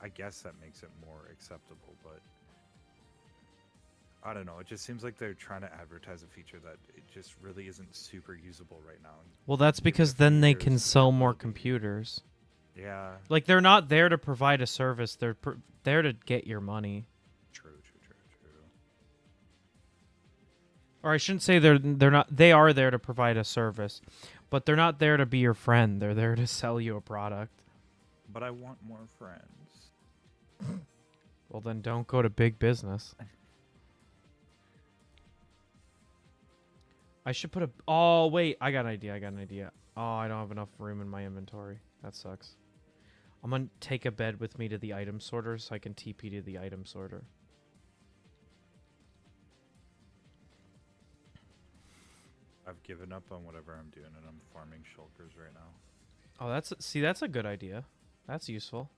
I guess that makes it more acceptable, but I don't know. It just seems like they're trying to advertise a feature that it just really isn't super usable right now. And Well, that's give because the then they features can that sell more will be- computers. Yeah, Like they're not there to provide a service. They're there to get your money. true. Or I shouldn't say they're not. They are there to provide a service, but they're not there to be your friend. They're there to sell you a product. But I want more friends. Well, then don't go to big business. I should put a. Oh wait, I got an idea. Oh, I don't have enough room in my inventory. That sucks. I'm gonna take a bed with me to the item sorter so I can TP to the item sorter. I've given up on whatever I'm doing, and I'm farming shulkers right now. Oh, that's a good idea. That's useful.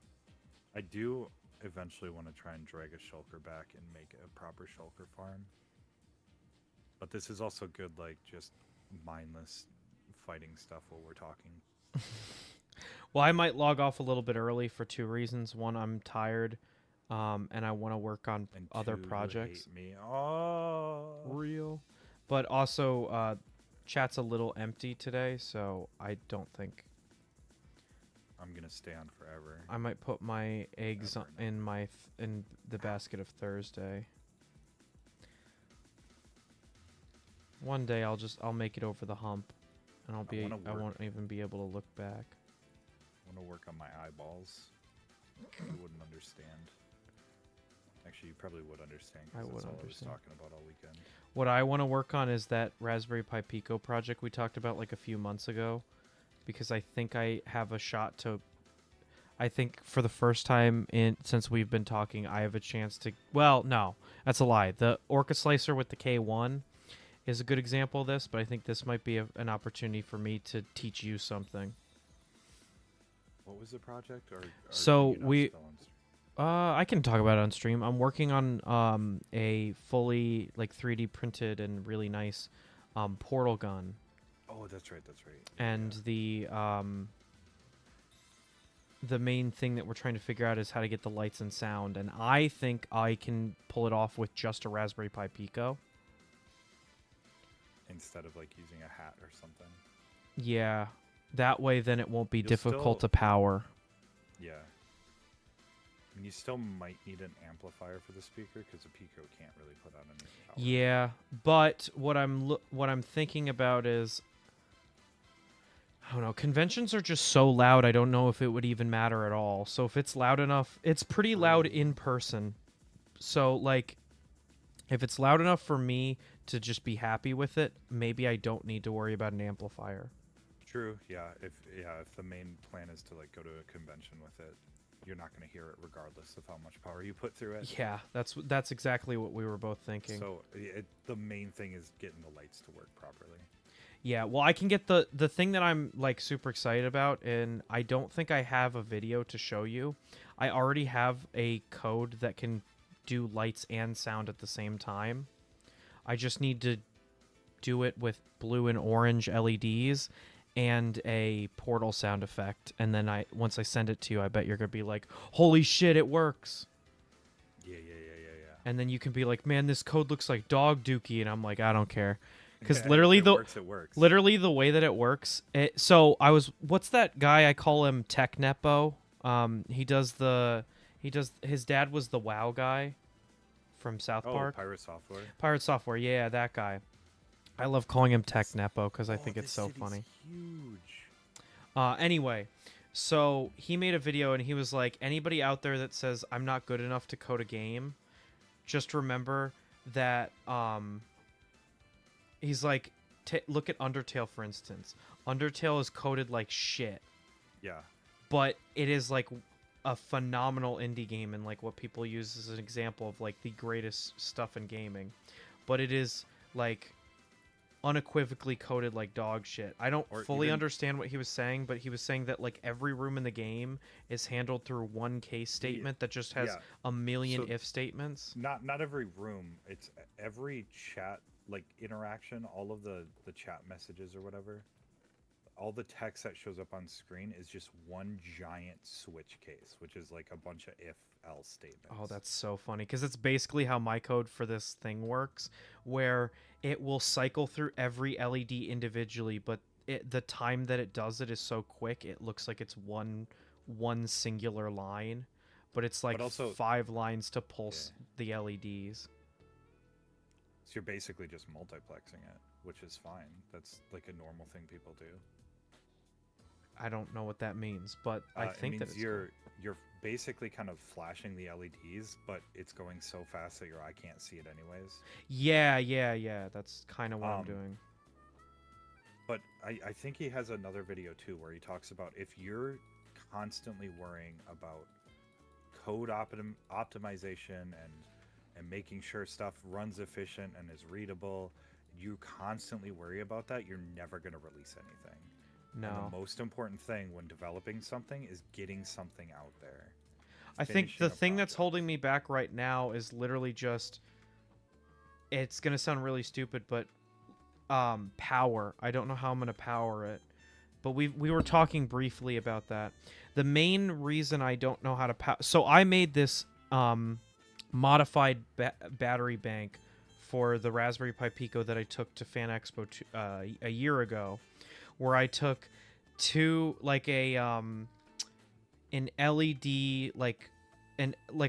I do eventually want to try and drag a shulker back and make a proper shulker farm. But this is also good, like, just mindless fighting stuff while we're talking. Well, I might log off a little bit early for two reasons. One, I'm tired, and I want to work on And other two, you projects. hate me. Oh. Real. But also, chat's a little empty today, so I don't think I'm gonna stay on forever. I might put my eggs Never know. in in the basket of Thursday. One day I'll make it over the hump, and I won't even be able to look back. I want to work on my eyeballs. You wouldn't understand. Actually, you probably would understand. 'Cause I that's would all understand. I was talking about all weekend. What I want to work on is that Raspberry Pi Pico project we talked about like a few months ago, because I think I have a shot to. I think for the first time since we've been talking, I have a chance to. Well, no, that's a lie. The Orca Slicer with the K1 is a good example of this, but I think this might be an opportunity for me to teach you something. What was the project? Or So can you not we- spell on stream? I can talk about it on stream. I'm working on a fully like 3D printed and really nice portal gun, Oh, that's right. That's right. and the main thing that we're trying to figure out is how to get the lights and sound. And I think I can pull it off with just a Raspberry Pi Pico. Instead of like using a hat or something. Yeah, that way then it won't be You'll difficult still- to power. Yeah. And you still might need an amplifier for the speaker because the Pico can't really put out any power. Yeah, but what I'm thinking about is, I don't know. Conventions are just so loud. I don't know if it would even matter at all. So if it's loud enough, it's pretty loud in person. So like, if it's loud enough for me to just be happy with it, maybe I don't need to worry about an amplifier. True. Yeah. If the main plan is to like go to a convention with it, you're not going to hear it regardless of how much power you put through it. Yeah, that's exactly what we were both thinking. So the main thing is getting the lights to work properly. Yeah, well, I can get the thing that I'm like super excited about, and I don't think I have a video to show you. I already have a code that can do lights and sound at the same time. I just need to do it with blue and orange LEDs and a portal sound effect, and then once I send it to you, I bet you're gonna be like, "Holy shit, it works!" Yeah. And then you can be like, "Man, this code looks like dog dookie," and I'm like, "I don't care." Because Yeah, literally if it works. literally the way that it works. What's that guy? I call him Tech Nepo. His dad was the WoW guy from South Park. Pirate Software. Pirate Software. Yeah, that guy. I love calling him Tech Nepo because I think it's this so city's funny. Huge. Anyway, so he made a video and he was like, anybody out there that says I'm not good enough to code a game, just remember that he's like, look at Undertale, for instance. Undertale is coded like shit, Yeah. but it is like a phenomenal indie game and like what people use as an example of like the greatest stuff in gaming, but it is like unequivocally coded like dog shit. I don't Or fully even understand what he was saying, but he was saying that like every room in the game is handled through one case statement that just has yeah. a million So if statements. not every room. It's every chat like interaction. All of the chat messages or whatever. All the text that shows up on screen is just one giant switch case, which is like a bunch of if else statements. Oh, that's so funny because it's basically how my code for this thing works, where it will cycle through every LED individually, but the time that it does it is so quick, it looks like it's one singular line, but it's like But also, 5 lines to yeah. pulse the LEDs. So you're basically just multiplexing it, which is fine. That's like a normal thing people do. I don't know what that means, but I think it that means it's you're basically kind of flashing the LEDs, but it's going so fast that your eye can't see it anyways. Yeah. That's kind of what I'm doing. But I think he has another video too where he talks about if you're constantly worrying about code optimization and making sure stuff runs efficient and is readable, you constantly worry about that, you're never going to release anything. No. And the most important thing when developing something is getting something out there. I think Finishing the a thing that's project. holding me back right now is literally just, it's going to sound really stupid, but power. I don't know how I'm going to power it. But we were talking briefly about that. The main reason I don't know how to power, so I made this modified battery bank for the Raspberry Pi Pico that I took to Fan Expo a year ago, where I took two like an LED like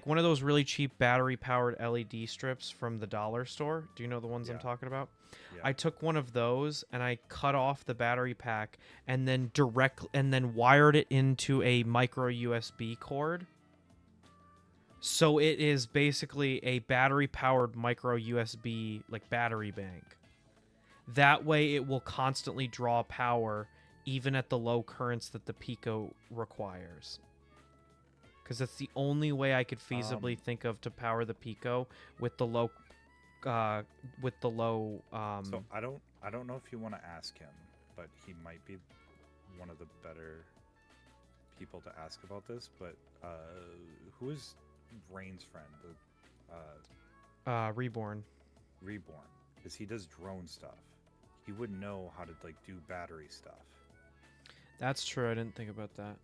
one of those really cheap battery powered LED strips from the dollar store. Do you know the ones I'm Yeah. talking about? Yeah. I took one of those and I cut off the battery pack and then wired it into a micro USB cord. So it is basically a battery powered micro USB like battery bank. That way it will constantly draw power even at the low currents that the Pico requires. Because that's the only way I could feasibly think of to power the Pico with the low So I don't know if you want to ask him, but he might be one of the better people to ask about this. But who is Rain's friend? Reborn. Reborn, because he does drone stuff. He would know how to like do battery stuff. That's true. I didn't think about that.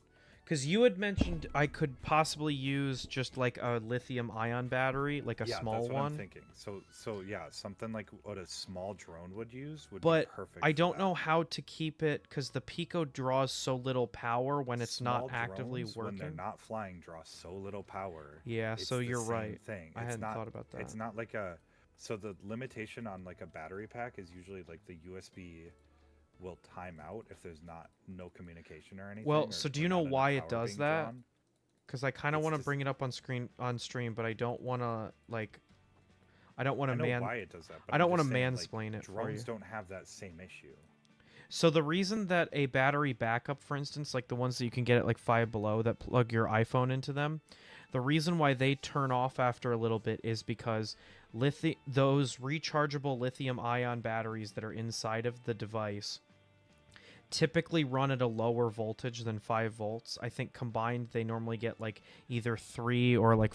Because you had mentioned I could possibly use just like a lithium ion battery, like a small that's what one. I'm thinking. So yeah, something like what a small drone would use would But be perfect. I for don't that. know how to keep it because the Pico draws so little power when it's Small not actively drones, working. when they're not flying, draw so little power. Yeah, It's so the you're same right. Thing. I hadn't thought about that. It's not like a. So the limitation on like a battery pack is usually like the USB will time out if there's no communication or anything. Well, so do you know why it does that? Drawn. Because I kind of It's want to just- bring it up on stream, but I don't want to like. I don't want I to know why it does that. But I don't want wanna to mansplain it for Drones you. don't have that same issue. So the reason that a battery backup, for instance, like the ones that you can get at like Five Below that plug your iPhone into them, the reason why they turn off after a little bit is because those rechargeable lithium ion batteries that are inside of the device typically run at a lower voltage than 5 volts. I think combined they normally get like either 3 or like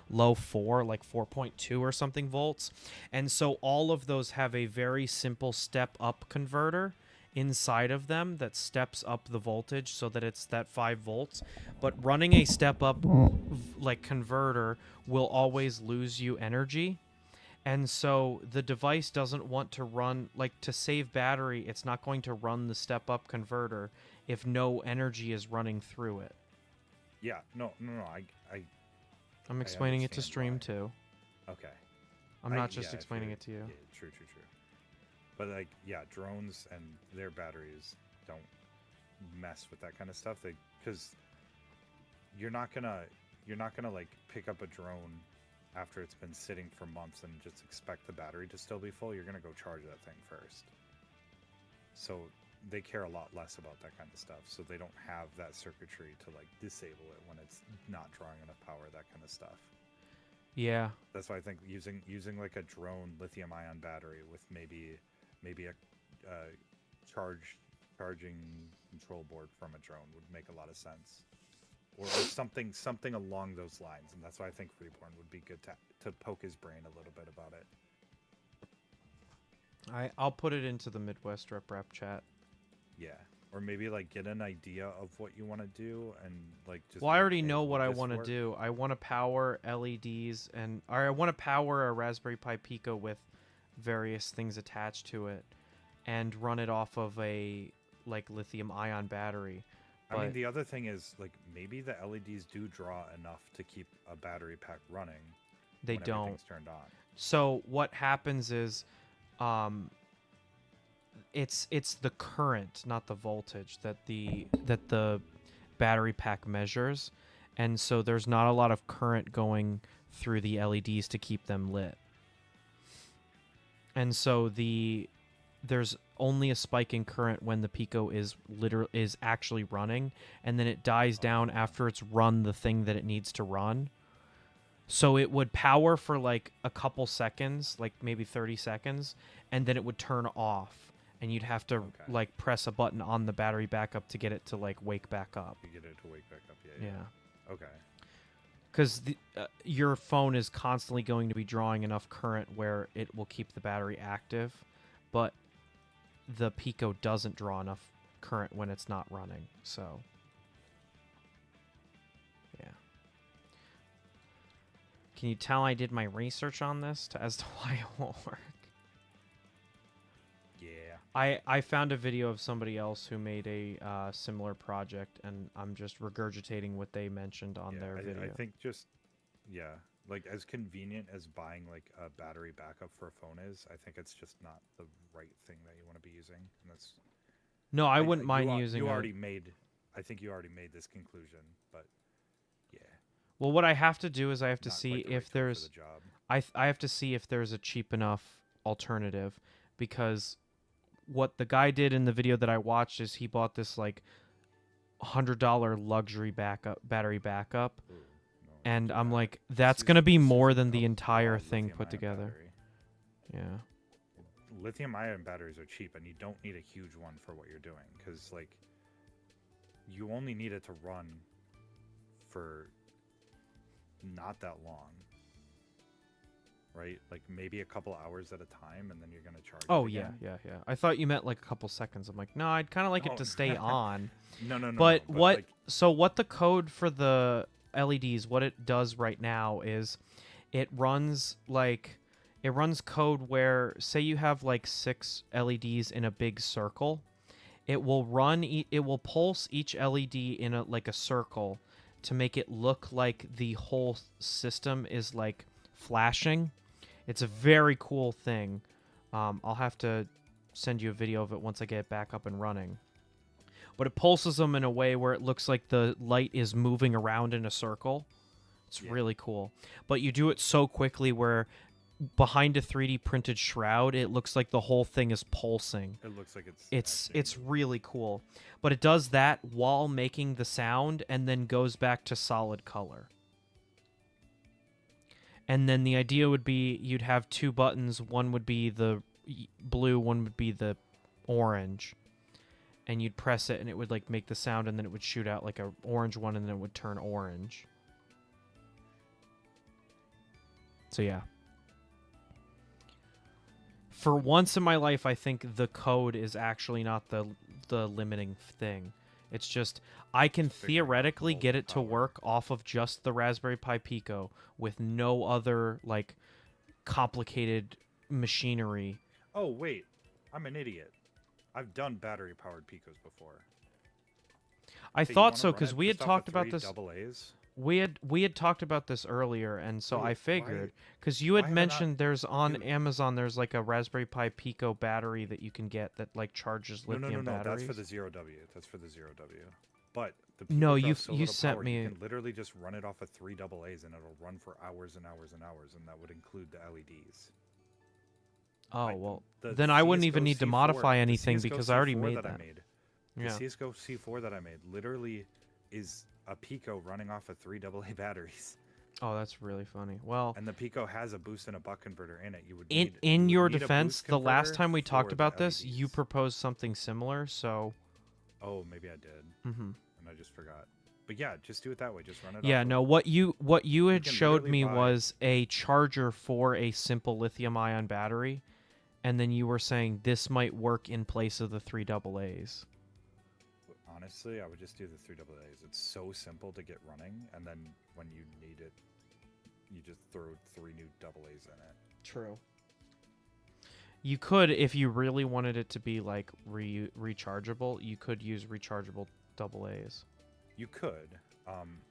low 4, like 4.2 or something volts. And so all of those have a very simple step up converter inside of them that steps up the voltage so that it's that 5 volts. But running a step up like converter will always lose you energy. And so the device doesn't want to run, like to save battery, it's not going to run the step up converter if no energy is running through it. Yeah. No. I'm explaining it to understand stream why. too. Okay. I'm not just if explaining you're- it to you. Yeah, true. But like, yeah, drones and their batteries don't mess with that kind of stuff. Because you're not gonna like pick up a drone after it's been sitting for months and just expect the battery to still be full. You're gonna go charge that thing first. So they care a lot less about that kind of stuff, so they don't have that circuitry to like disable it when it's not drawing enough power, that kind of stuff. Yeah. That's why I think using like a drone lithium ion battery with maybe a charging control board from a drone would make a lot of sense, or something along those lines. And that's why I think Freeborn would be good to poke his brain a little bit about it. I'll put it into the Midwest rep chat. Yeah, or maybe like get an idea of what you want to do and like just. Well, I already hey, know what would I this want to work? do. I want to power LEDs or I want to power a Raspberry Pi Pico with various things attached to it and run it off of a like lithium ion battery. I mean, But the other thing is like maybe the LEDs do draw enough to keep a battery pack running. they when don't. everything's turned on. So what happens is it's the current, not the voltage that the battery pack measures, and so there's not a lot of current going through the LEDs to keep them lit. And so there's only a spike in current when the Pico is actually running, and then it dies down after it's run the thing that it needs to run. So it would power for like a couple seconds, like maybe 30 seconds, and then it would turn off. And you'd have to like press a button on the battery backup to get it to like wake back up. You get it to wake back up. Yeah. Okay. Because your phone is constantly going to be drawing enough current where it will keep the battery active, but the Pico doesn't draw enough current when it's not running. So, yeah. Can you tell I did my research on this as to why it won't work? Yeah. I found a video of somebody else who made a similar project, and I'm just regurgitating what they mentioned on their video. I think just, yeah, like as convenient as buying like a battery backup for a phone is, I think it's just not the right thing that you want to be using. And that's No, I wouldn't mind using. I think you already made this conclusion, but yeah. Well, what I have to do is I have to Not see quite the right if tool for there's. the job. I have to see if there's a cheap enough alternative, because what the guy did in the video that I watched is he bought this like $100 luxury battery backup, Ooh, no, and do I'm that. like, Just that's use- gonna be just use more a than the raw entire thing lithium-ion put together. battery. Yeah. Lithium-ion batteries are cheap, and you don't need a huge one for what you're doing, because like you only need it to run for not that long, right? Like maybe a couple hours at a time, and then you're gonna charge. Oh it yeah, again. yeah. I thought you meant like a couple seconds. I'm like, no, I'd kind of like Oh. it to stay on. No, But what? like, So what the code for the LEDs? What it does right now is, it runs code where, say you have like 6 LEDs in a big circle, it will it will pulse each LED in a circle to make it look like the whole system is like flashing. It's a very cool thing. I'll have to send you a video of it once I get it back up and running. But it pulses them in a way where it looks like the light is moving around in a circle. It's really cool. But you do it so quickly where behind a 3D printed shroud, it looks like the whole thing is pulsing. it looks like It's really cool. But it does that while making the sound and then goes back to solid color. And then the idea would be you'd have 2 buttons. One would be the blue, one would be the orange. And you'd press it and it would like make the sound, and then it would shoot out like a orange one, and then it would turn orange. So yeah. For once in my life, I think the code is actually not the limiting thing. It's just I can Figuring out theoretically the get it to power. work off of just the Raspberry Pi Pico with no other like complicated machinery. Oh wait, I'm an idiot. I've done battery powered Picos before. I Hey, you thought wanna so run because it we had just off talked of about 3 this. Double A's? We had talked about this earlier, and so Dude, I figured why- because you why had have I not- mentioned there's on Dude. Amazon there's like a Raspberry Pi Pico battery that you can get that like charges No, lithium batteries. That's for the 0W. That's for the 0W. But the No, Pico you draws so you little sent power, me. You can literally just run it off of 3 double A's, and it'll run for hours and hours and hours, and that would include the LEDs. Oh, My- well, the then I wouldn't even CS:GO need to C4 modify the anything CS:GO because I already C4 made that. I that. made. The Yeah. CS:GO C4 that I made literally is a Pico running off of 3 AA batteries. Oh, that's really funny. Well, And the Pico has a boost and a buck converter in it. You would in need in you would your need a defense, boost the last converter time we talked for the about this, you LEDs. proposed something similar, so Oh, maybe I did, mhm. and I just forgot. But yeah, just do it that way. Just run it Yeah, off. no, what you had can showed literally me buy- was a charger for a simple lithium ion battery, and then you were saying this might work in place of the 3 AA's. Honestly, I would just do the 3 AA's. It's so simple to get running, and then when you need it, you just throw 3 new AA's in it. True. You could, if you really wanted it to be like rechargeable, you could use rechargeable AA's. You could.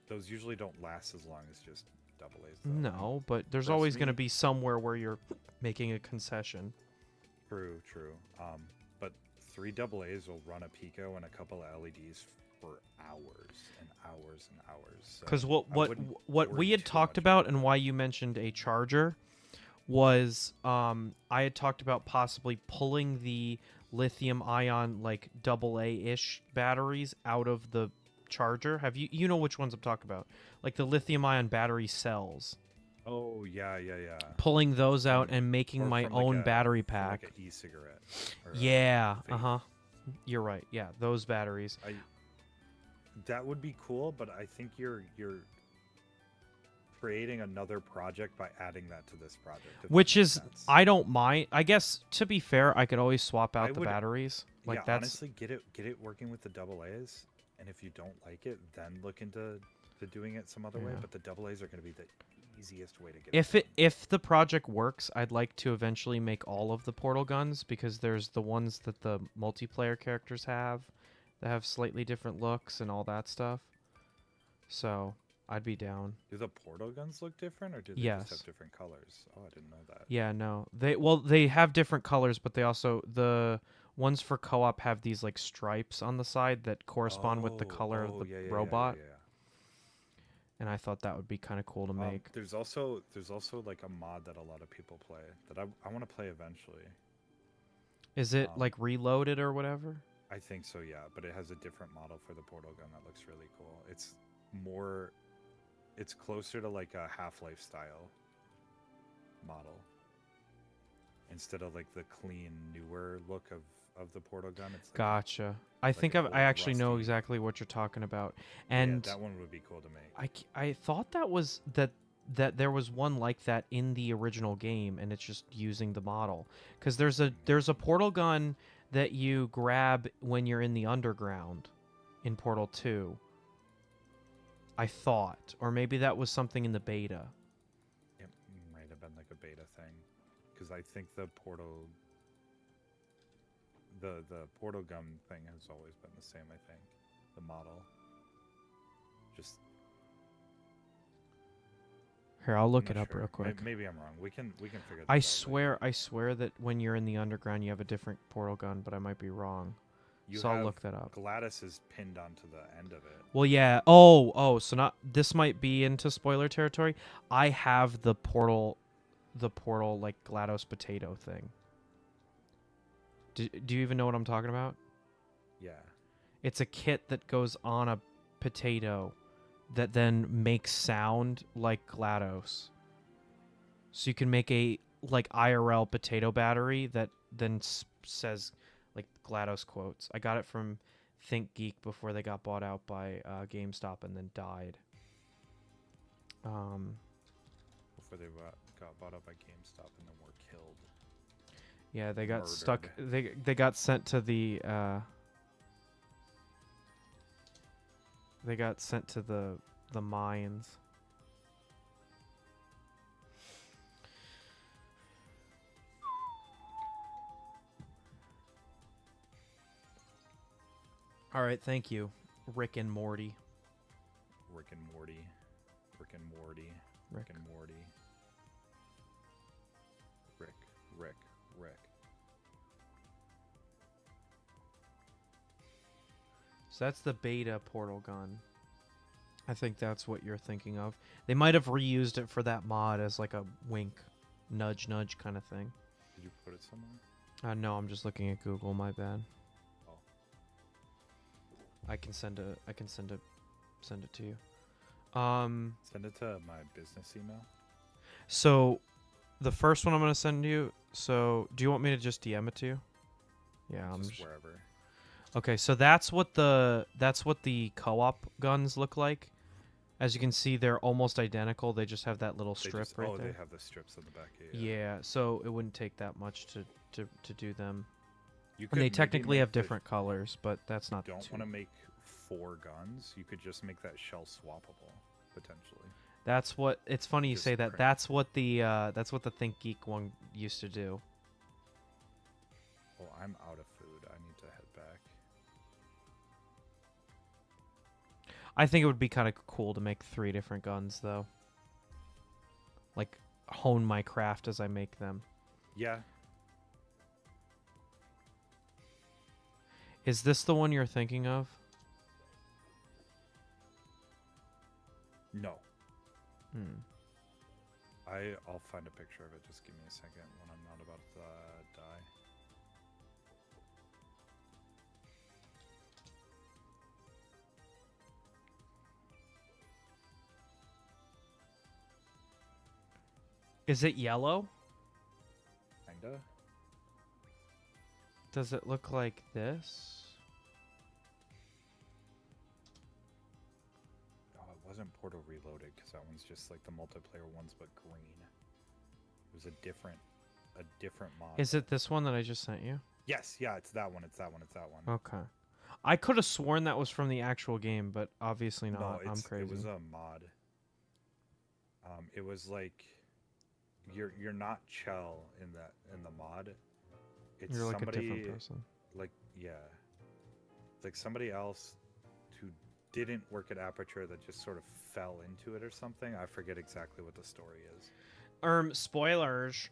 Those usually don't last as long as just AA's. Though. No, but there's Trust always going to me. be somewhere where you're making a concession. True, true. But 3 AA's will run a Pico and a couple of LEDs for hours and hours and hours. So Because I what wouldn't we worry had too talked much about about and that. why you mentioned a charger was I had talked about possibly pulling the lithium ion like AA-ish batteries out of the charger. Have you know which ones I'm talking about? Like the lithium ion battery cells. Oh yeah. Pulling those out From- and making Or my from like own a- battery for pack. like an e-cigarette. or a Yeah, vape. uh-huh. You're right. Yeah, those batteries. That would be cool, but I think you're creating another project by adding that to this project. if that Which makes is sense. I don't mind. I guess to be fair, I could always swap I out the would- batteries. Like yeah, that's honestly, get it working with the AA's, and if you don't like it, then look into doing it some other way. Yeah. But the AA's are going to be the easiest way to get. if the project works, I'd like to eventually make all of the portal guns because there's the ones that the multiplayer characters have that have slightly different looks and all that stuff. So I'd be down. Do the portal guns look different, or do they Yes. just have different colors? Oh, I didn't know that. Yeah, no. They have different colors, but they also the ones for co-op have these like stripes on the side that correspond with the color of the robot. Yeah. And I thought that would be kind of cool to make. There's also like a mod that a lot of people play that I want to play eventually. Is it um, like reloaded or whatever? I think so, yeah, but it has a different model for the portal gun that looks really cool. It's closer to like a Half-Life style model instead of like the clean newer look of the portal gun. It's like Gotcha. I think an I old actually know rusty- exactly what you're talking about. yeah, And that one would be cool to make. I thought that was that there was one like that in the original game, and it's just using the model. Because there's a portal gun that you grab when you're in the underground in Portal 2. I thought, or maybe that was something in the beta. It might have been like a beta thing, because I think the portal gun thing has always been the same. I think the model. Just Here, I'll look I'm it not up sure. real quick. Maybe I'm wrong. We can figure. This I out swear that when you're in the underground, you have a different portal gun, but I might be wrong. later. So I'll look that up. Gladys is pinned onto the end of it. Well, yeah. Oh, so not this might be into spoiler territory. I have the portal like GLaDOS potato thing. Do you even know what I'm talking about? Yeah. It's a kit that goes on a potato that then makes sound like GLaDOS. So you can make a like IRL potato battery that then says like GLaDOS quotes. I got it from Think Geek before they got bought out by GameStop and then died. Before they got bought up by GameStop and then were killed. Yeah, they got Murdered. stuck. They got sent to the. They got sent to the mines. All right, thank you, Rick and Morty. Rick and Morty. Rick and Morty. Rick. Rick and Morty. Rick. So that's the beta portal gun. I think that's what you're thinking of. They might have reused it for that mod as like a wink, nudge, nudge kind of thing. Did you put it somewhere? No, I'm just looking at Google. My bad. Oh. I can send it to you. Send it to my business email. So the first one I'm gonna send you. So do you want me to just DM it to you? Yeah, I'm Just wherever. Okay, so that's what the co-op guns look like. As you can see, they're almost identical. They just have that little strip right there. They have the strips on the back. Yeah, so it wouldn't take that much to do them. You And they maybe technically make have different colors, but that's not. Don't want to make 4 guns. You could just make that shell swappable potentially. That's what. It's funny you Just say that. print. That's what the Think Geek one used to do. Well, I'm out of food. I need to head back. I think it would be kind of cool to make 3 different guns, though. Like hone my craft as I make them. Yeah. Is this the one you're thinking of? No. Hmm. I'll find a picture of it. Just give me a second when I'm not about to die. Is it yellow? Kinda. Does it look like this? Oh, it wasn't Portal Reloaded because that one's just like the multiplayer ones, but green. It was a different mod. Is it this one that I just sent you? Yes, yeah, it's that one. It's that one. Okay. I could have sworn that was from the actual game, but obviously not. No, I'm crazy. it was a mod. It was like you're not Chell in the mod. It's You're like somebody, a different person. Like yeah, it's like somebody else who didn't work at Aperture that just sort of fell into it or something. I forget exactly what the story is. Spoilers.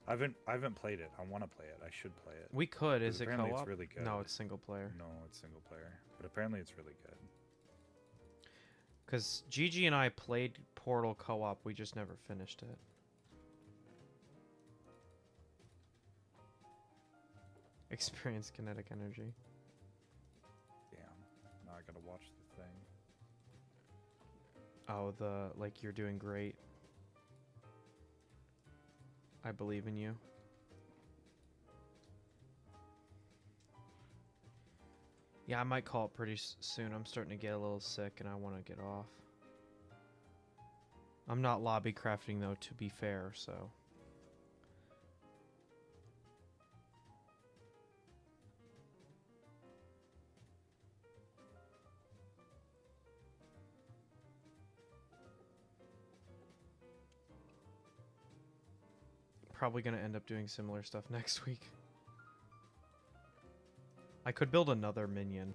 I haven't played it. I want to play it. I should play it. We could. Is it Apparently co-op? it's really good. No, it's single player. No, it's single player. But apparently it's really good. Because Gigi and I played Portal co-op. We just never finished it. Experience kinetic energy. Damn. Now I gotta watch the thing. Oh, like you're doing great. I believe in you. Yeah, I might call it pretty soon. I'm starting to get a little sick and I want to get off. I'm not lobby crafting though, to be fair, so. Probably going to end up doing similar stuff next week. I could build another minion.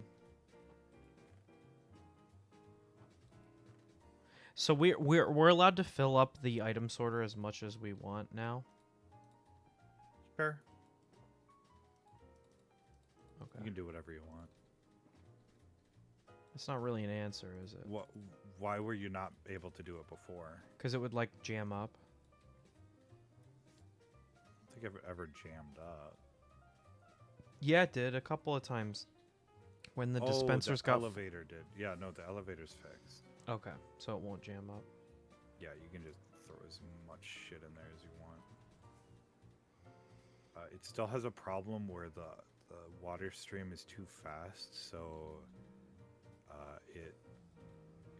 So we're allowed to fill up the item sorter as much as we want now. Sure. Okay. You can do whatever you want. It's not really an answer, is it? What? Why were you not able to do it before? Because it would like jam up. I don't think I've ever jammed up. Yeah, it did a couple of times. When the dispensers the got elevator did. Yeah, no, the elevator's fixed. Okay, so it won't jam up. Yeah, you can just throw as much shit in there as you want. It still has a problem where the water stream is too fast, so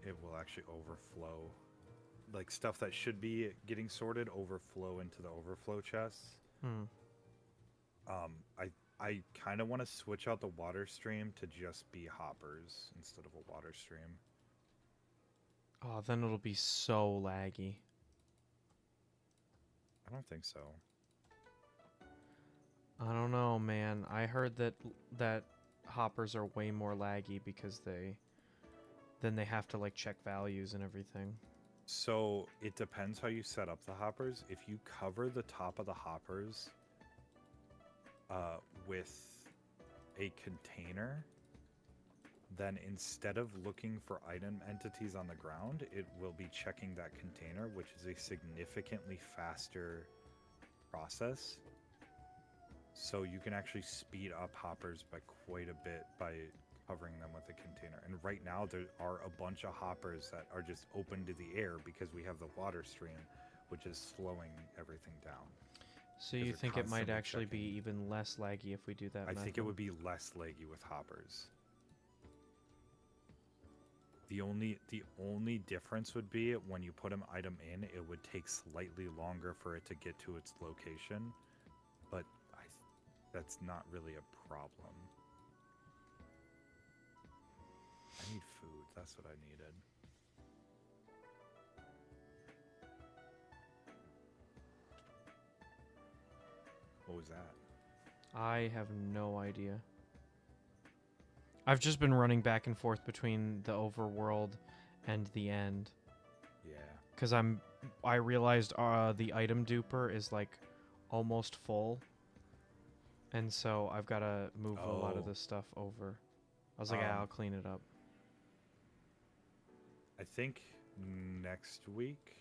it will actually overflow. Like stuff that should be getting sorted overflow into the overflow chests. I kind of want to switch out the water stream to just be hoppers instead of a water stream. Oh, then it'll be so laggy. I don't think so. I don't know, man. I heard that hoppers are way more laggy because they have to like check values and everything. So it depends how you set up the hoppers. If you cover the top of the hoppers with a container, then instead of looking for item entities on the ground, it will be checking that container, which is a significantly faster process So you can actually speed up hoppers by quite a bit by covering them with a container. And right now there are a bunch of hoppers that are just open to the air because we have the water stream, which is slowing everything down. So 'Cause you they're think it might constantly actually be checking. even less laggy if we do that I think it method? would be less laggy with hoppers. The only difference would be when you put an item in, it would take slightly longer for it to get to its location, but that's not really a problem. I need food. That's what I needed. What was that? I have no idea. I've just been running back and forth between the overworld and the end. Yeah. Because I realized the item duper is like almost full. And so I've got to move a lot of Oh. this stuff over. I was like, yeah, I'll clean it up. I think next week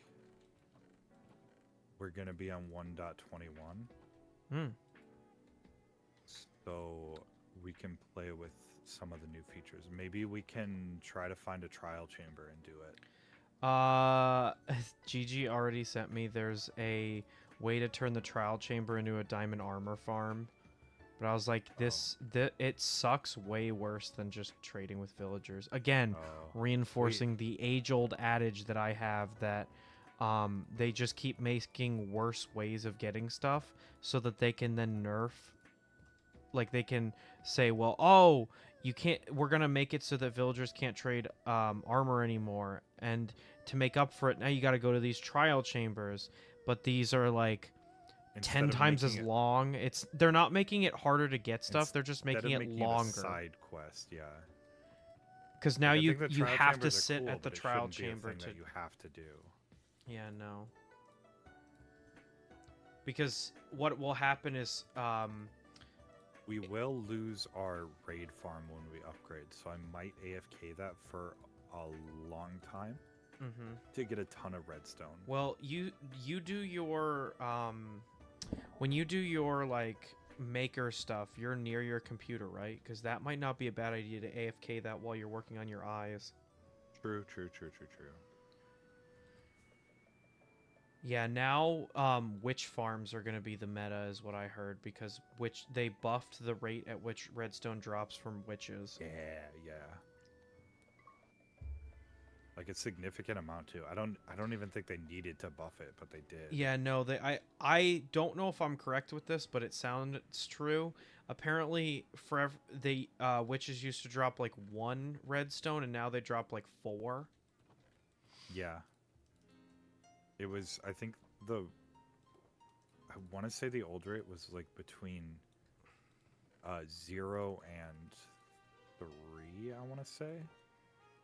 we're going to be on 1.21. Hmm. So we can play with some of the new features. Maybe we can try to find a trial chamber and do it. Gigi already sent me. There's a way to turn the trial chamber into a diamond armor farm. But I was like, it sucks way worse than just trading with villagers. Again, reinforcing the age-old adage that I have that they just keep making worse ways of getting stuff so that they can then nerf. Like, they can say, well, oh, you can't. We're gonna make it so that villagers can't trade armor anymore, and to make up for it, now you got to go to these trial chambers. But these are like 10 times as long. They're not making it harder to get stuff. They're just making it longer. It a side quest, yeah. Because now you have to sit at the trial chamber that you have to do. Yeah, no. Because what will happen is we will lose our raid farm when we upgrade, so I might AFK that for a long time to get a ton of redstone. Well, you do your when you do your like maker stuff, you're near your computer, right? Because that might not be a bad idea to AFK that while you're working on your eyes. True. Yeah, now witch farms are going to be the meta is what I heard, because they buffed the rate at which redstone drops from witches. Yeah. Like a significant amount too. I don't even think they needed to buff it, but they did. Yeah, no, I don't know if I'm correct with this, but it sounds true. Apparently, the witches used to drop like 1 redstone, and now they drop like 4. Yeah. It was, I think I want to say the old rate was like between 0 and 3, I want to say.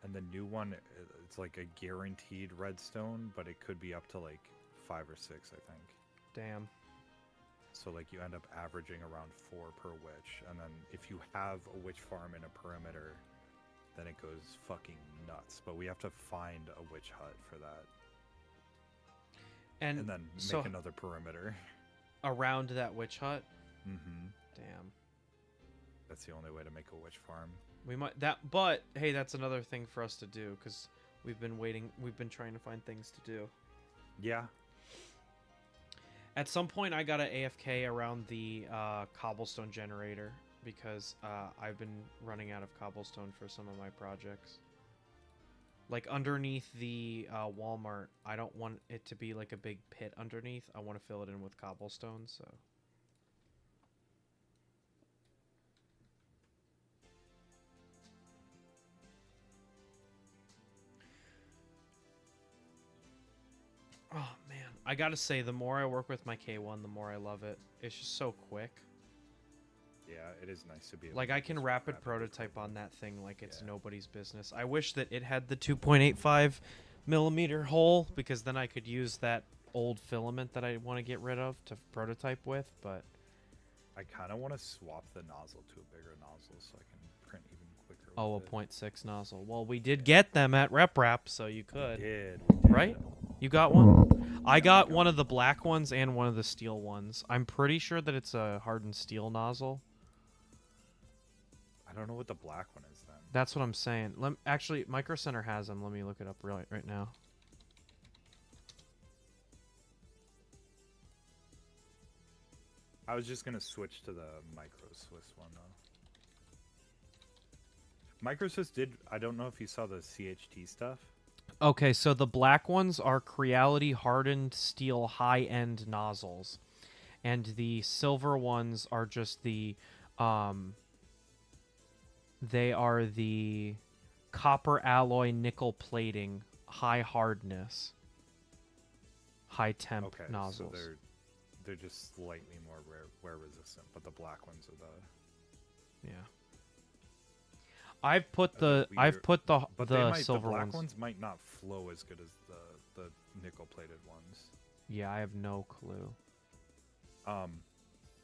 And the new one, it's like a guaranteed redstone, but it could be up to like 5 or 6, I think. Damn. So like you end up averaging around 4 per witch, and then if you have a witch farm in a perimeter, then it goes fucking nuts. But we have to find a witch hut for that. And then make another perimeter. Around that witch hut? Mm-hmm. Damn. That's the only way to make a witch farm. We might but hey, that's another thing for us to do, because we've been trying to find things to do. Yeah. At some point, I gotta AFK around the cobblestone generator, because I've been running out of cobblestone for some of my projects. Like underneath the Walmart, I don't want it to be like a big pit underneath. I want to fill it in with cobblestone, so. Oh, man. I gotta say, the more I work with my K1, the more I love it. It's just so quick. Yeah, it is nice to be able like to I can just rapid prototype on that thing like it's Yeah. nobody's business. I wish that it had the 2.85 millimeter hole, because then I could use that old filament that I want to get rid of to prototype with, but I kind of want to swap the nozzle to a bigger nozzle so I can print even quicker. oh, a with it. 0.6 nozzle. Well, we did get them at RepRap, so you could. We did. Right? You got one? I got one of the black ones and one of the steel ones. I'm pretty sure that it's a hardened steel nozzle. I don't know what the black one is then. That's what I'm saying. Actually, Micro Center has them. Let me look it up right now. I was just gonna switch to the Micro Swiss one though. Micro Swiss did. I don't know if you saw the CHT stuff. Okay, so the black ones are Creality hardened steel high-end nozzles, and the silver ones are just the, they are the copper alloy nickel plating high hardness, high temp Okay, nozzles. so they're just slightly more wear resistant, but the black ones are the. Yeah. I've put But the silver the black ones. ones might not flow as good as the nickel plated ones. Yeah, I have no clue. I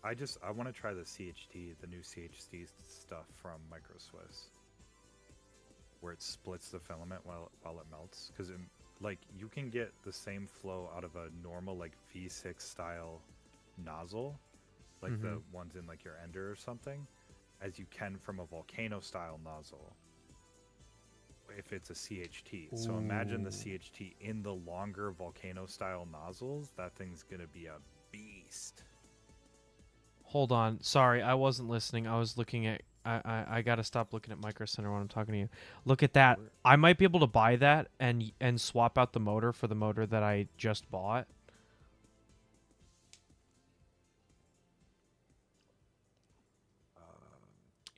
want to try the CHT, the new CHT stuff from Micro Swiss, where it splits the filament while it melts. Because like you can get the same flow out of a normal like V6 style nozzle, like the ones in like your Ender or something, as you can from a volcano style nozzle if it's a CHT. So imagine the CHT in the longer volcano style nozzles. That thing's gonna be a beast. Hold on. Sorry, I wasn't listening. I was looking at I gotta stop looking at Micro Center when I'm talking to you. Look at that. I might be able to buy that and swap out the motor for the motor that I just bought.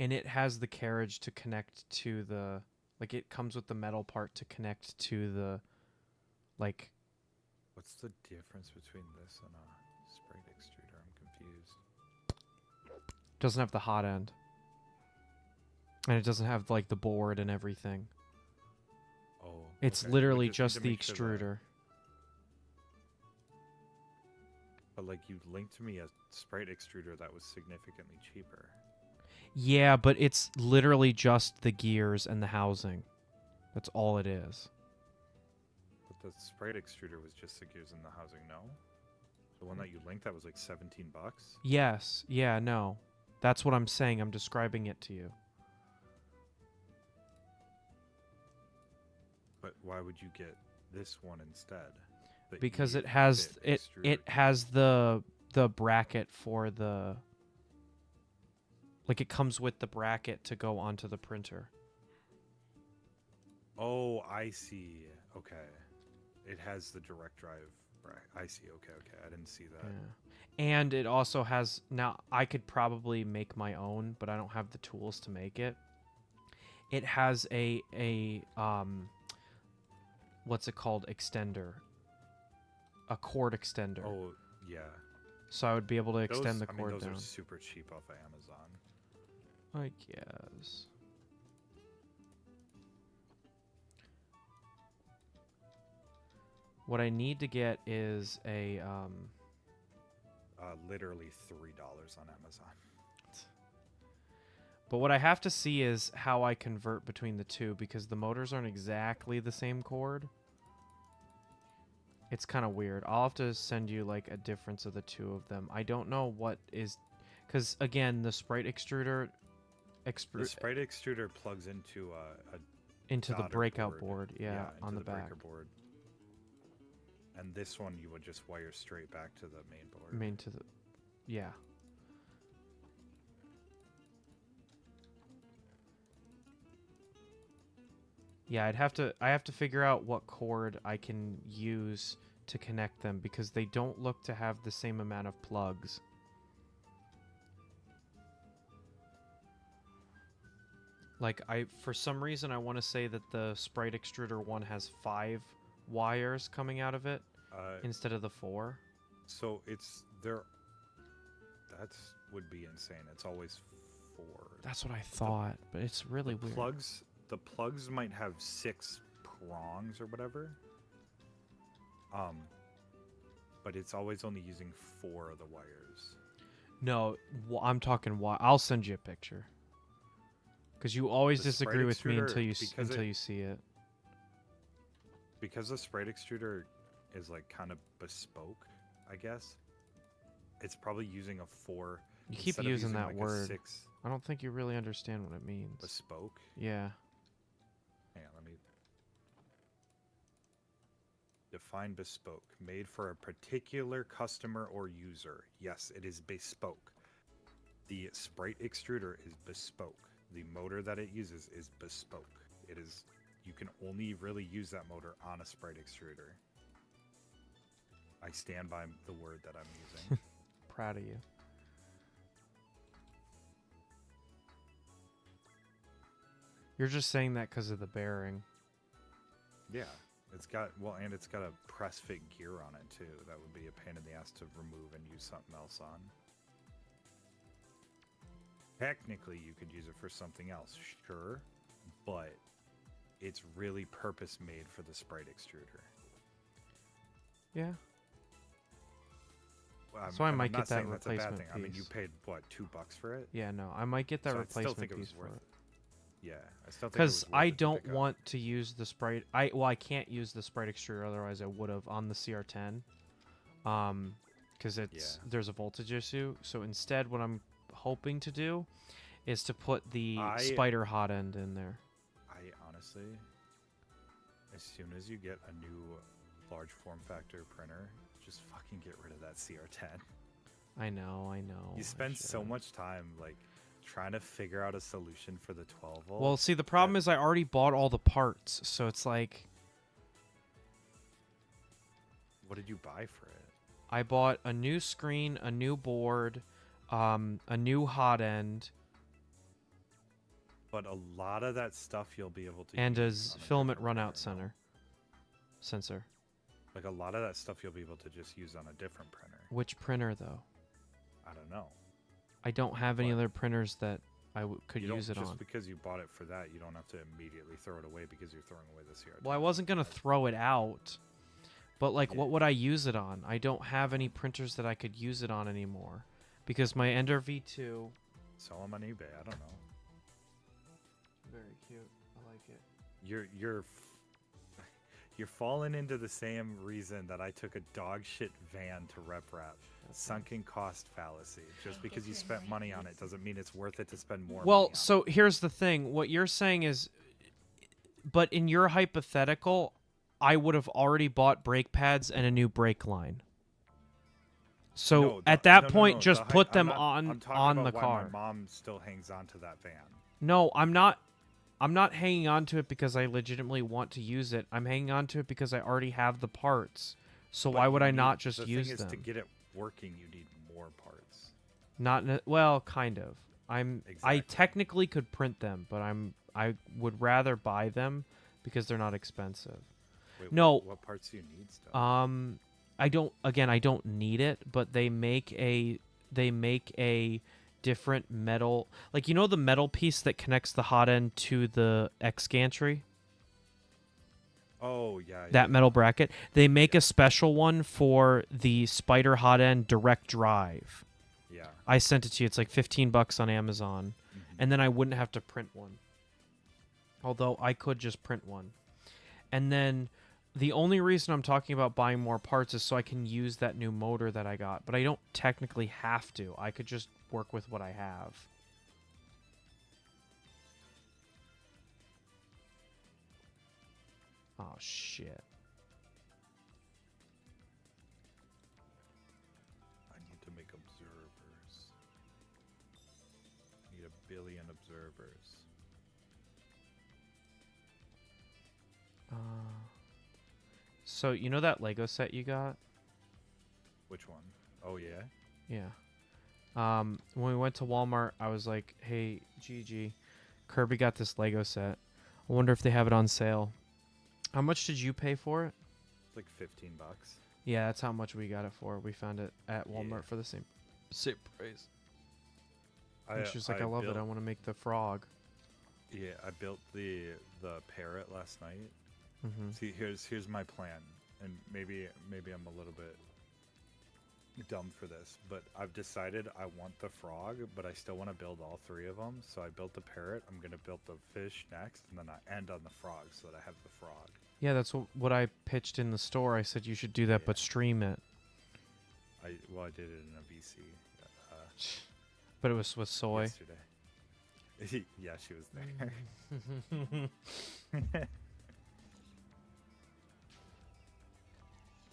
And it has the carriage to connect to the, like, it comes with the metal part to connect to the, like. What's the difference between this and a sprayed extruder? I'm confused. Doesn't have the hot end. And it doesn't have, like, the board and everything. Oh. It's okay. literally We just need to the make sure that- extruder. But like you linked to me a sprayed extruder that was significantly cheaper. Yeah, but it's literally just the gears and the housing. That's all it is. But the sprayed extruder was just the gears in the housing, no? The one that you linked that was like $17? Yes. Yeah, no. That's what I'm saying. I'm describing it to you. But why would you get this one instead? The Because it E has fit extruder? it has the bracket for the, like, it comes with the bracket to go onto the printer. Oh, I see. Okay. It has the direct drive. Right. I see. Okay. I didn't see that. Yeah. And it also has, now I could probably make my own, but I don't have the tools to make it. It has a what's it called? Extender. A cord extender. Oh, yeah. So I would be able to extend the I mean, cord those down. are super cheap off of Amazon. I guess. What I need to get is a Literally $3 on Amazon. but what I have to see is how I convert between the two, because the motors aren't exactly the same cord. It's kind of weird. I'll have to send you like a difference of the two of them. I don't know what is, because again, the sprite extruder The sprite extruder plugs into into the daughter breakout board, yeah, on into the back. breaker board. And this one you would just wire straight back to the main board. Main to the, yeah. Yeah, I have to figure out what cord I can use to connect them, because they don't look to have the same amount of plugs. Like, for some reason, I want to say that the Sprite Extruder one has 5 wires coming out of it instead of the 4. So that would be insane. It's always 4. That's what I thought, but it's really weird. The plugs might have 6 prongs or whatever. But it's always only using 4 of the wires. No, I'm talking why. I'll send you a picture. Because you always The disagree Sprite with me extruder, until you see it. Because the sprite extruder is like kind of bespoke, I guess. It's probably using a 4. You keep instead of using that like a word. 6 I don't think you really understand what it means. bespoke. Yeah. Hang on, let me define bespoke. Made for a particular customer or user. Yes, it is bespoke. The Sprite extruder is bespoke. The motor that it uses is bespoke. It is, you can only really use that motor on a Sprite extruder. I stand by the word that I'm using. Proud of you. You're just saying that because of the bearing. Yeah, it's got, well, and it's got a press fit gear on it too. That would be a pain in the ass to remove and use something else on. Technically, you could use it for something else, sure, but it's really purpose made for the Sprite extruder. Yeah. Well, So I and might I'm get not that saying that's a bad replacement thing. I mean, you piece. paid what, $2 for it? Yeah, no, I might get that So I still replacement think it piece was for worth it. it. Yeah, I still think it Because was worth I it to don't pick up. want to use the Sprite. I can't use the Sprite extruder, otherwise I would have on the CR10. Because it's there's a voltage issue. So instead, what I'm hoping to do is to put the spider hot end in there. I honestly, as soon as you get a new large form factor printer, just fucking get rid of that CR10. I know. You spend so much time like trying to figure out a solution for the 12 volt. Well, see, the problem is I already bought all the parts, so it's like what did you buy for it? I bought a new screen, a new board, a new hot end, But a lot of that stuff you'll be able to and a use on a filament different runout printer, no? sensor. Like a lot of that stuff you'll be able to just use on a different printer. Which printer, though? I don't know. I don't have any What? other printers that I could You use it don't, just on. because you bought it for that, you don't have to immediately throw it away because you're throwing away the CR10. Well, I wasn't going to throw it out, but, like, Yeah. what would I use it on? I don't have any printers that I could use it on anymore. Because my Ender V2... Sell them on eBay. I don't know. Very cute. I like it. You're falling into the same reason that I took a dog shit van to rep rap. Sunken cost fallacy. Just because you spent money on it doesn't mean it's worth it to spend more money Well, on so it. here's the thing. What you're saying is... But in your hypothetical, I would have already bought brake pads and a new brake line. So No, at that no, point, no, just the put I'm them not- I'm on talking the about why car. My mom still hangs on to that van. No, I'm not. I'm not hanging on to it because I legitimately want to use it. I'm hanging on to it because I already have the parts. So But why would you I need- not just the use thing is, them? to get it working, you need more parts. Well, kind of. I Exactly. technically could print them, but I would rather buy them because they're not expensive. Wait, No. What parts do you need still? I don't need it, but they make a different metal, like, you know, the metal piece that connects the hot end to the X gantry, Oh, yeah. that metal bracket. They make a special one for the Spider hot end direct drive. Yeah. I sent it to you. It's like $15 on Amazon, Mhm. and then I wouldn't have to print one. Although I could just print one. And then the only reason I'm talking about buying more parts is so I can use that new motor that I got. But I don't technically have to. I could just work with what I have. Oh, shit. I need to make observers. I need 1 billion observers. So, you know that Lego set you got? Which one? Oh, yeah? Yeah. When we went to Walmart, I was like, hey, Gigi, Kirby got this Lego set. I wonder if they have it on sale. How much did you pay for it? It's like $15. Yeah, that's how much we got it for. We found it at Walmart Yeah. for the same price. I, And she was like, I love it. I built- want to make the frog. Yeah, I built the parrot last night. Mm-hmm. See, here's my plan, and maybe I'm a little bit dumb for this, but I've decided I want the frog, but I still want to build all 3 of them. So I built the parrot. I'm gonna build the fish next, and then I end on the frog so that I have the frog. Yeah, that's what I pitched in the store. I said you should do that, Yeah. but stream it. I did it in a VC But it was with soy. yesterday. Yeah, she was there.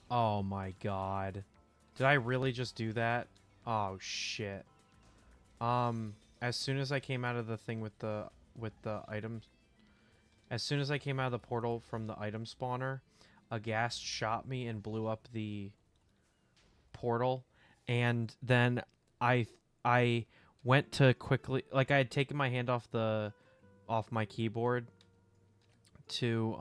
Oh my god. Did I really just do that? Oh shit. As soon as I came out of the thing with the items, as soon as I came out of the portal from the item spawner, a ghast shot me and blew up the portal, and then I went to quickly, like, I had taken my hand off my keyboard to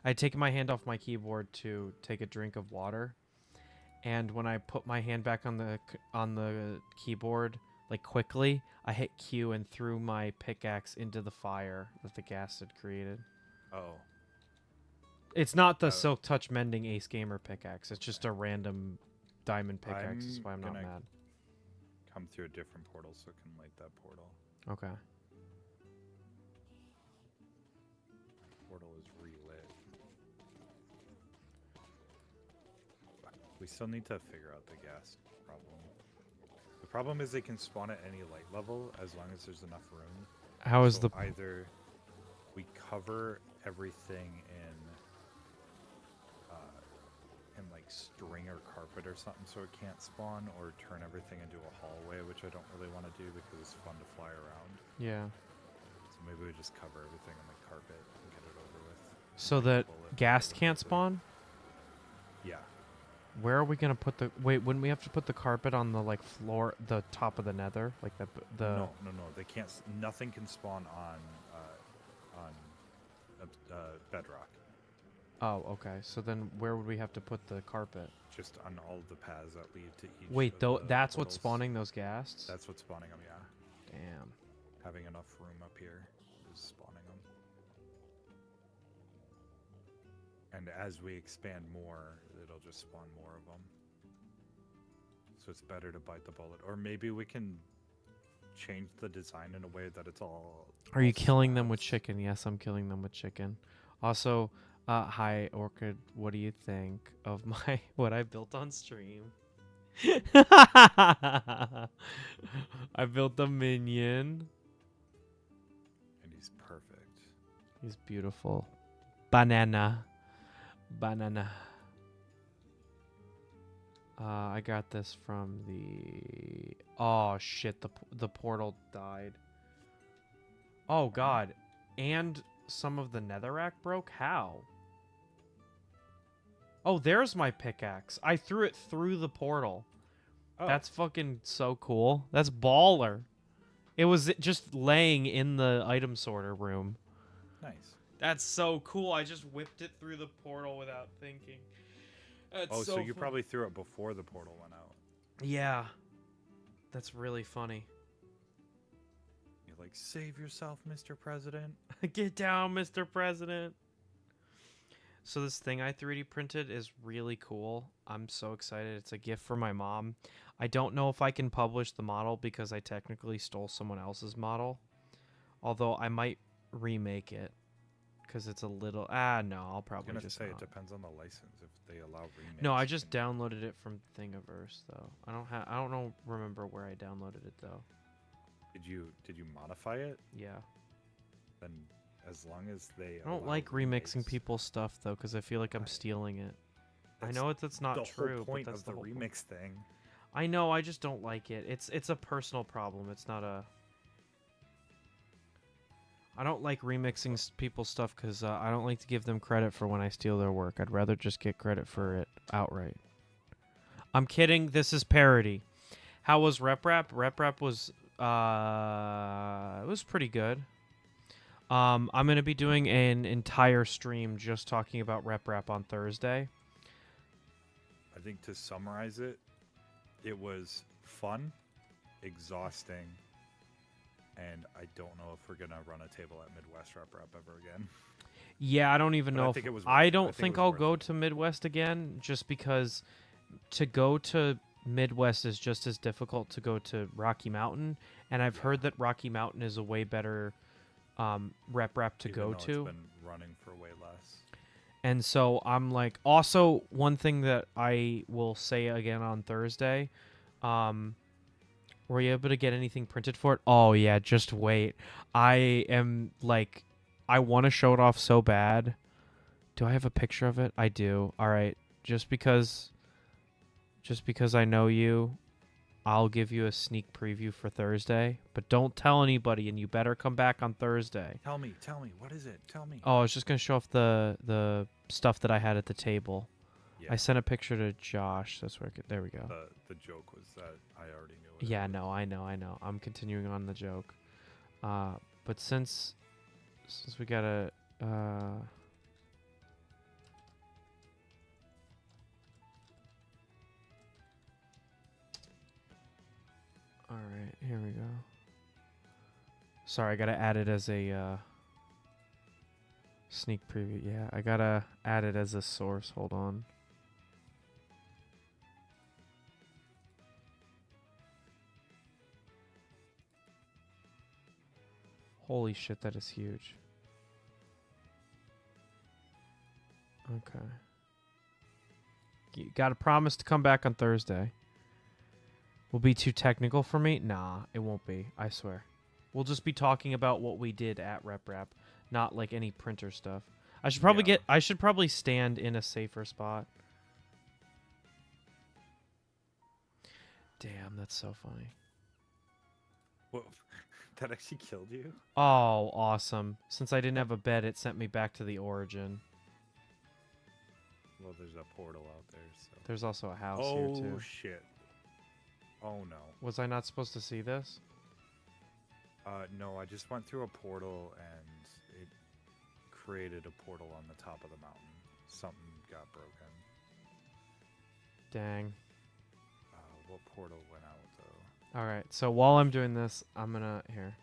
I had taken my hand off my keyboard to take a drink of water, and when I put my hand back on the keyboard, like, quickly, I hit Q and threw my pickaxe into the fire that the ghast had created. Oh. It's not the Silk Touch Mending Ace Gamer pickaxe. It's just a random diamond pickaxe. That's why I'm not gonna mad. Come through a different portal so I can light that portal. Okay. Portal is relit. We still need to figure out the gas problem. The problem is they can spawn at any light level as long as there's enough room. How is So the either we cover everything in like string or carpet or something so it can't spawn, or turn everything into a hallway, which I don't really want to do because it's fun to fly around. yeah? So maybe we just cover everything in the carpet and get it over with. So that ghast can't spawn. Yeah. Where are we gonna put the? Wait, wouldn't we have to put the carpet on the floor, the top of the Nether, like the? No. They can't. Nothing can spawn on bedrock. Oh, okay. So then where would we have to put the carpet? Just on all of the paths that lead to each. Wait, of though, the that's what's portals. spawning those ghasts? That's what's spawning them. Yeah. Damn. Having enough room up here is spawning them. And as we expand more, it'll just spawn more of them. So it's better to bite the bullet. Or maybe we can change the design in a way that it's all... Are you all killing them with slabs. chicken? Yes, I'm killing them with chicken. Also, hi Orchid, what do you think of my what I built on stream? I built a minion. And he's perfect. He's beautiful. Banana. I got this from the... Oh, shit. The portal died. Oh, God. And some of the netherrack broke? How? Oh, there's my pickaxe. I threw it through the portal. Oh, That's fucking so cool. That's baller. It was just laying in the item sorter room. nice. That's so cool. I just whipped it through the portal without thinking. That's Oh, so you fun. probably threw it before the portal went out. Yeah. That's really funny. You're like, save yourself, Mr. President. Get down, Mr. President. So this thing I 3D printed is really cool. I'm so excited. It's a gift for my mom. I don't know if I can publish the model because I technically stole someone else's model. Although I might remake it because it's a little... no, I'll I probably was gonna just say not. it depends on the license if they allow remakes. No, I you just can- downloaded it from Thingiverse though. I don't know remember where I downloaded it though. Did you modify it? Yeah. Then as long as they I don't allow like remixing remakes- people's stuff though cuz I feel like I'm Right. stealing it. I That's know that's not the true, whole point but that's of the whole point. remix thing. I know, I just don't like it. It's a personal problem. It's not a... I don't like remixing people's stuff because I don't like to give them credit for when I steal their work. I'd rather just get credit for it outright. I'm kidding. This is parody. How was Rep Rap? Rep Rap was... it was pretty good. I'm going to be doing an entire stream just talking about Rep Rap on Thursday. I think to summarize it, it was fun, exhausting, and I don't know if we're gonna run a table at Midwest Rep Rap ever again. Yeah, I don't even But I know. think it was I worth it. don't I think it think was I'll worth go it. to Midwest again, just because to go to Midwest is just as difficult to go to Rocky Mountain, and I've heard that Rocky Mountain is a way better rep to Even go though to. It's been running for way less. And so I'm like, also one thing that I will say again on Thursday, were you able to get anything printed for it? Oh yeah, just wait. I am like, I want to show it off so bad. Do I have a picture of it? I do. All right, just because I know you, I'll give you a sneak preview for Thursday, but don't tell anybody, and you better come back on Thursday. Tell me, what is it? Tell me. Oh, I was just gonna show off the stuff that I had at the table. Yeah. I sent a picture to Josh. That's where there we go. The joke was that I already knew it. Yeah, no, I know. I'm continuing on the joke. But since we gotta all right, here we go. Sorry, I gotta add it as a sneak preview. Yeah, I gotta add it as a source. Hold on. Holy shit, that is huge. Okay. You gotta promise to come back on Thursday. Will be too technical for me? Nah, it won't be. I swear. We'll just be talking about what we did at RepRap, not like any printer stuff. I should probably I should probably stand in a safer spot. Damn, that's so funny. Whoa, that actually killed you? Oh, awesome. Since I didn't have a bed, it sent me back to the origin. Well, there's a portal out there, so. There's also a house here, too. Oh, shit. Oh, no. Was I not supposed to see this? No, I just went through a portal, and it created a portal on the top of the mountain. Something got broken. Dang. What portal went out, though? Alright, so while I'm doing this, I'm gonna... Here.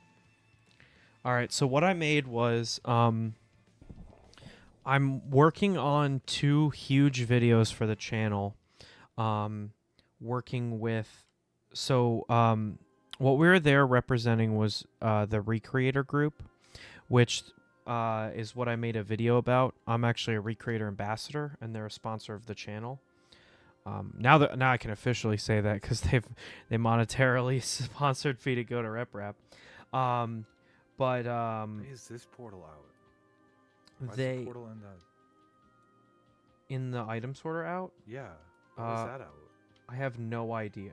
Alright, so what I made was... I'm working on 2 huge videos for the channel. Working with... So, what we were there representing was the Recreator group, which is what I made a video about. I'm actually a Recreator ambassador, and they're a sponsor of the channel. Now I can officially say that because they monetarily sponsored me to go to RepRap. But Why is this portal out? Why is the portal in the item sorter out. Yeah. Why is that out? I have no idea.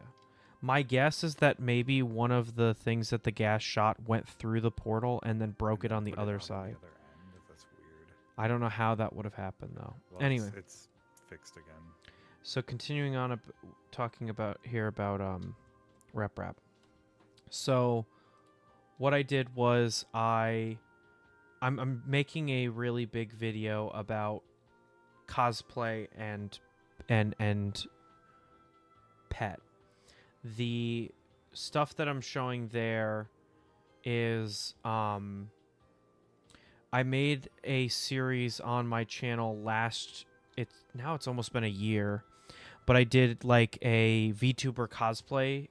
My guess is that maybe one of the things that the gas shot went through the portal and then broke it on the other side. The other end. That's weird. I don't know how that would have happened though. Well, Anyway, it's fixed again. so continuing on talking about RepRap. So what I did was I'm making a really big video about cosplay and pet. The stuff that I'm showing there is I made a series on my channel now it's almost been a year, but I did like a VTuber cosplay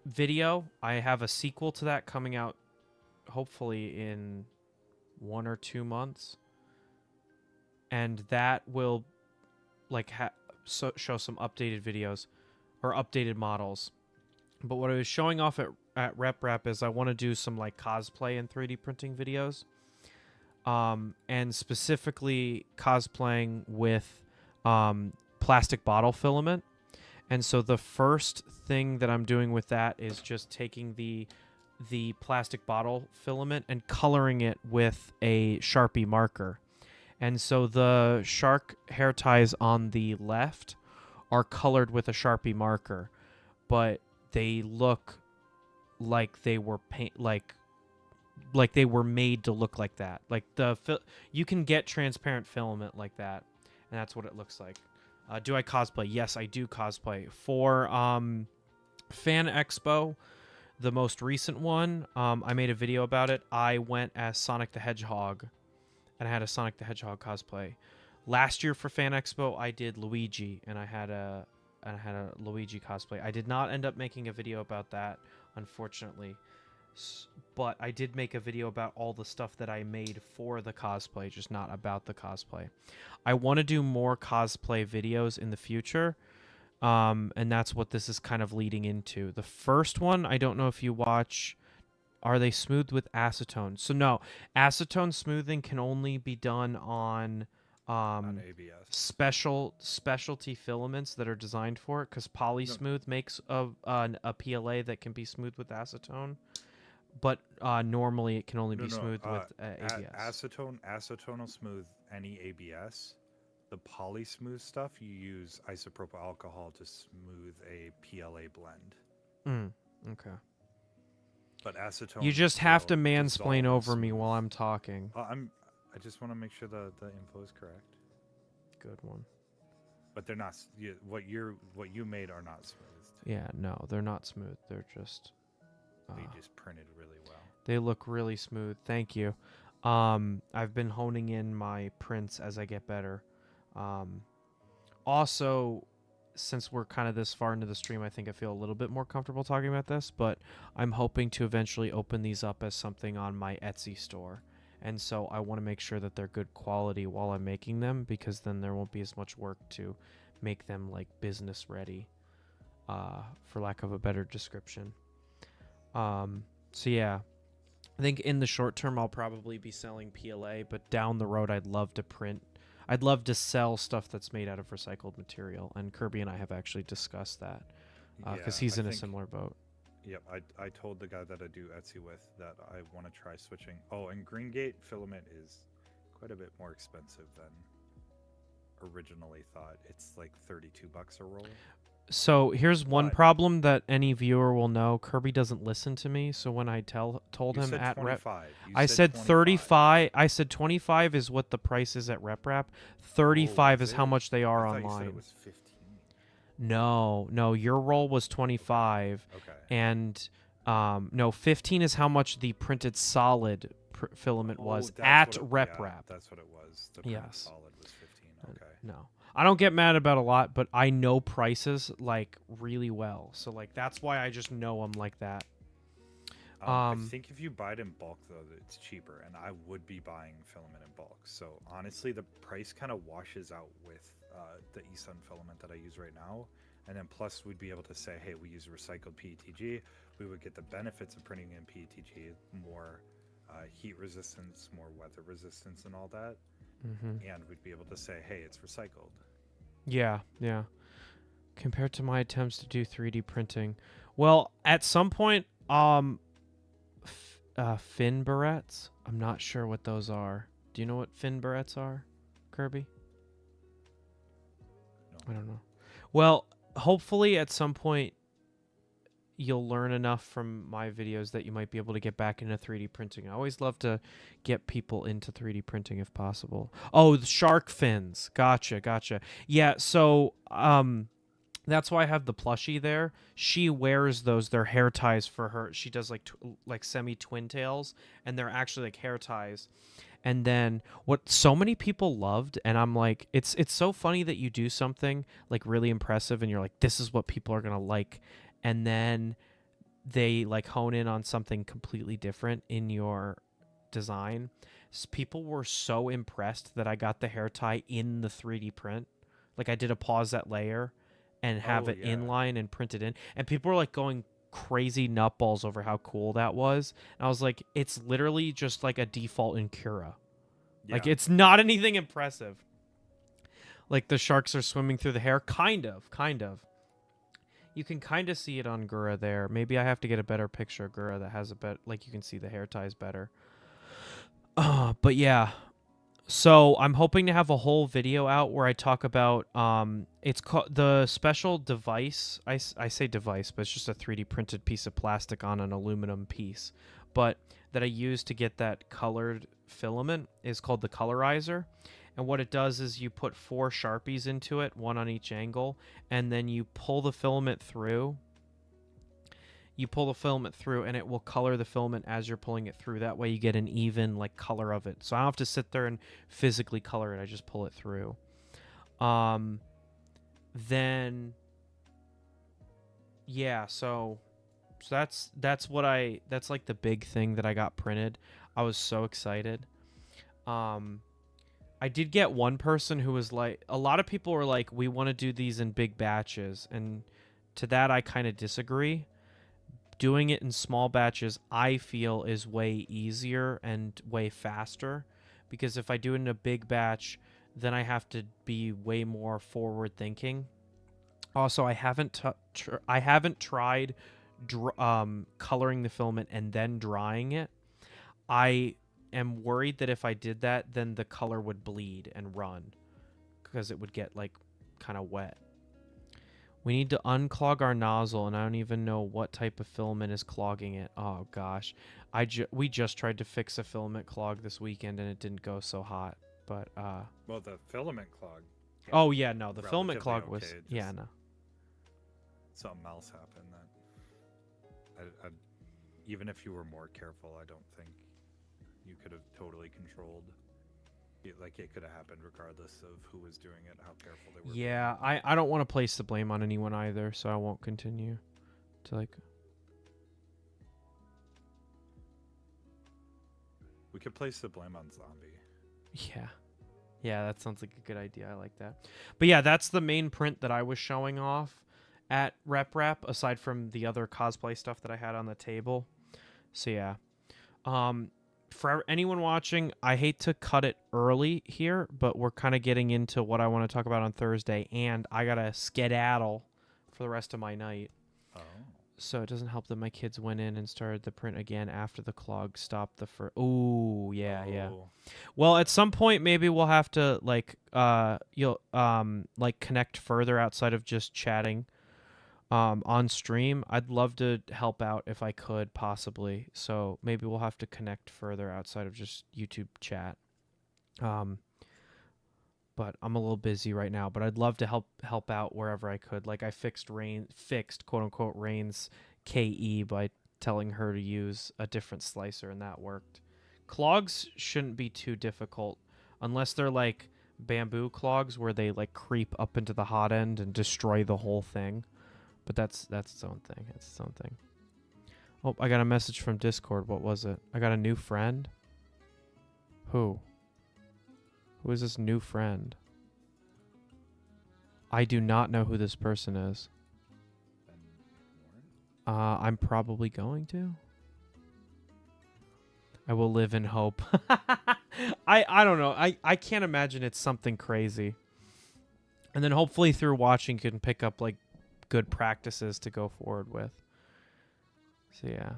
video. I have a sequel to that coming out hopefully in 1 or 2 months, and that will like show some updated videos or updated models. But what I was showing off at RepRap is I want to do some like cosplay and 3D printing videos, and specifically cosplaying with plastic bottle filament. And so the first thing that I'm doing with that is just taking the plastic bottle filament and coloring it with a Sharpie marker. And so the shark hair ties on the left are colored with a Sharpie marker, but they look like they were like they were made to look like that. Like you can get transparent filament like that, and that's what it looks like. Do I cosplay? Yes, I do cosplay. For Fan Expo, the most recent one, I made a video about it. I went as Sonic the Hedgehog, and I had a Sonic the Hedgehog cosplay. Last year for Fan Expo, I did Luigi, and I had a Luigi cosplay. I did not end up making a video about that, unfortunately. But I did make a video about all the stuff that I made for the cosplay, just not about the cosplay. I want to do more cosplay videos in the future, and that's what this is kind of leading into. The first one, I don't know if you watch, are they smoothed with acetone? So no, acetone smoothing can only be done on ABS. specialty filaments that are designed for it, because Polysmooth makes a PLA that can be smoothed with acetone, but normally it can only be smoothed with ABS. Acetone will smooth any ABS. The Polysmooth stuff, you use isopropyl alcohol to smooth a PLA blend. Okay. But acetone. You just have to will mansplain dissolve over and me smooth. while I'm talking. I just want to make sure the info is correct. Good one. But they're not. What you made are not smoothed. Yeah, no, they're not smooth. They're just. They just printed really well. They look really smooth. Thank you. I've been honing in my prints as I get better. Also, since we're kind of this far into the stream, I think I feel a little bit more comfortable talking about this, but I'm hoping to eventually open these up as something on my Etsy store. And so I want to make sure that they're good quality while I'm making them, because then there won't be as much work to make them like business ready, for lack of a better description. So yeah, I think in the short term I'll probably be selling PLA, but down the road I'd love to sell stuff that's made out of recycled material, and Kirby and I have actually discussed that, because he's in a similar boat. Yep, I told the guy that I do Etsy with that I want to try switching. Oh, and Greengate filament is quite a bit more expensive than originally thought. It's like $32 a roll. So here's one But- problem that any viewer will know. Kirby doesn't listen to me, so when I told You him said at Rep, 25. You I said 25. 35. I said 25 is what the price is at RepRap. 35 was is how it? much they are I thought you said online. it was 15. No, your roll was 25, Okay. and no, 15 is how much the printed solid filament was that's at what it- RepRap. yeah, that's what it was. The printed Yes. solid was 15. Okay. No. I don't get mad about a lot, but I know prices like really well. So like that's why I just know them like that. I think if you buy it in bulk though, it's cheaper, and I would be buying filament in bulk. So honestly, the price kind of washes out with the eSun filament that I use right now, and then plus we'd be able to say, hey, we use recycled PETG. We would get the benefits of printing in PETG, more heat resistance, more weather resistance, and all that. And we'd be able to say, hey, it's recycled. Yeah. Compared to my attempts to do 3D printing, well, at some point, fin barrettes. I'm not sure what those are. Do you know what fin barrettes are, Kirby? No. I don't know. Well, hopefully at some point you'll learn enough from my videos that you might be able to get back into 3D printing. I always love to get people into 3D printing if possible. Oh, the shark fins. Gotcha. Yeah, so that's why I have the plushie there. She wears those. They're hair ties for her. She does like semi twin tails, and they're actually like hair ties. And then what so many people loved, and I'm like, it's so funny that you do something like really impressive, and you're like, this is what people are gonna like, and then they like hone in on something completely different in your design. People were so impressed that I got the hair tie in the 3D print. Like I did a pause that layer and have it inline and print it in, and people were like going crazy nutballs over how cool that was. And I was like, it's literally just like a default in Cura. Like it's not anything impressive. Like the sharks are swimming through the hair, kind of. You can kind of see it on Gura there. Maybe I have to get a better picture of Gura that has a bit, like you can see the hair ties better. But yeah. So I'm hoping to have a whole video out where I talk about it's called the special device. I say device, but it's just a 3D printed piece of plastic on an aluminum piece, but that I use to get that colored filament is called the colorizer. And what it does is you put 4 Sharpies into it, one on each angle, and then you pull the filament through. And it will color the filament as you're pulling it through. That way you get an even like color of it. So I don't have to sit there and physically color it. I just pull it through. Then yeah, so So that's like the big thing that I got printed. I was so excited. I did get one person who was like, a lot of people were like, we want to do these in big batches, and to that I kind of disagree. Doing it in small batches, I feel, is way easier and way faster, because if I do it in a big batch, then I have to be way more forward thinking. Also, I haven't tried coloring the filament and then drying it. I am worried that if I did that, then the color would bleed and run because it would get like kind of wet. We need to unclog our nozzle, and I don't even know what type of filament is clogging it. Oh gosh, we just tried to fix a filament clog this weekend, and it didn't go so hot. But well, the filament clog. Oh yeah, no, the filament relatively clog was okay, yeah, just no. Something else happened that even if you were more careful, I don't think you could have totally controlled. Like it could have happened regardless of who was doing it, how careful they were. Yeah, I don't want to place the blame on anyone either, so I won't continue to like. We could place the blame on Zombie. Yeah. Yeah, that sounds like a good idea. I like that. But yeah, that's the main print that I was showing off at RepRap, aside from the other cosplay stuff that I had on the table. So yeah. For anyone watching, I hate to cut it early here, but we're kind of getting into what I want to talk about on Thursday, and I got to skedaddle for the rest of my night. Oh. So it doesn't help that my kids went in and started the print again after the clog stopped the first. Ooh, yeah, yeah. Well, at some point maybe we'll have to like like connect further outside of just chatting on stream. I'd love to help out if I could possibly. So maybe we'll have to connect further outside of just YouTube chat. But I'm a little busy right now, but I'd love to help out wherever I could. Like I fixed quote unquote Rain's KE by telling her to use a different slicer, and that worked. Clogs shouldn't be too difficult unless they're like bamboo clogs where they like creep up into the hot end and destroy the whole thing. But that's its own thing. It's its own thing. Oh, I got a message from Discord. What was it? I got a new friend. Who? Who is this new friend? I do not know who this person is. I'm probably going to. I will live in hope. I don't know. I can't imagine it's something crazy. And then hopefully through watching you can pick up like good practices to go forward with. So yeah.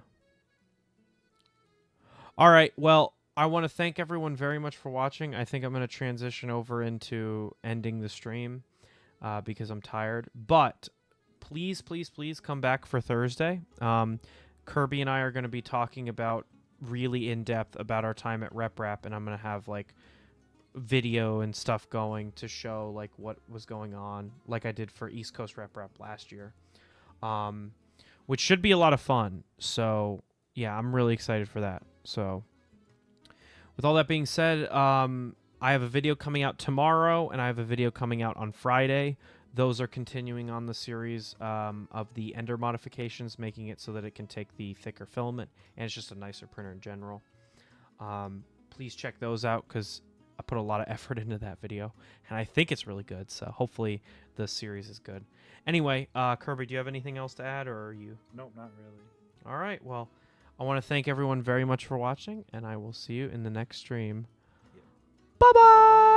All right. Well, I want to thank everyone very much for watching. I think I'm going to transition over into ending the stream because I'm tired. But please, please, please come back for Thursday. Kirby and I are going to be talking about really in depth about our time at RepRap, and I'm going to have like video and stuff going to show like what was going on, like I did for East Coast RepRap last year, which should be a lot of fun. So yeah, I'm really excited for that. So with all that being said, I have a video coming out tomorrow, and I have a video coming out on Friday. Those are continuing on the series of the Ender modifications, making it so that it can take the thicker filament, and it's just a nicer printer in general. Please check those out because I put a lot of effort into that video, and I think it's really good, so hopefully the series is good. Anyway, Kirby, do you have anything else to add, or are you? Nope, not really. All right, well, I want to thank everyone very much for watching, and I will see you in the next stream. Yeah. Bye-bye!